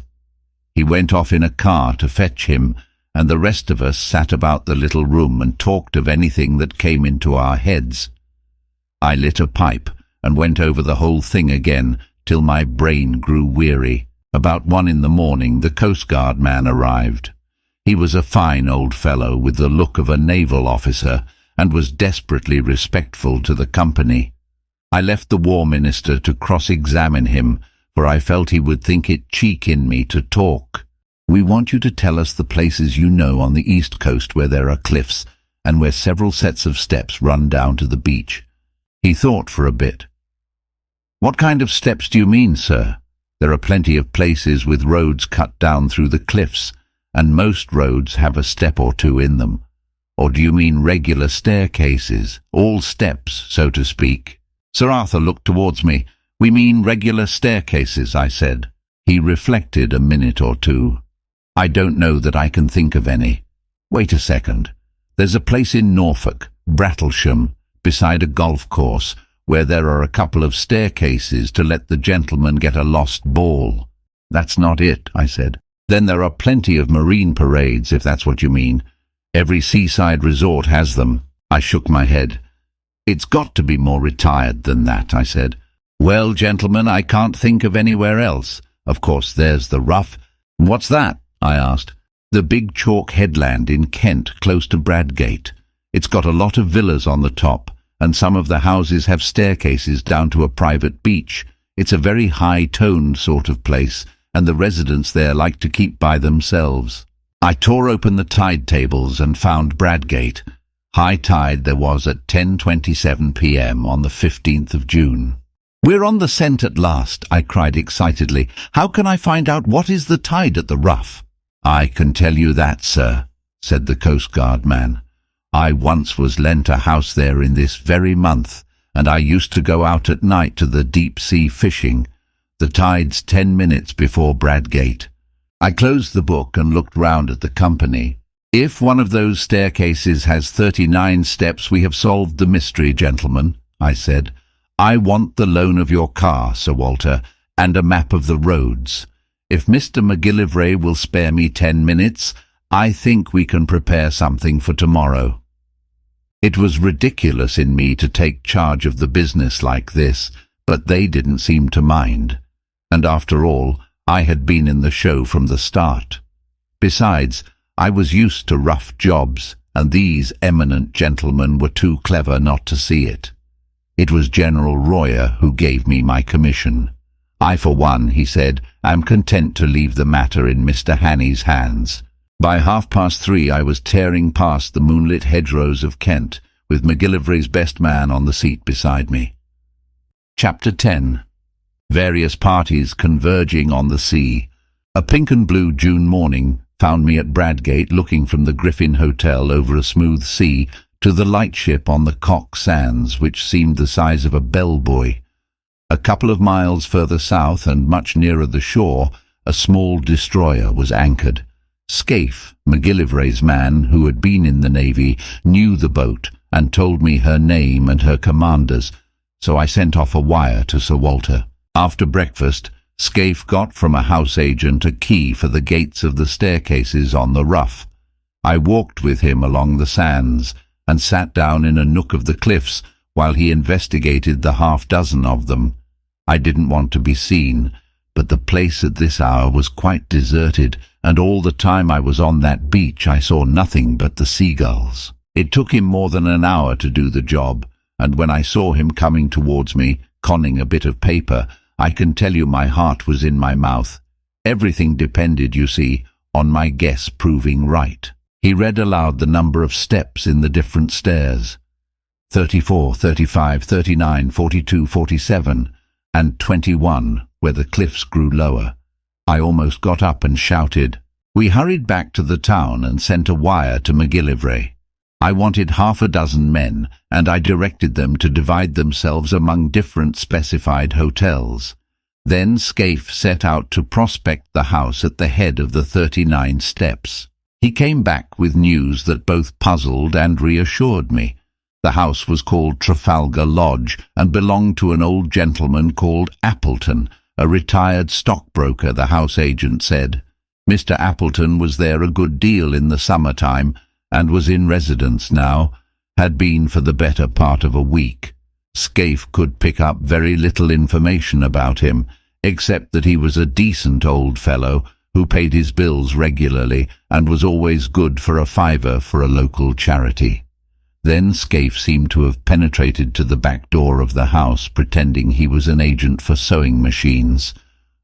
He went off in a car to fetch him, and the rest of us sat about the little room and talked of anything that came into our heads. I lit a pipe and went over the whole thing again till my brain grew weary. About 1 in the morning the Coast Guard man arrived. He was a fine old fellow with the look of a naval officer, and was desperately respectful to the company. I left the War Minister to cross-examine him, for I felt he would think it cheek in me to talk. "We want you to tell us the places you know on the East Coast where there are cliffs, and where several sets of steps run down to the beach." He thought for a bit. "What kind of steps do you mean, sir? There are plenty of places with roads cut down through the cliffs, and most roads have a step or 2 in them. Or do you mean regular staircases, all steps, so to speak?" Sir Arthur looked towards me. "We mean regular staircases," I said. He reflected a minute or 2. "I don't know that I can think of any." "Wait a second. There's a place in Norfolk, Brattlesham, beside a golf course, where there are a couple of staircases to let the gentleman get a lost ball." "That's not it," I said. "Then there are plenty of marine parades, if that's what you mean. Every seaside resort has them." I shook my head. "It's got to be more retired than that," I said. "Well, gentlemen, I can't think of anywhere else. Of course, there's the Rough." "What's that?" I asked. "The big chalk headland in Kent, close to Bradgate. It's got a lot of villas on the top, and some of the houses have staircases down to a private beach. It's a very high-toned sort of place, and the residents there like to keep by themselves." I tore open the tide tables and found Bradgate. High tide there was at 10:27 p.m. on the 15th of June. "We're on the scent at last," I cried excitedly. "How can I find out what is the tide at the Rough?" "I can tell you that, sir," said the Coast Guard man. "I once was lent a house there in this very month, and I used to go out at night to the deep-sea fishing. The tide's 10 minutes before Bradgate." I closed the book and looked round at the company. "If one of those staircases has 39 steps, we have solved the mystery, gentlemen," I said. "I want the loan of your car, Sir Walter, and a map of the roads. If Mr. McGillivray will spare me 10 minutes, I think we can prepare something for tomorrow." It was ridiculous in me to take charge of the business like this, but they didn't seem to mind. And after all, I had been in the show from the start. Besides, I was used to rough jobs, and these eminent gentlemen were too clever not to see it. It was General Royer who gave me my commission. "I, for one," he said, "am content to leave the matter in Mr. Hannay's hands." By 3:30 I was tearing past the moonlit hedgerows of Kent, with McGillivray's best man on the seat beside me. Chapter 10. Various parties converging on the sea. A pink and blue June morning found me at Bradgate, looking from the Griffin Hotel over a smooth sea to the lightship on the Cock Sands, which seemed the size of a bell-buoy. A couple of miles further south, and much nearer the shore, a small destroyer was anchored. Scaife, McGillivray's man, who had been in the Navy, knew the boat and told me her name and her commander's, so I sent off a wire to Sir Walter. After breakfast, Scaife got from a house agent a key for the gates of the staircases on the Rough. I walked with him along the sands and sat down in a nook of the cliffs while he investigated the half-dozen of them. I didn't want to be seen, but the place at this hour was quite deserted, and all the time I was on that beach I saw nothing but the seagulls. It took him more than an hour to do the job, and when I saw him coming towards me, conning a bit of paper, I can tell you my heart was in my mouth. Everything depended, you see, on my guess proving right. He read aloud the number of steps in the different stairs. 34, 35, 39, 42, 47, and 21, where the cliffs grew lower. I almost got up and shouted. We hurried back to the town and sent a wire to McGillivray. I wanted 6 men, and I directed them to divide themselves among different specified hotels. Then Scaife set out to prospect the house at the head of the 39 steps. He came back with news that both puzzled and reassured me. The house was called Trafalgar Lodge and belonged to an old gentleman called Appleton, a retired stockbroker, the house agent said. Mr. Appleton was there a good deal in the summer-time, and was in residence now, had been for the better part of a week. Scaife could pick up very little information about him, except that he was a decent old fellow who paid his bills regularly and was always good for a fiver for a local charity. Then Scaife seemed to have penetrated to the back door of the house, pretending he was an agent for sewing machines.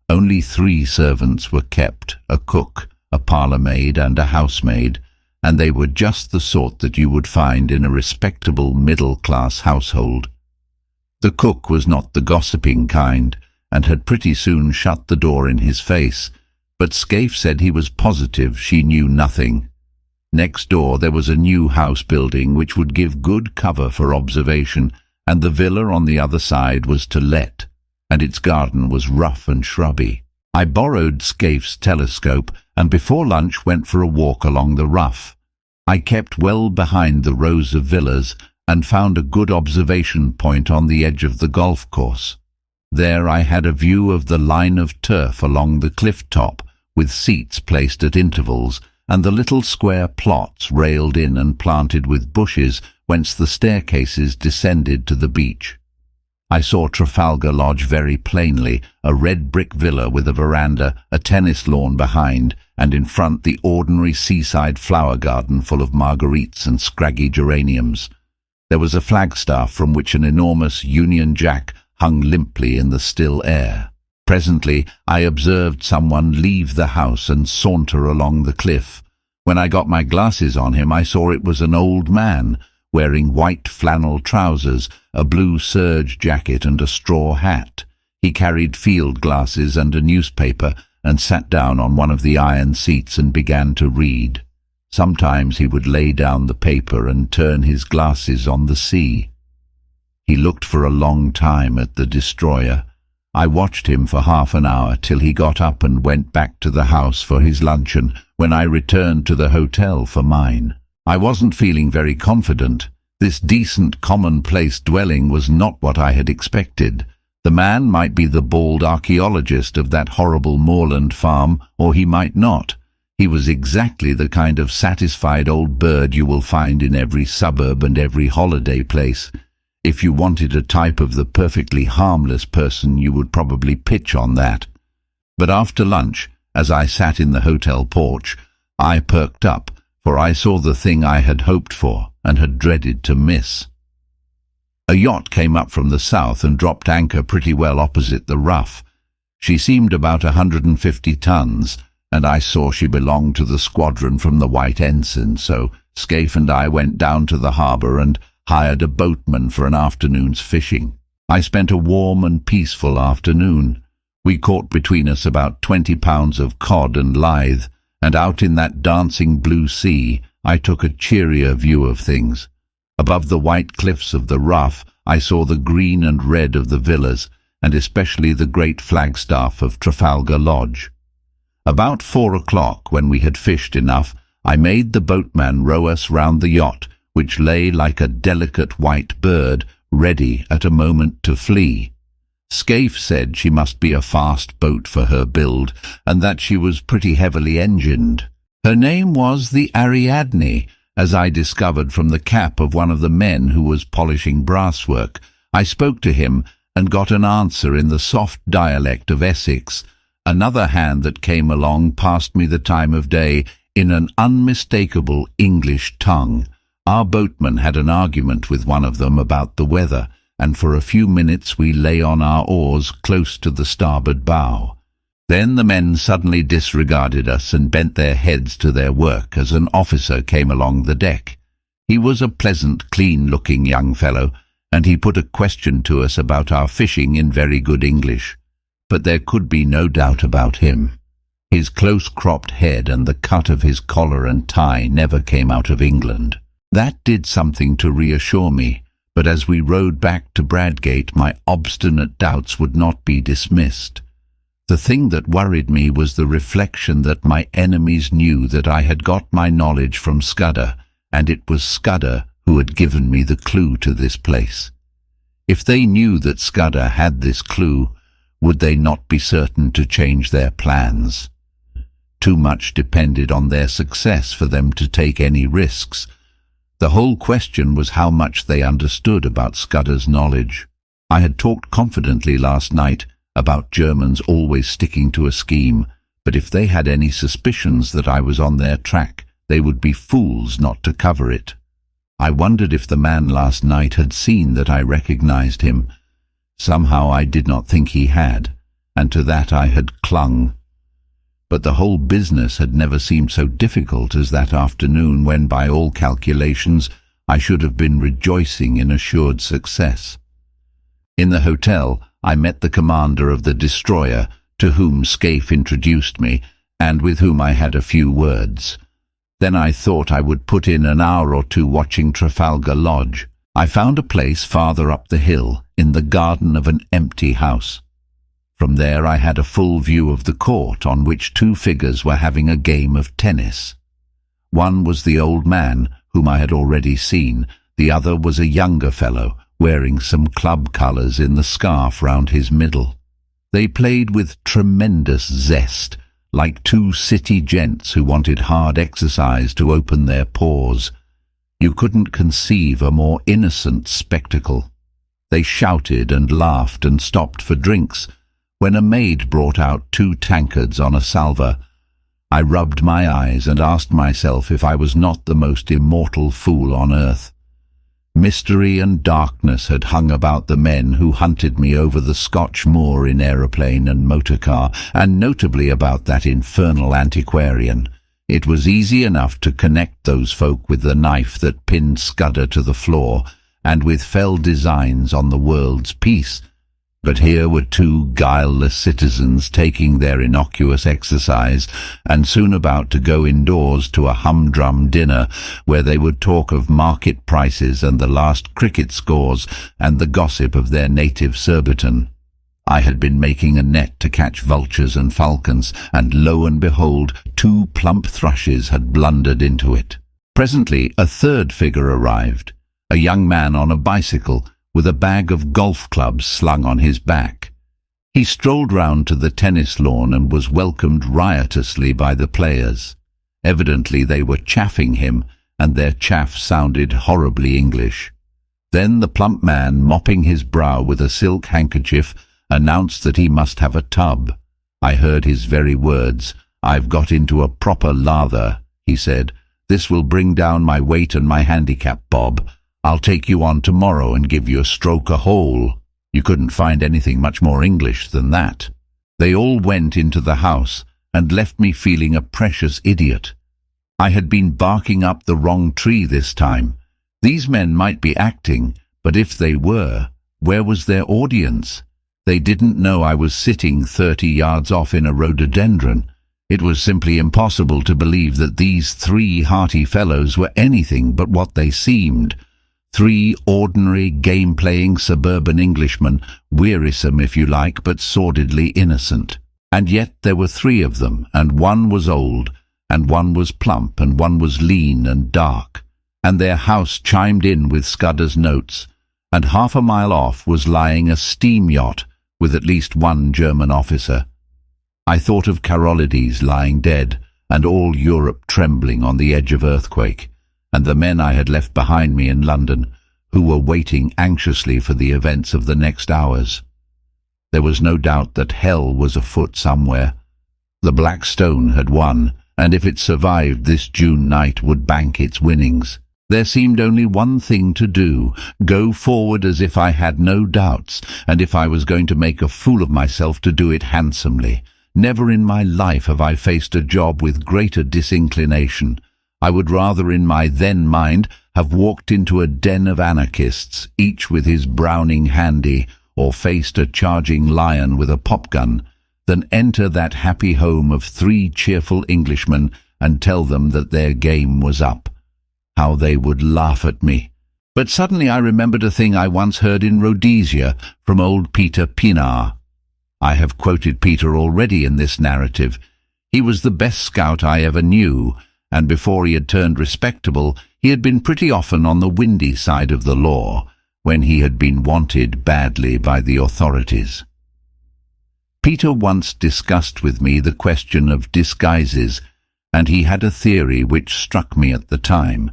Only 3 servants were kept, a cook, a parlour-maid and a housemaid, and they were just the sort that you would find in a respectable middle-class household. The cook was not the gossiping kind, and had pretty soon shut the door in his face, but Scaife said he was positive she knew nothing. Next door there was a new house building which would give good cover for observation, and the villa on the other side was to let, and its garden was rough and shrubby. I borrowed Scaife's telescope, and before lunch went for a walk along the Rough. I kept well behind the rows of villas, and found a good observation point on the edge of the golf course. There I had a view of the line of turf along the cliff top, with seats placed at intervals, and the little square plots railed in and planted with bushes, whence the staircases descended to the beach. I saw Trafalgar Lodge very plainly, a red brick villa with a veranda, a tennis lawn behind, and in front the ordinary seaside flower garden full of marguerites and scraggy geraniums. There was a flagstaff from which an enormous Union Jack hung limply in the still air. Presently I observed someone leave the house and saunter along the cliff. When I got my glasses on him, I saw it was an old man, wearing white flannel trousers, a blue serge jacket and a straw hat. He carried field glasses and a newspaper, and sat down on one of the iron seats and began to read. Sometimes he would lay down the paper and turn his glasses on the sea. He looked for a long time at the destroyer. I watched him for half an hour till he got up and went back to the house for his luncheon, when I returned to the hotel for mine. I wasn't feeling very confident. This decent, commonplace dwelling was not what I had expected. The man might be the bald archaeologist of that horrible moorland farm, or he might not. He was exactly the kind of satisfied old bird you will find in every suburb and every holiday place. If you wanted a type of the perfectly harmless person, you would probably pitch on that. But after lunch, as I sat in the hotel porch, I perked up, for I saw the thing I had hoped for and had dreaded to miss. A yacht came up from the south and dropped anchor pretty well opposite the Rough. She seemed about 150 tons, and I saw she belonged to the squadron from the White Ensign, so Scaife and I went down to the harbour and hired a boatman for an afternoon's fishing. I spent a warm and peaceful afternoon. We caught between us about 20 pounds of cod and lithe, and out in that dancing blue sea I took a cheerier view of things. Above the white cliffs of the Rough I saw the green and red of the villas, and especially the great flagstaff of Trafalgar Lodge. About 4 o'clock, when we had fished enough, I made the boatman row us round the yacht, which lay like a delicate white bird, ready at a moment to flee. Scaife said she must be a fast boat for her build, and that she was pretty heavily engined. Her name was the Ariadne, as I discovered from the cap of one of the men who was polishing brasswork. I spoke to him and got an answer in the soft dialect of Essex. Another hand that came along passed me the time of day in an unmistakable English tongue. Our boatman had an argument with one of them about the weather, and for a few minutes we lay on our oars close to the starboard bow. Then the men suddenly disregarded us and bent their heads to their work as an officer came along the deck. He was a pleasant, clean-looking young fellow, and he put a question to us about our fishing in very good English. But there could be no doubt about him. His close-cropped head and the cut of his collar and tie never came out of England. That did something to reassure me, but as we rowed back to Bradgate my obstinate doubts would not be dismissed. The thing that worried me was the reflection that my enemies knew that I had got my knowledge from Scudder, and it was Scudder who had given me the clue to this place. If they knew that Scudder had this clue, would they not be certain to change their plans? Too much depended on their success for them to take any risks. The whole question was how much they understood about Scudder's knowledge. I had talked confidently last night about Germans always sticking to a scheme, but if they had any suspicions that I was on their track, they would be fools not to cover it. I wondered if the man last night had seen that I recognized him. Somehow I did not think he had, and to that I had clung. But the whole business had never seemed so difficult as that afternoon when, by all calculations, I should have been rejoicing in assured success. In the hotel, I met the commander of the destroyer, to whom Scaife introduced me, and with whom I had a few words. Then I thought I would put in an hour or two watching Trafalgar Lodge. I found a place farther up the hill, in the garden of an empty house. From there I had a full view of the court, on which two figures were having a game of tennis. One was the old man, whom I had already seen. The other was a younger fellow, wearing some club colours in the scarf round his middle. They played with tremendous zest, like two city gents who wanted hard exercise to open their pores. You couldn't conceive a more innocent spectacle. They shouted and laughed and stopped for drinks, when a maid brought out 2 tankards on a salver. I rubbed my eyes and asked myself if I was not the most immortal fool on earth. Mystery and darkness had hung about the men who hunted me over the Scotch moor in aeroplane and motor car, and notably about that infernal antiquarian. It was easy enough to connect those folk with the knife that pinned Scudder to the floor, and with fell designs on the world's peace. But here were two guileless citizens taking their innocuous exercise, and soon about to go indoors to a humdrum dinner where they would talk of market prices and the last cricket scores and the gossip of their native Surbiton. I had been making a net to catch vultures and falcons, and lo and behold, two plump thrushes had blundered into it. Presently a third figure arrived, a young man on a bicycle, with a bag of golf clubs slung on his back. He strolled round to the tennis lawn and was welcomed riotously by the players. Evidently they were chaffing him, and their chaff sounded horribly English. Then the plump man, mopping his brow with a silk handkerchief, announced that he must have a tub. I heard his very words. "I've got into a proper lather," he said. "This will bring down my weight and my handicap, Bob. I'll take you on tomorrow and give you a stroke a hole." You couldn't find anything much more English than that. They all went into the house and left me feeling a precious idiot. I had been barking up the wrong tree this time. These men might be acting, but if they were, where was their audience? They didn't know I was sitting 30 yards off in a rhododendron. It was simply impossible to believe that these three hearty fellows were anything but what they seemed. Three ordinary, game-playing suburban Englishmen, wearisome if you like, but sordidly innocent. And yet there were three of them, and one was old, and one was plump, and one was lean and dark. And their house chimed in with Scudder's notes, and half a mile off was lying a steam yacht with at least one German officer. I thought of Carolides lying dead, and all Europe trembling on the edge of earthquake, and the men I had left behind me in London, who were waiting anxiously for the events of the next hours. There was no doubt that hell was afoot somewhere. The Black Stone had won, and if it survived this June night would bank its winnings. There seemed only one thing to do, go forward as if I had no doubts, and if I was going to make a fool of myself, to do it handsomely. Never in my life have I faced a job with greater disinclination. I would rather in my then mind have walked into a den of anarchists, each with his Browning handy, or faced a charging lion with a popgun, than enter that happy home of three cheerful Englishmen and tell them that their game was up. How they would laugh at me. But suddenly I remembered a thing I once heard in Rhodesia from old Peter Pienaar. I have quoted Peter already in this narrative. He was the best scout I ever knew, and before he had turned respectable, he had been pretty often on the windy side of the law, when he had been wanted badly by the authorities. Peter once discussed with me the question of disguises, and he had a theory which struck me at the time.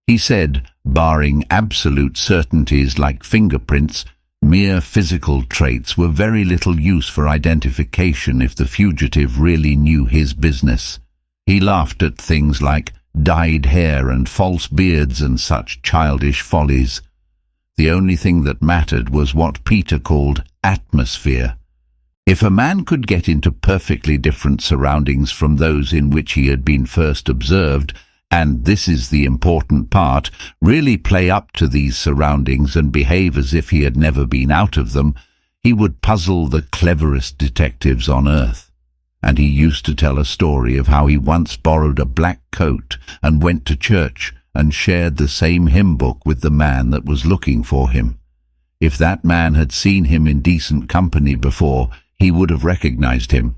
He said, barring absolute certainties like fingerprints, mere physical traits were very little use for identification if the fugitive really knew his business. He laughed at things like dyed hair and false beards and such childish follies. The only thing that mattered was what Peter called atmosphere. If a man could get into perfectly different surroundings from those in which he had been first observed, and this is the important part, really play up to these surroundings and behave as if he had never been out of them, he would puzzle the cleverest detectives on earth. And he used to tell a story of how he once borrowed a black coat and went to church and shared the same hymn book with the man that was looking for him. If that man had seen him in decent company before, he would have recognized him,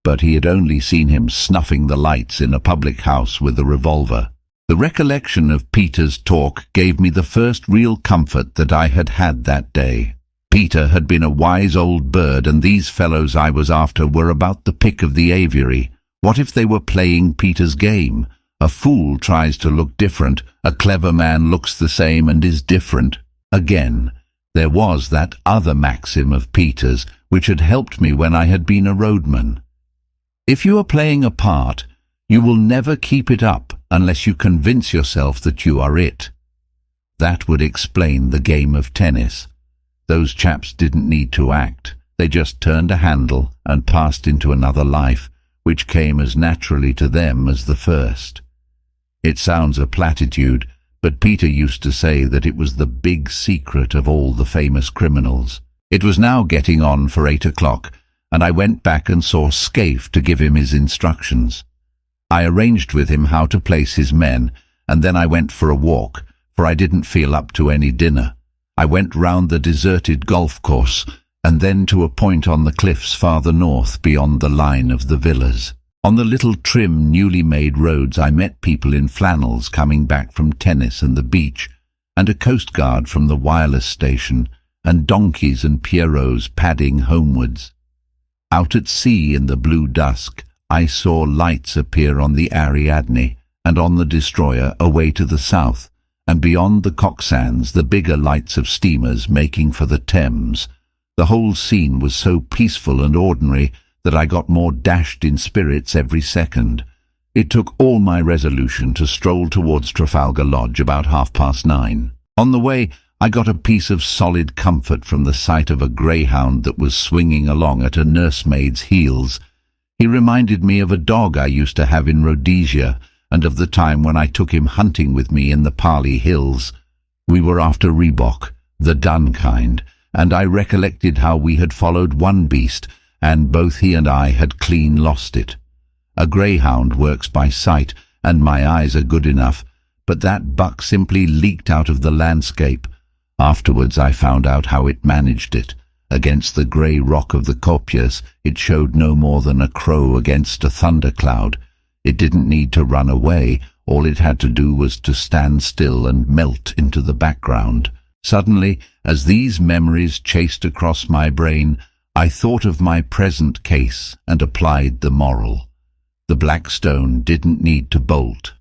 but he had only seen him snuffing the lights in a public house with a revolver. The recollection of Peter's talk gave me the first real comfort that I had had that day. Peter had been a wise old bird, and these fellows I was after were about the pick of the aviary. What if they were playing Peter's game? A fool tries to look different, a clever man looks the same and is different. Again, there was that other maxim of Peter's, which had helped me when I had been a roadman. If you are playing a part, You will never keep it up unless you convince yourself that you are it. That would explain the game of tennis. Those chaps didn't need to act. They just turned a handle and passed into another life, which came as naturally to them as the first. It sounds a platitude, but Peter used to say that it was the big secret of all the famous criminals. It was now getting on for 8 o'clock, and I went back and saw Scaife to give him his instructions. I arranged with him how to place his men, and then I went for a walk, for I didn't feel up to any dinner. I went round the deserted golf course, and then to a point on the cliffs farther north beyond the line of the villas. On the little trim, newly made roads I met people in flannels coming back from tennis and the beach, and a coast guard from the wireless station, and donkeys and pierrots padding homewards. Out at sea in the blue dusk, I saw lights appear on the Ariadne and on the destroyer away to the south, and beyond the Coxsands the bigger lights of steamers making for the Thames. The whole scene was so peaceful and ordinary that I got more dashed in spirits every second. It took all my resolution to stroll towards Trafalgar Lodge about 9:30. On the way, I got a piece of solid comfort from the sight of a greyhound that was swinging along at a nursemaid's heels. He reminded me of a dog I used to have in Rhodesia, and of the time when I took him hunting with me in the Parley Hills. We were after Reebok, the dun kind, and I recollected how we had followed one beast, and both he and I had clean lost it. A greyhound works by sight, and my eyes are good enough, but that buck simply leaked out of the landscape. Afterwards I found out how it managed it. Against the grey rock of the kopjes, it showed no more than a crow against a thundercloud. It didn't need to run away. All it had to do was to stand still and melt into the background. Suddenly, as these memories chased across my brain, I thought of my present case and applied the moral. The Blackstone didn't need to bolt.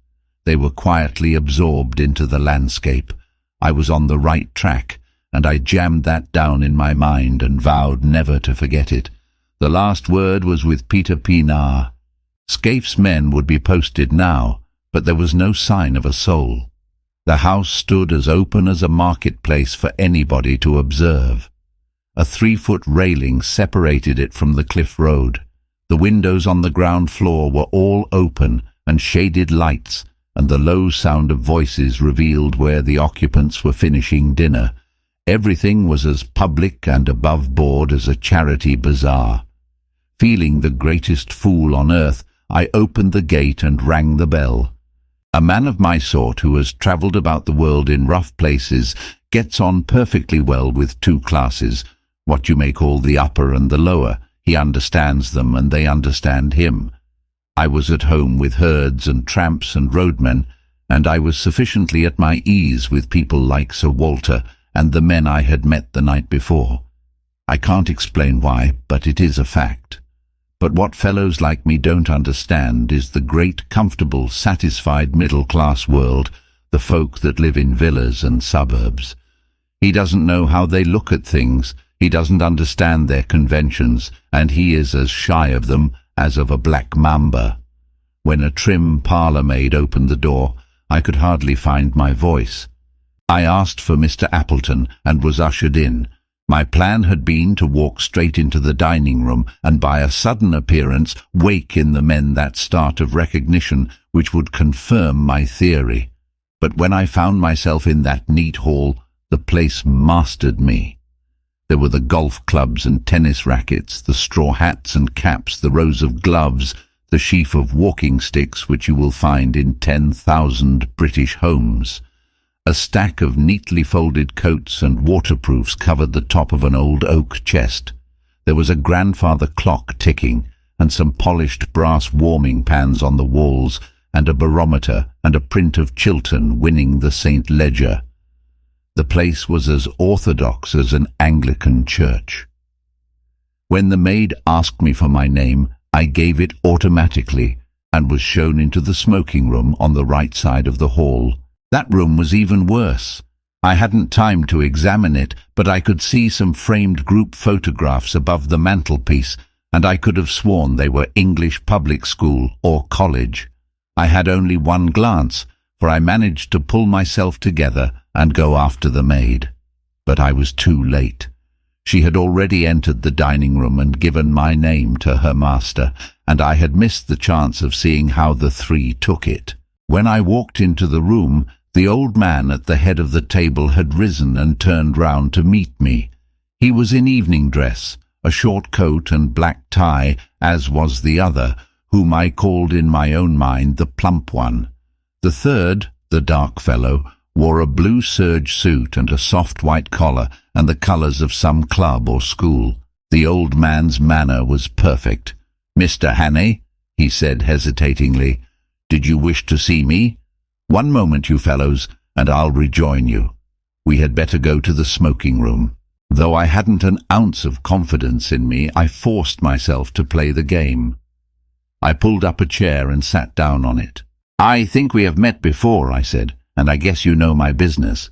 They were quietly absorbed into the landscape. I was on the right track, and I jammed that down in my mind and vowed never to forget it. The last word was with Peter Pienaar. Scaife's men would be posted now, but there was no sign of a soul. The house stood as open as a marketplace for anybody to observe. A 3-foot railing separated it from the cliff road. The windows on the ground floor were all open and shaded lights, and the low sound of voices revealed where the occupants were finishing dinner. Everything was as public and above board as a charity bazaar. Feeling the greatest fool on earth, I opened the gate and rang the bell. A man of my sort who has travelled about the world in rough places gets on perfectly well with two classes, what you may call the upper and the lower. He understands them and they understand him. I was at home with herds and tramps and roadmen, and I was sufficiently at my ease with people like Sir Walter and the men I had met the night before. I can't explain why, but it is a fact. But what fellows like me don't understand is the great, comfortable, satisfied middle-class world, the folk that live in villas and suburbs. He doesn't know how they look at things, he doesn't understand their conventions, and he is as shy of them as of a black mamba. When a trim parlour-maid opened the door, I could hardly find my voice. I asked for Mr. Appleton and was ushered in. My plan had been to walk straight into the dining room and by a sudden appearance wake in the men that start of recognition which would confirm my theory. But when I found myself in that neat hall, the place mastered me. There were the golf clubs and tennis rackets, the straw hats and caps, the rows of gloves, the sheaf of walking sticks which you will find in 10,000 British homes. A stack of neatly folded coats and waterproofs covered the top of an old oak chest. There was a grandfather clock ticking, and some polished brass warming pans on the walls, and a barometer and a print of Chiltern winning the St. Ledger. The place was as orthodox as an Anglican church. When the maid asked me for my name, I gave it automatically, and was shown into the smoking room on the right side of the hall. That room was even worse. I hadn't time to examine it, but I could see some framed group photographs above the mantelpiece, and I could have sworn they were English public school or college. I had only one glance, for I managed to pull myself together and go after the maid. But I was too late. She had already entered the dining room and given my name to her master, and I had missed the chance of seeing how the three took it. When I walked into the room, the old man at the head of the table had risen and turned round to meet me. He was in evening dress, a short coat and black tie, as was the other, whom I called in my own mind the plump one. The third, the dark fellow, wore a blue serge suit and a soft white collar and the colours of some club or school. The old man's manner was perfect. "Mr. Hannay," he said hesitatingly, "did you wish to see me? One moment, you fellows, and I'll rejoin you. We had better go to the smoking room." Though I hadn't an ounce of confidence in me, I forced myself to play the game. I pulled up a chair and sat down on it. "I think we have met before," I said, "and I guess you know my business."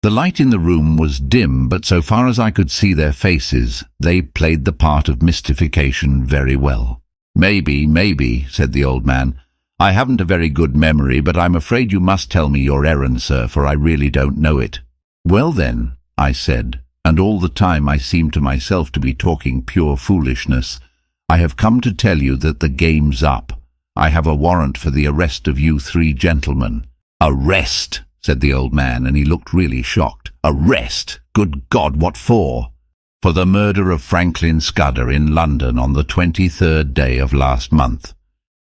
The light in the room was dim, but so far as I could see their faces, they played the part of mystification very well. Maybe, said the old man. "I haven't a very good memory, but I'm afraid you must tell me your errand, sir, for I really don't know it." "Well then," I said, and all the time I seemed to myself to be talking pure foolishness, "I have come to tell you that the game's up. I have a warrant for the arrest of you three gentlemen." "Arrest?" said the old man, and he looked really shocked. "Arrest? Good God, what for?" "For the murder of Franklin Scudder in London on the 23rd day of last month."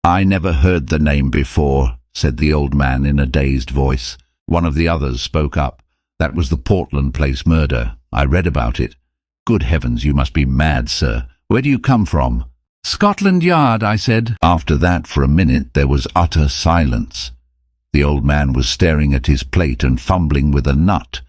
"I never heard the name before," said the old man in a dazed voice. One of the others spoke up. "That was the Portland Place murder. I read about it." "Good heavens, you must be mad, sir. Where do you come from?" "Scotland Yard," I said. After that, for a minute, there was utter silence. The old man was staring at his plate and fumbling with a nut,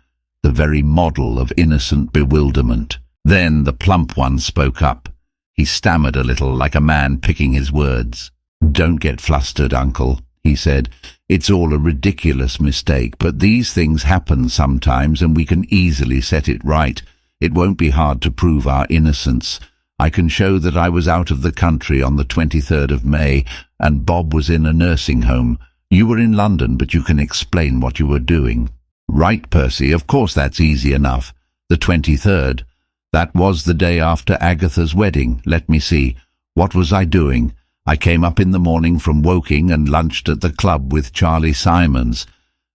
the very model of innocent bewilderment. Then the plump one spoke up. He stammered a little, like a man picking his words. "Don't get flustered, uncle," he said. "It's all a ridiculous mistake, but these things happen sometimes and we can easily set it right. It won't be hard to prove our innocence. I can show that I was out of the country on the 23rd of May and Bob was in a nursing home. You were in London, but you can explain what you were doing." "Right, Percy, of course that's easy enough. The 23rd. That was the day after Agatha's wedding. Let me see. What was I doing? I came up in the morning from Woking and lunched at the club with Charlie Simons.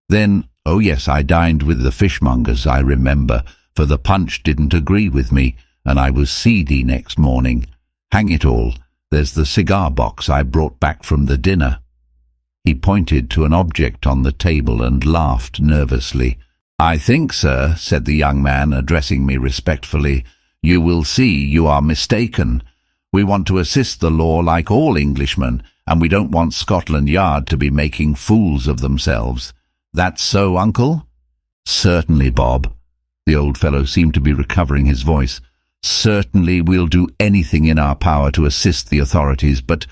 Then, oh yes, I dined with the fishmongers, I remember, for the punch didn't agree with me, and I was seedy next morning. Hang it all, there's the cigar box I brought back from the dinner." He pointed to an object on the table and laughed nervously. "I think, sir," said the young man, addressing me respectfully, "you will see you are mistaken. We want to assist the law like all Englishmen, and we don't want Scotland Yard to be making fools of themselves. That's so, uncle?" "Certainly, Bob." The old fellow seemed to be recovering his voice. "Certainly we'll do anything in our power to assist the authorities, but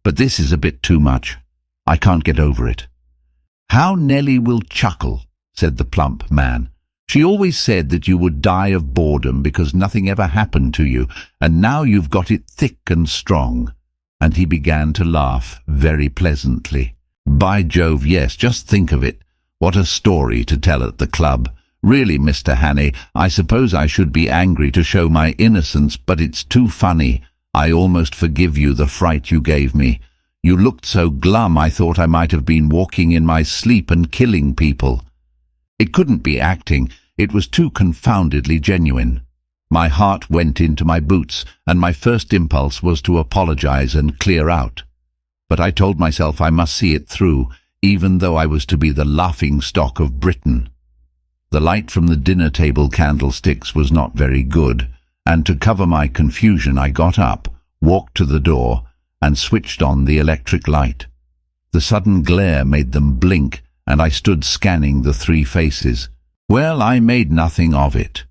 this is a bit too much. I can't get over it." "How Nellie will chuckle," said the plump man. "She always said that you would die of boredom because nothing ever happened to you, and now you've got it thick and strong." And he began to laugh very pleasantly. "By Jove, yes, just think of it. What a story to tell at the club. Really, Mr. Hannay, I suppose I should be angry to show my innocence, but it's too funny. I almost forgive you the fright you gave me. You looked so glum I thought I might have been walking in my sleep and killing people. It couldn't be acting. It was too confoundedly genuine. My heart went into my boots, and my first impulse was to apologize and clear out. But I told myself I must see it through, even though I was to be the laughing-stock of Britain. The light from the dinner-table candlesticks was not very good, and to cover my confusion I got up, walked to the door, and switched on the electric light. The sudden glare made them blink, and I stood scanning the three faces. Well, I made nothing of it.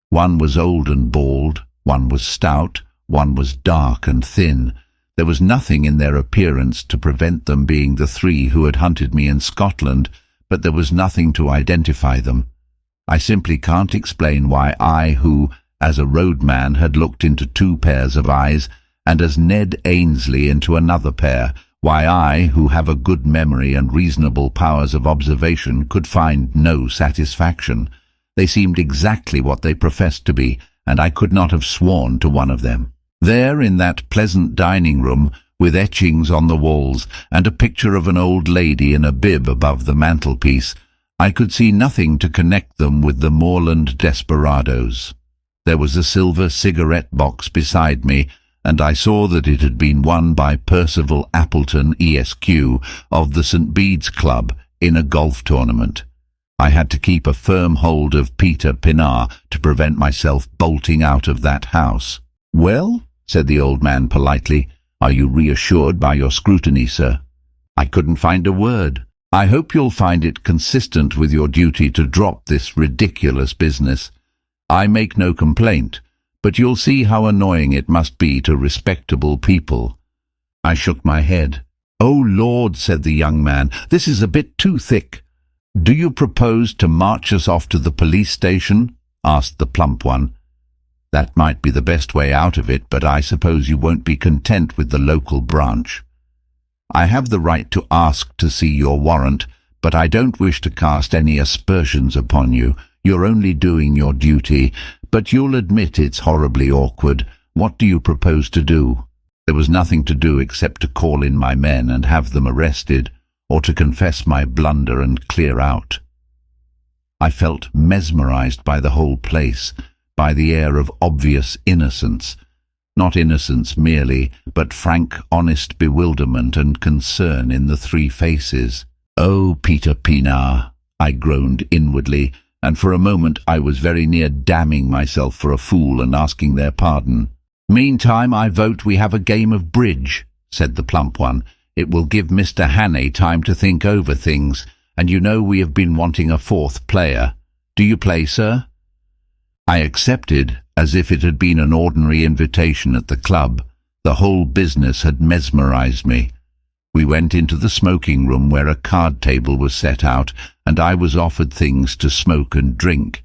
One was old and bald, one was stout, one was dark and thin. There was nothing in their appearance to prevent them being the three who had hunted me in Scotland, but there was nothing to identify them. I simply can't explain why I, who, as a roadman, had looked into two pairs of eyes, and as Ned Ainsley into another pair, Why I, who have a good memory and reasonable powers of observation, could find no satisfaction. They seemed exactly what they professed to be, and I could not have sworn to one of them. There in that pleasant dining room, with etchings on the walls and a picture of an old lady in a bib above the mantelpiece, I could see nothing to connect them with the moorland desperadoes. There was a silver cigarette box beside me, and I saw that it had been won by Percival Appleton, ESQ, of the St. Bede's Club, in a golf tournament. I had to keep a firm hold of Peter Pinar to prevent myself bolting out of that house. "Well," said the old man politely, "are you reassured by your scrutiny, sir?" I couldn't find a word. "I hope you'll find it consistent with your duty to drop this ridiculous business. I make no complaint, but you'll see how annoying it must be to respectable people." I shook my head. "Oh, Lord," said the young man, "this is a bit too thick." "Do you propose to march us off to the police station?" asked the plump one. "That might be the best way out of it, but I suppose you won't be content with the local branch." "I have the right to ask to see your warrant, but I don't wish to cast any aspersions upon you. You're only doing your duty, but you'll admit it's horribly awkward. What do you propose to do?" There was nothing to do except to call in my men and have them arrested, or to confess my blunder and clear out. I felt mesmerized by the whole place, by the air of obvious innocence. Not innocence merely, but frank, honest bewilderment and concern in the three faces. "Oh, Peter Pinar," I groaned inwardly, and for a moment I was very near damning myself for a fool and asking their pardon. "Meantime, I vote we have a game of bridge," said the plump one. "It will give Mr. Hannay time to think over things, and you know we have been wanting a fourth player. Do you play, sir?" I accepted, as if it had been an ordinary invitation at the club. The whole business had mesmerized me. We went into the smoking room where a card table was set out, and I was offered things to smoke and drink.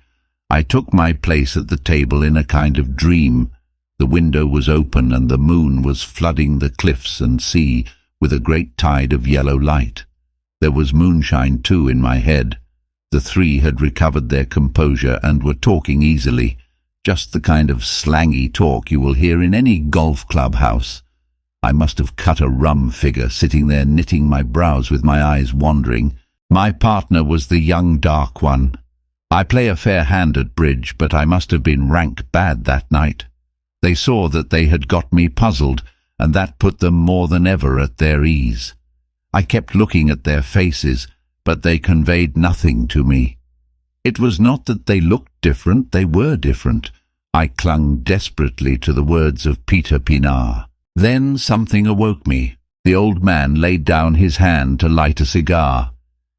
I took my place at the table in a kind of dream. The window was open and the moon was flooding the cliffs and sea with a great tide of yellow light. There was moonshine too in my head. The three had recovered their composure and were talking easily, just the kind of slangy talk you will hear in any golf club house. I must have cut a rum figure sitting there knitting my brows with my eyes wandering. My partner was the young dark one. I play a fair hand at bridge, but I must have been rank bad that night. They saw that they had got me puzzled, and that put them more than ever at their ease. I kept looking at their faces, but they conveyed nothing to me. It was not that they looked different, they were different. I clung desperately to the words of Peter Pinar. Then something awoke me. The old man laid down his hand to light a cigar.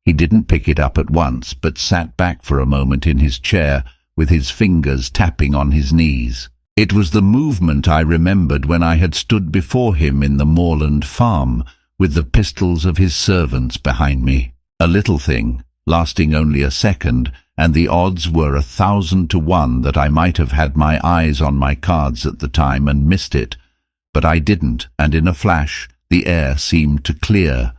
He didn't pick it up at once, but sat back for a moment in his chair, with his fingers tapping on his knees. It was the movement I remembered when I had stood before him in the moorland farm, with the pistols of his servants behind me. A little thing, lasting only a second, and the odds were 1,000 to 1 that I might have had my eyes on my cards at the time and missed it. But I didn't, and in a flash the air seemed to clear.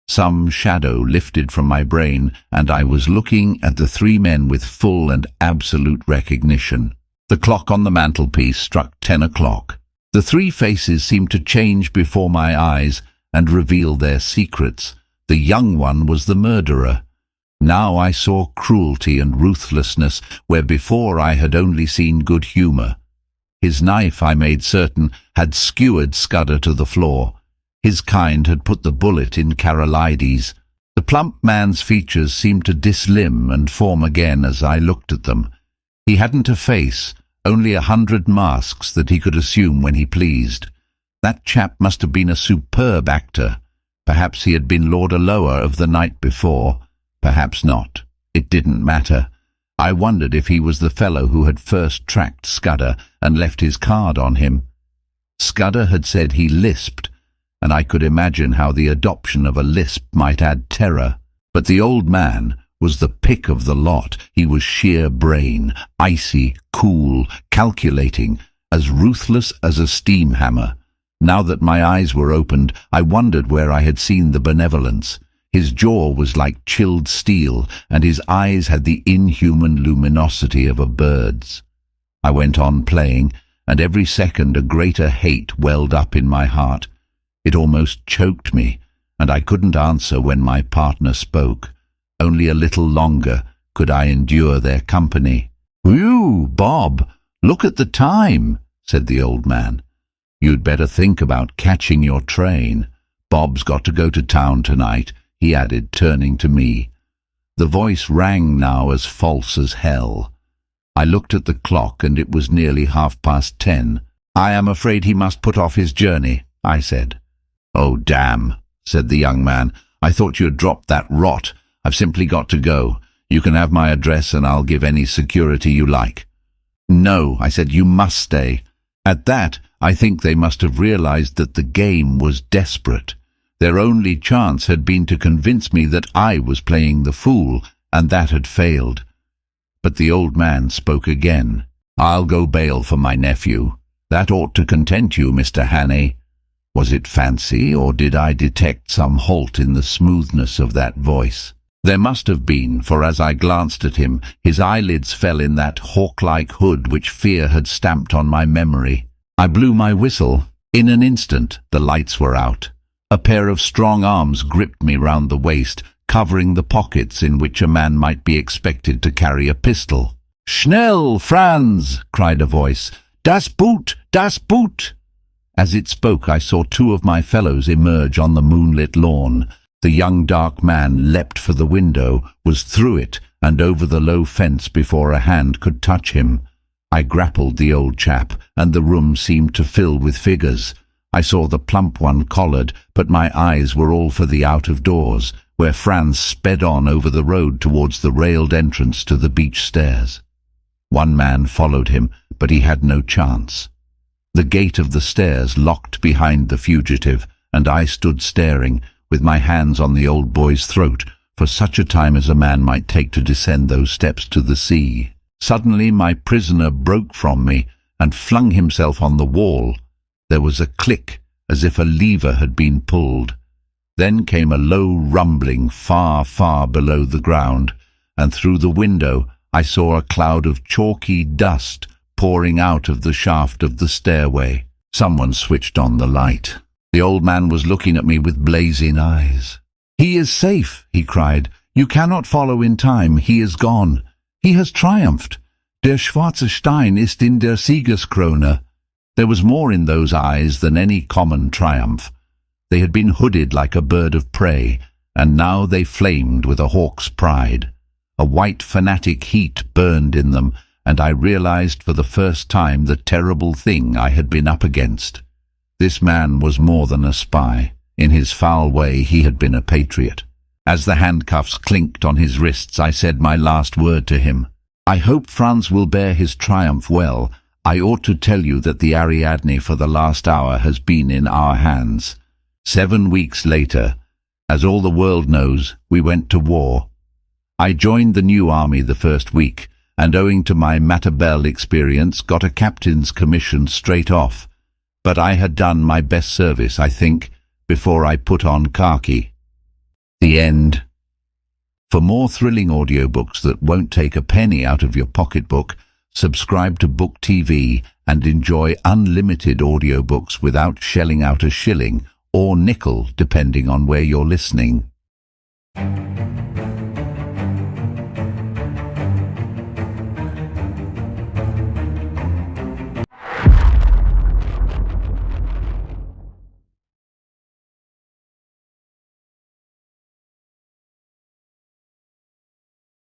Some shadow lifted from my brain, and I was looking at the three men with full and absolute recognition. The clock on the mantelpiece struck 10 o'clock. The three faces seemed to change before my eyes and reveal their secrets. The young one was the murderer. Now I saw cruelty and ruthlessness where before I had only seen good humour. His knife, I made certain, had skewered Scudder to the floor. His kind had put the bullet in Carolides. The plump man's features seemed to dislimn and form again as I looked at them. He hadn't a face, only 100 masks that he could assume when he pleased. That chap must have been a superb actor. Perhaps he had been Lord Alloa of the night before. Perhaps not. It didn't matter. I wondered if he was the fellow who had first tracked Scudder and left his card on him. Scudder had said he lisped, and I could imagine how the adoption of a lisp might add terror. But the old man was the pick of the lot. He was sheer brain, icy, cool, calculating, as ruthless as a steam hammer. Now that my eyes were opened, I wondered where I had seen the benevolence. His jaw was like chilled steel, and his eyes had the inhuman luminosity of a bird's. I went on playing, and every second a greater hate welled up in my heart. It almost choked me, and I couldn't answer when my partner spoke. Only a little longer could I endure their company. "Whew, Bob, look at the time," said the old man. "You'd better think about catching your train. Bob's got to go to town tonight," he added, turning to me. The voice rang now as false as hell. I looked at the clock, and it was nearly 10:30. "I am afraid he must put off his journey," I said. "Oh, damn," said the young man. "I thought you had dropped that rot. I've simply got to go. You can have my address, and I'll give any security you like." "No," I said, "you must stay." At that, I think they must have realized that the game was desperate. Their only chance had been to convince me that I was playing the fool, and that had failed. But the old man spoke again. "I'll go bail for my nephew. That ought to content you, Mr. Hannay." Was it fancy, or did I detect some halt in the smoothness of that voice? There must have been, for as I glanced at him, his eyelids fell in that hawk-like hood which fear had stamped on my memory. I blew my whistle. In an instant, the lights were out. A pair of strong arms gripped me round the waist, covering the pockets in which a man might be expected to carry a pistol. "Schnell, Franz!" cried a voice. "Das Boot! Das Boot!" As it spoke, I saw two of my fellows emerge on the moonlit lawn. The young dark man leapt for the window, was through it, and over the low fence before a hand could touch him. I grappled the old chap, and the room seemed to fill with figures. I saw the plump one collared, but my eyes were all for the out-of-doors, where Franz sped on over the road towards the railed entrance to the beach stairs. One man followed him, but he had no chance. The gate of the stairs locked behind the fugitive, and I stood staring, with my hands on the old boy's throat, for such a time as a man might take to descend those steps to the sea. Suddenly my prisoner broke from me and flung himself on the wall. There was a click, as if a lever had been pulled. Then came a low rumbling far, far below the ground, and through the window I saw a cloud of chalky dust pouring out of the shaft of the stairway. Someone switched on the light. The old man was looking at me with blazing eyes. "He is safe," he cried. "You cannot follow in time. He is gone. He has triumphed. Der schwarze Stein ist in der Siegeskrone." There was more in those eyes than any common triumph. They had been hooded like a bird of prey, and now they flamed with a hawk's pride. A white fanatic heat burned in them, and I realized for the first time the terrible thing I had been up against. This man was more than a spy. In his foul way he had been a patriot. As the handcuffs clinked on his wrists, I said my last word to him. "I hope Franz will bear his triumph well. I ought to tell you that the Ariadne for the last hour has been in our hands. 7 weeks later, as all the world knows, we went to war. I joined the new army the first week, and owing to my Matabele experience got a captain's commission straight off. But I had done my best service, I think, before I put on khaki." The end. For more thrilling audiobooks that won't take a penny out of your pocketbook, subscribe to BookTV and enjoy unlimited audiobooks without shelling out a shilling or nickel, depending on where you're listening.